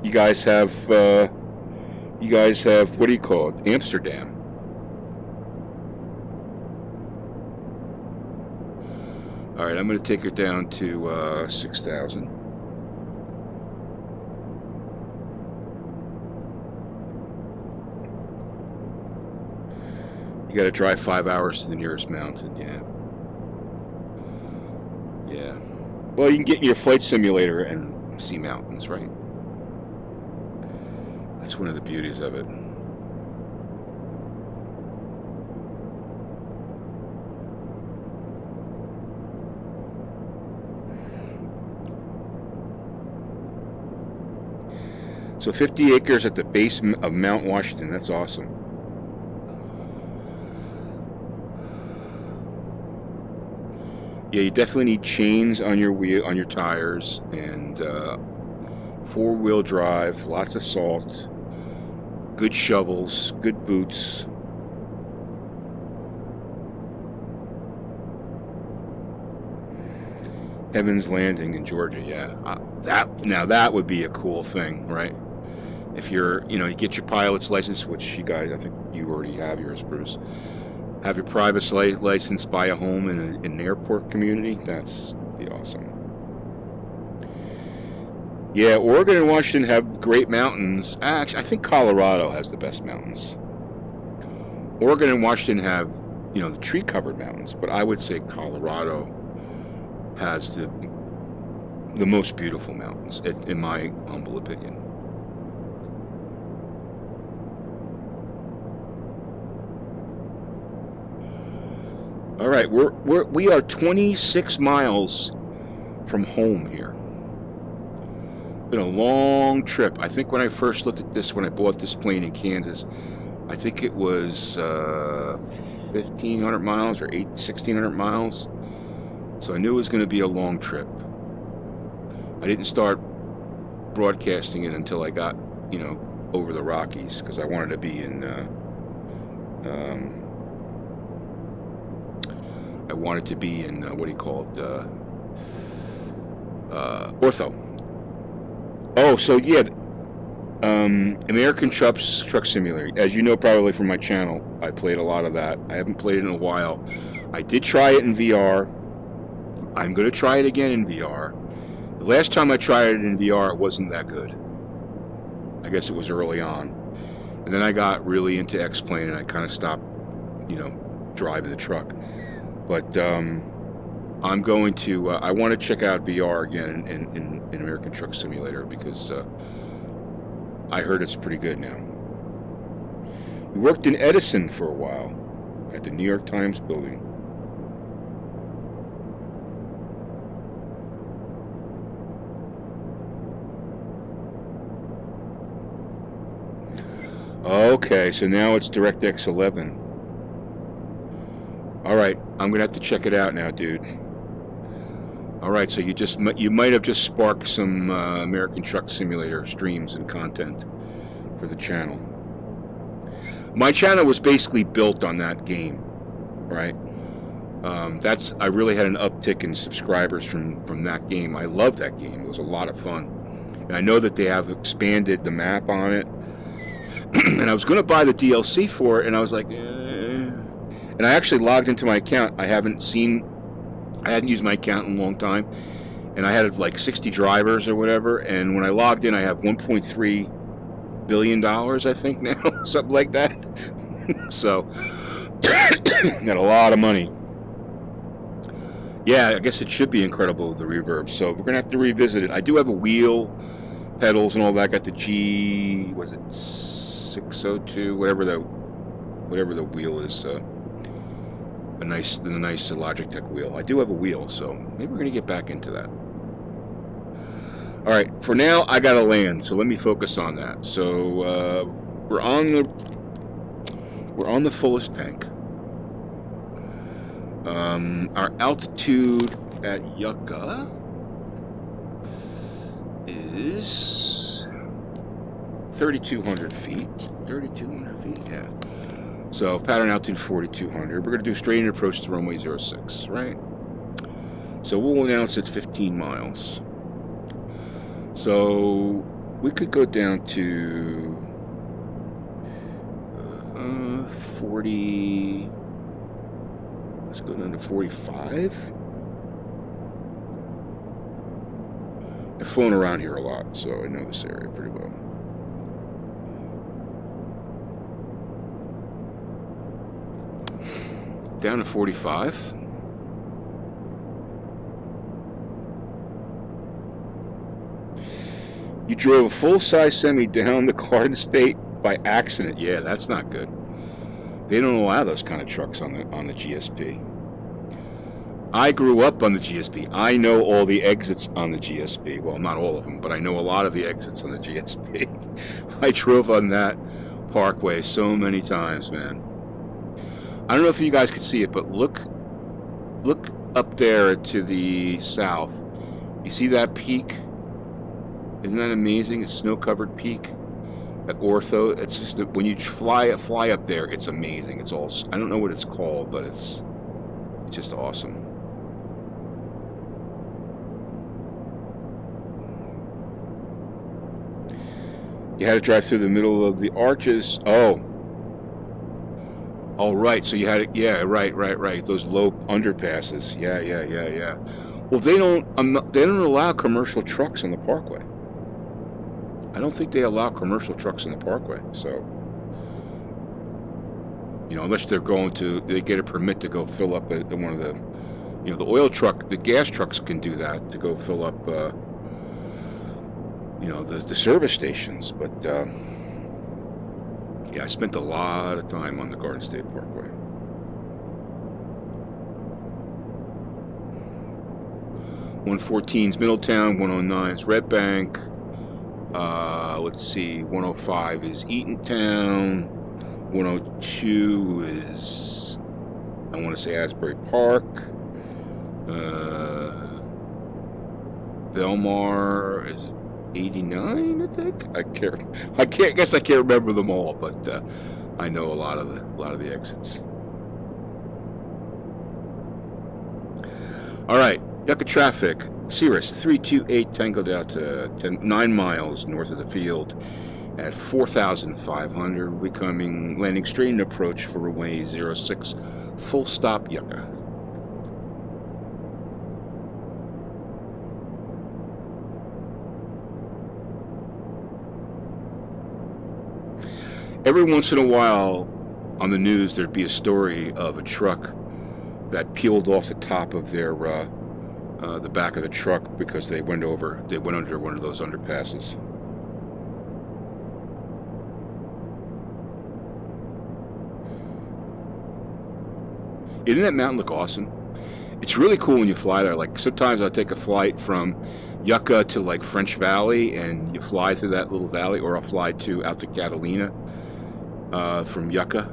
you guys have what do you call it? Amsterdam. All right, I'm going to take her down to 6,000. You got to drive 5 hours to the nearest mountain. Yeah. Yeah. Well, you can get in your flight simulator and see mountains, right? That's one of the beauties of it. So 50 acres at the base of Mount Washington. That's awesome. Yeah, you definitely need chains on your tires, and 4-wheel drive, lots of salt, good shovels, good boots. Heaven's Landing in Georgia, yeah. That would be a cool thing, right? If you're, you get your pilot's license, which you guys, I think you already have yours, Bruce. Have your private license, buy a home in an airport community. That's be awesome. Yeah, Oregon and Washington have great mountains. Actually, I think Colorado has the best mountains. Oregon and Washington have, the tree-covered mountains, but I would say Colorado has the most beautiful mountains, in my humble opinion. All right, we are 26 miles from home here. Been a long trip. I think when I first looked at this, when I bought this plane in Kansas, I think it was 1,500 miles or 1,600 miles. So I knew it was going to be a long trip. I didn't start broadcasting it until I got, over the Rockies, because I wanted to be in. I wanted to be in Ortho. Oh, so yeah, American Truck Simulator. As you know, probably from my channel, I played a lot of that. I haven't played it in a while. I did try it in VR. I'm going to try it again in VR. The last time I tried it in VR, it wasn't that good. I guess it was early on. And then I got really into X-Plane, and I kind of stopped, driving the truck. But I'm going to, I want to check out VR again in American Truck Simulator, because I heard it's pretty good now. We worked in Edison for a while at the New York Times building. Okay, so now it's DirectX 11. All right, I'm gonna have to check it out now, dude. All right, so you might have just sparked some American Truck Simulator streams and content for the channel. My channel was basically built on that game, right? I really had an uptick in subscribers from that game. I loved that game. It was a lot of fun, and I know that they have expanded the map on it. And I was going to buy the DLC for it, and I was like, And I actually logged into my account. I hadn't used my account in a long time, and I had like 60 drivers or whatever. And when I logged in, I have $1.3 billion, I think now, something like that. So, got a lot of money. Yeah, I guess it should be incredible with the reverb. So we're gonna have to revisit it. I do have a wheel, pedals, and all that. Got the G, was it 602, whatever the wheel is. The nice Logitech wheel. I do have a wheel, so maybe we're gonna get back into that. All right, for now I gotta land, so let me focus on that. So we're on the fullest tank. Our altitude at Yucca is 3,200 feet. 3,200 feet, yeah. So pattern altitude 4,200. We're going to do straight in approach to runway 06, right? So we'll announce it 15 miles. So we could go down to 40. Let's go down to 45. I've flown around here a lot, so I know this area pretty well. Down to 45. You drove a full-size semi down the Garden State by accident. Yeah, that's not good. They don't allow those kind of trucks on the GSP. I grew up on the GSP. I know all the exits on the GSP. Well, not all of them, but I know a lot of the exits on the GSP. I drove on that parkway so many times, man. I don't know if you guys could see it, but look up there to the south. You see that peak? Isn't that amazing? A snow-covered peak at Ortho. It's just that when you fly up there, it's amazing. It's all, I don't know what it's called, but it's just awesome. You had to drive through the middle of the arches. Oh, right. So you had it. Yeah, right. Those low underpasses. Yeah. Well, they don't allow commercial trucks on the parkway. I don't think they allow commercial trucks on the parkway. So, unless they get a permit to go fill up one of the, the oil truck, the gas trucks can do that to go fill up, the service stations. But yeah, I spent a lot of time on the Garden State Parkway. .114's Middletown, 109's Red Bank. Let's see, 105 is Eatontown. 102 is, I want to say, Asbury Park. Belmar is 89, I think. I guess I can't remember them all, but I know a lot of the exits. All right, Yucca traffic. Cirrus 328 Tango Delta, 9 miles north of the field at 4,500. We'll be landing straight in approach for runway 06, full stop Yucca. Every once in a while on the news there'd be a story of a truck that peeled off the top of their the back of the truck because they went under one of those underpasses. Didn't that mountain look awesome? It's really cool when you fly there. Like sometimes I'll take a flight from Yucca to like French Valley and you fly through that little valley, or I'll fly out to Catalina from Yucca,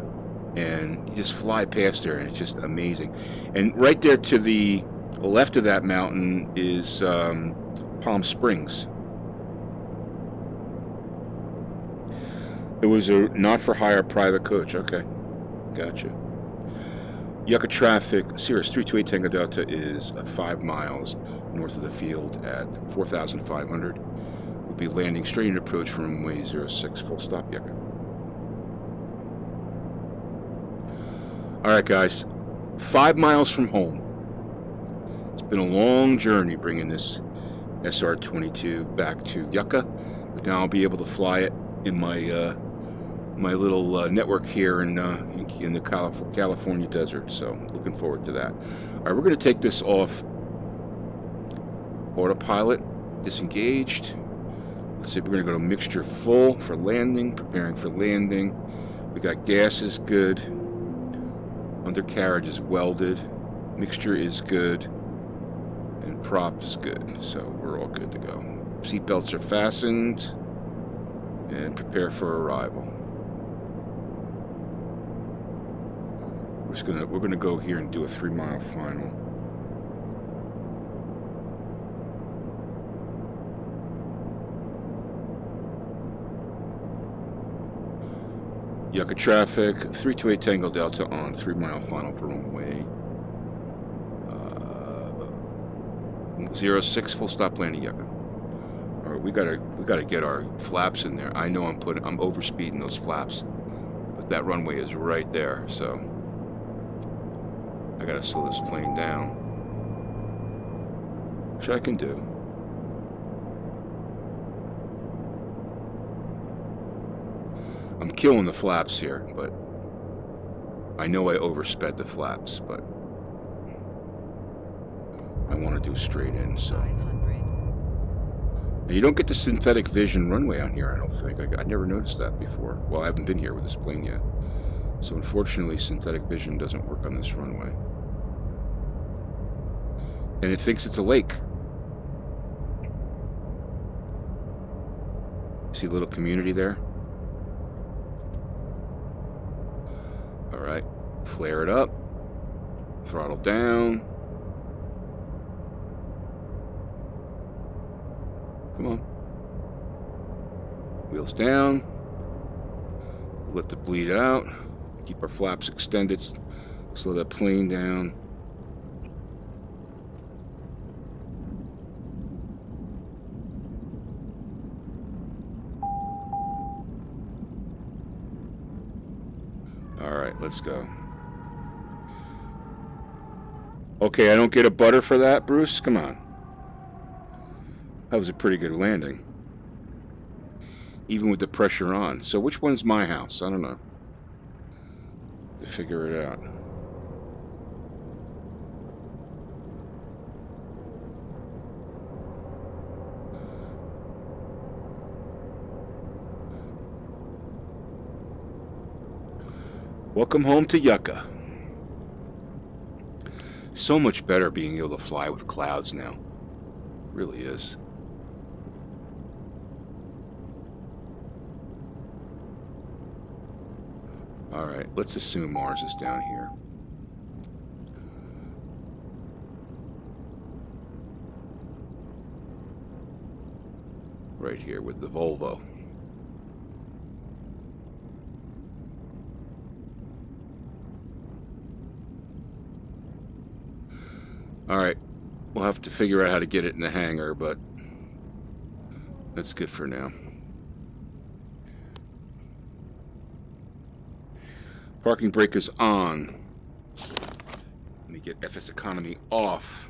and you just fly past there and it's just amazing. And right there to the left of that mountain is Palm Springs. It was a not-for-hire private coach. Okay, gotcha. Yucca traffic, Cirrus 328 Tango Delta is 5 miles north of the field at 4,500. We'll be landing straight in approach from runway 06, full stop Yucca. All right, guys, 5 miles from home. It's been a long journey bringing this SR22 back to Yucca, but now I'll be able to fly it in my my little network here in the California desert. So looking forward to that. All right, we're going to take this off autopilot, disengaged. Let's see, we're going to go to mixture full for landing, preparing for landing. We got gas is good. Undercarriage is welded. Mixture is good. And prop is good. So we're all good to go. Seatbelts are fastened. And prepare for arrival. We're gonna go here and do a 3-mile final. Yucca traffic, 328 Tango Delta on 3-mile final for runway 06, full stop landing Yucca. All right, we gotta get our flaps in there. I know I'm overspeeding those flaps, but that runway is right there, so I gotta slow this plane down, which I can do. I'm killing the flaps here, but I know I oversped the flaps, but I want to do straight in, so. 500. And you don't get the synthetic vision runway on here, I don't think. I never noticed that before. Well, I haven't been here with this plane yet. So unfortunately, synthetic vision doesn't work on this runway. And it thinks it's a lake. See a little community there? All right, flare it up, throttle down. Come on. Wheels down. Let the bleed out. Keep our flaps extended. Slow that plane down. All right, let's go. Okay, I don't get a butter for that, Bruce? Come on. That was a pretty good landing. Even with the pressure on. So which one's my house? I don't know. To figure it out. Welcome home to Yucca. So much better being able to fly with clouds now. Really is. All right, let's assume Mars is down here. Right here with the Volvo. All right, we'll have to figure out how to get it in the hangar, but that's good for now. Parking brake is on. Let me get FS economy off.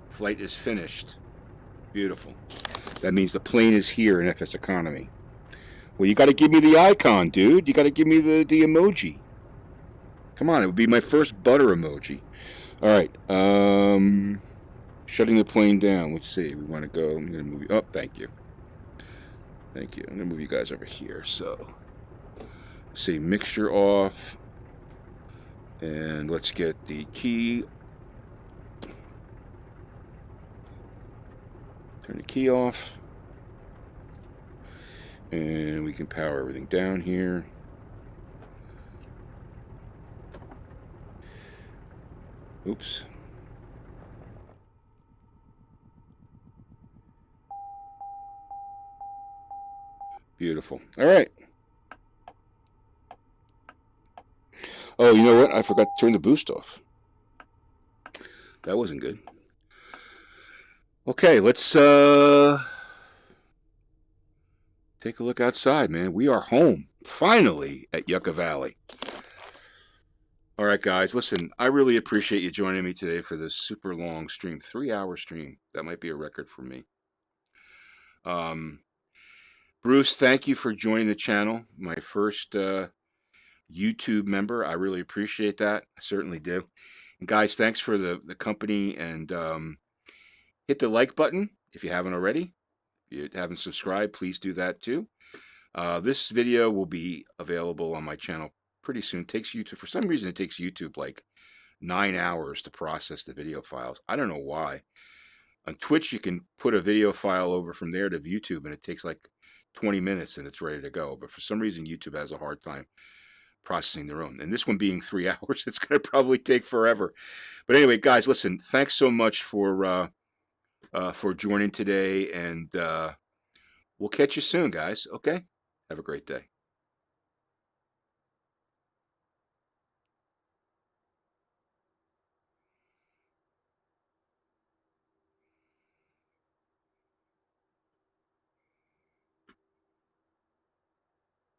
Flight is finished. Beautiful. That means the plane is here in FS economy. Well, you got to give me the icon, dude. You got to give me the emoji. Come on, it would be my first butter emoji. All right. Shutting the plane down. Let's see. We want to go. I'm going to move you up. Thank you. Thank you. I'm going to move you guys over here. So, see, mixture off. And let's get the key. Turn the key off. And we can power everything down here. Oops. Beautiful. All right. Oh, you know what? I forgot to turn the boost off. That wasn't good. Okay, let's take a look outside, man. We are home, finally, at Yucca Valley. All right, guys, listen, I really appreciate you joining me today for this super long stream, 3-hour stream. That might be a record for me. Bruce, thank you for joining the channel. My first YouTube member. I really appreciate that. I certainly do. And guys, thanks for the company, and hit the like button if you haven't already. If you haven't subscribed, please do that too. This video will be available on my channel pretty soon. It takes YouTube, for some reason, it takes YouTube like 9 hours to process the video files. I don't know why. On Twitch, you can put a video file over from there to YouTube, and it takes like 20 minutes and it's ready to go. But for some reason, YouTube has a hard time processing their own. And this one being 3 hours, it's going to probably take forever. But anyway, guys, listen, thanks so much for joining today, and we'll catch you soon, guys. Okay? Have a great day.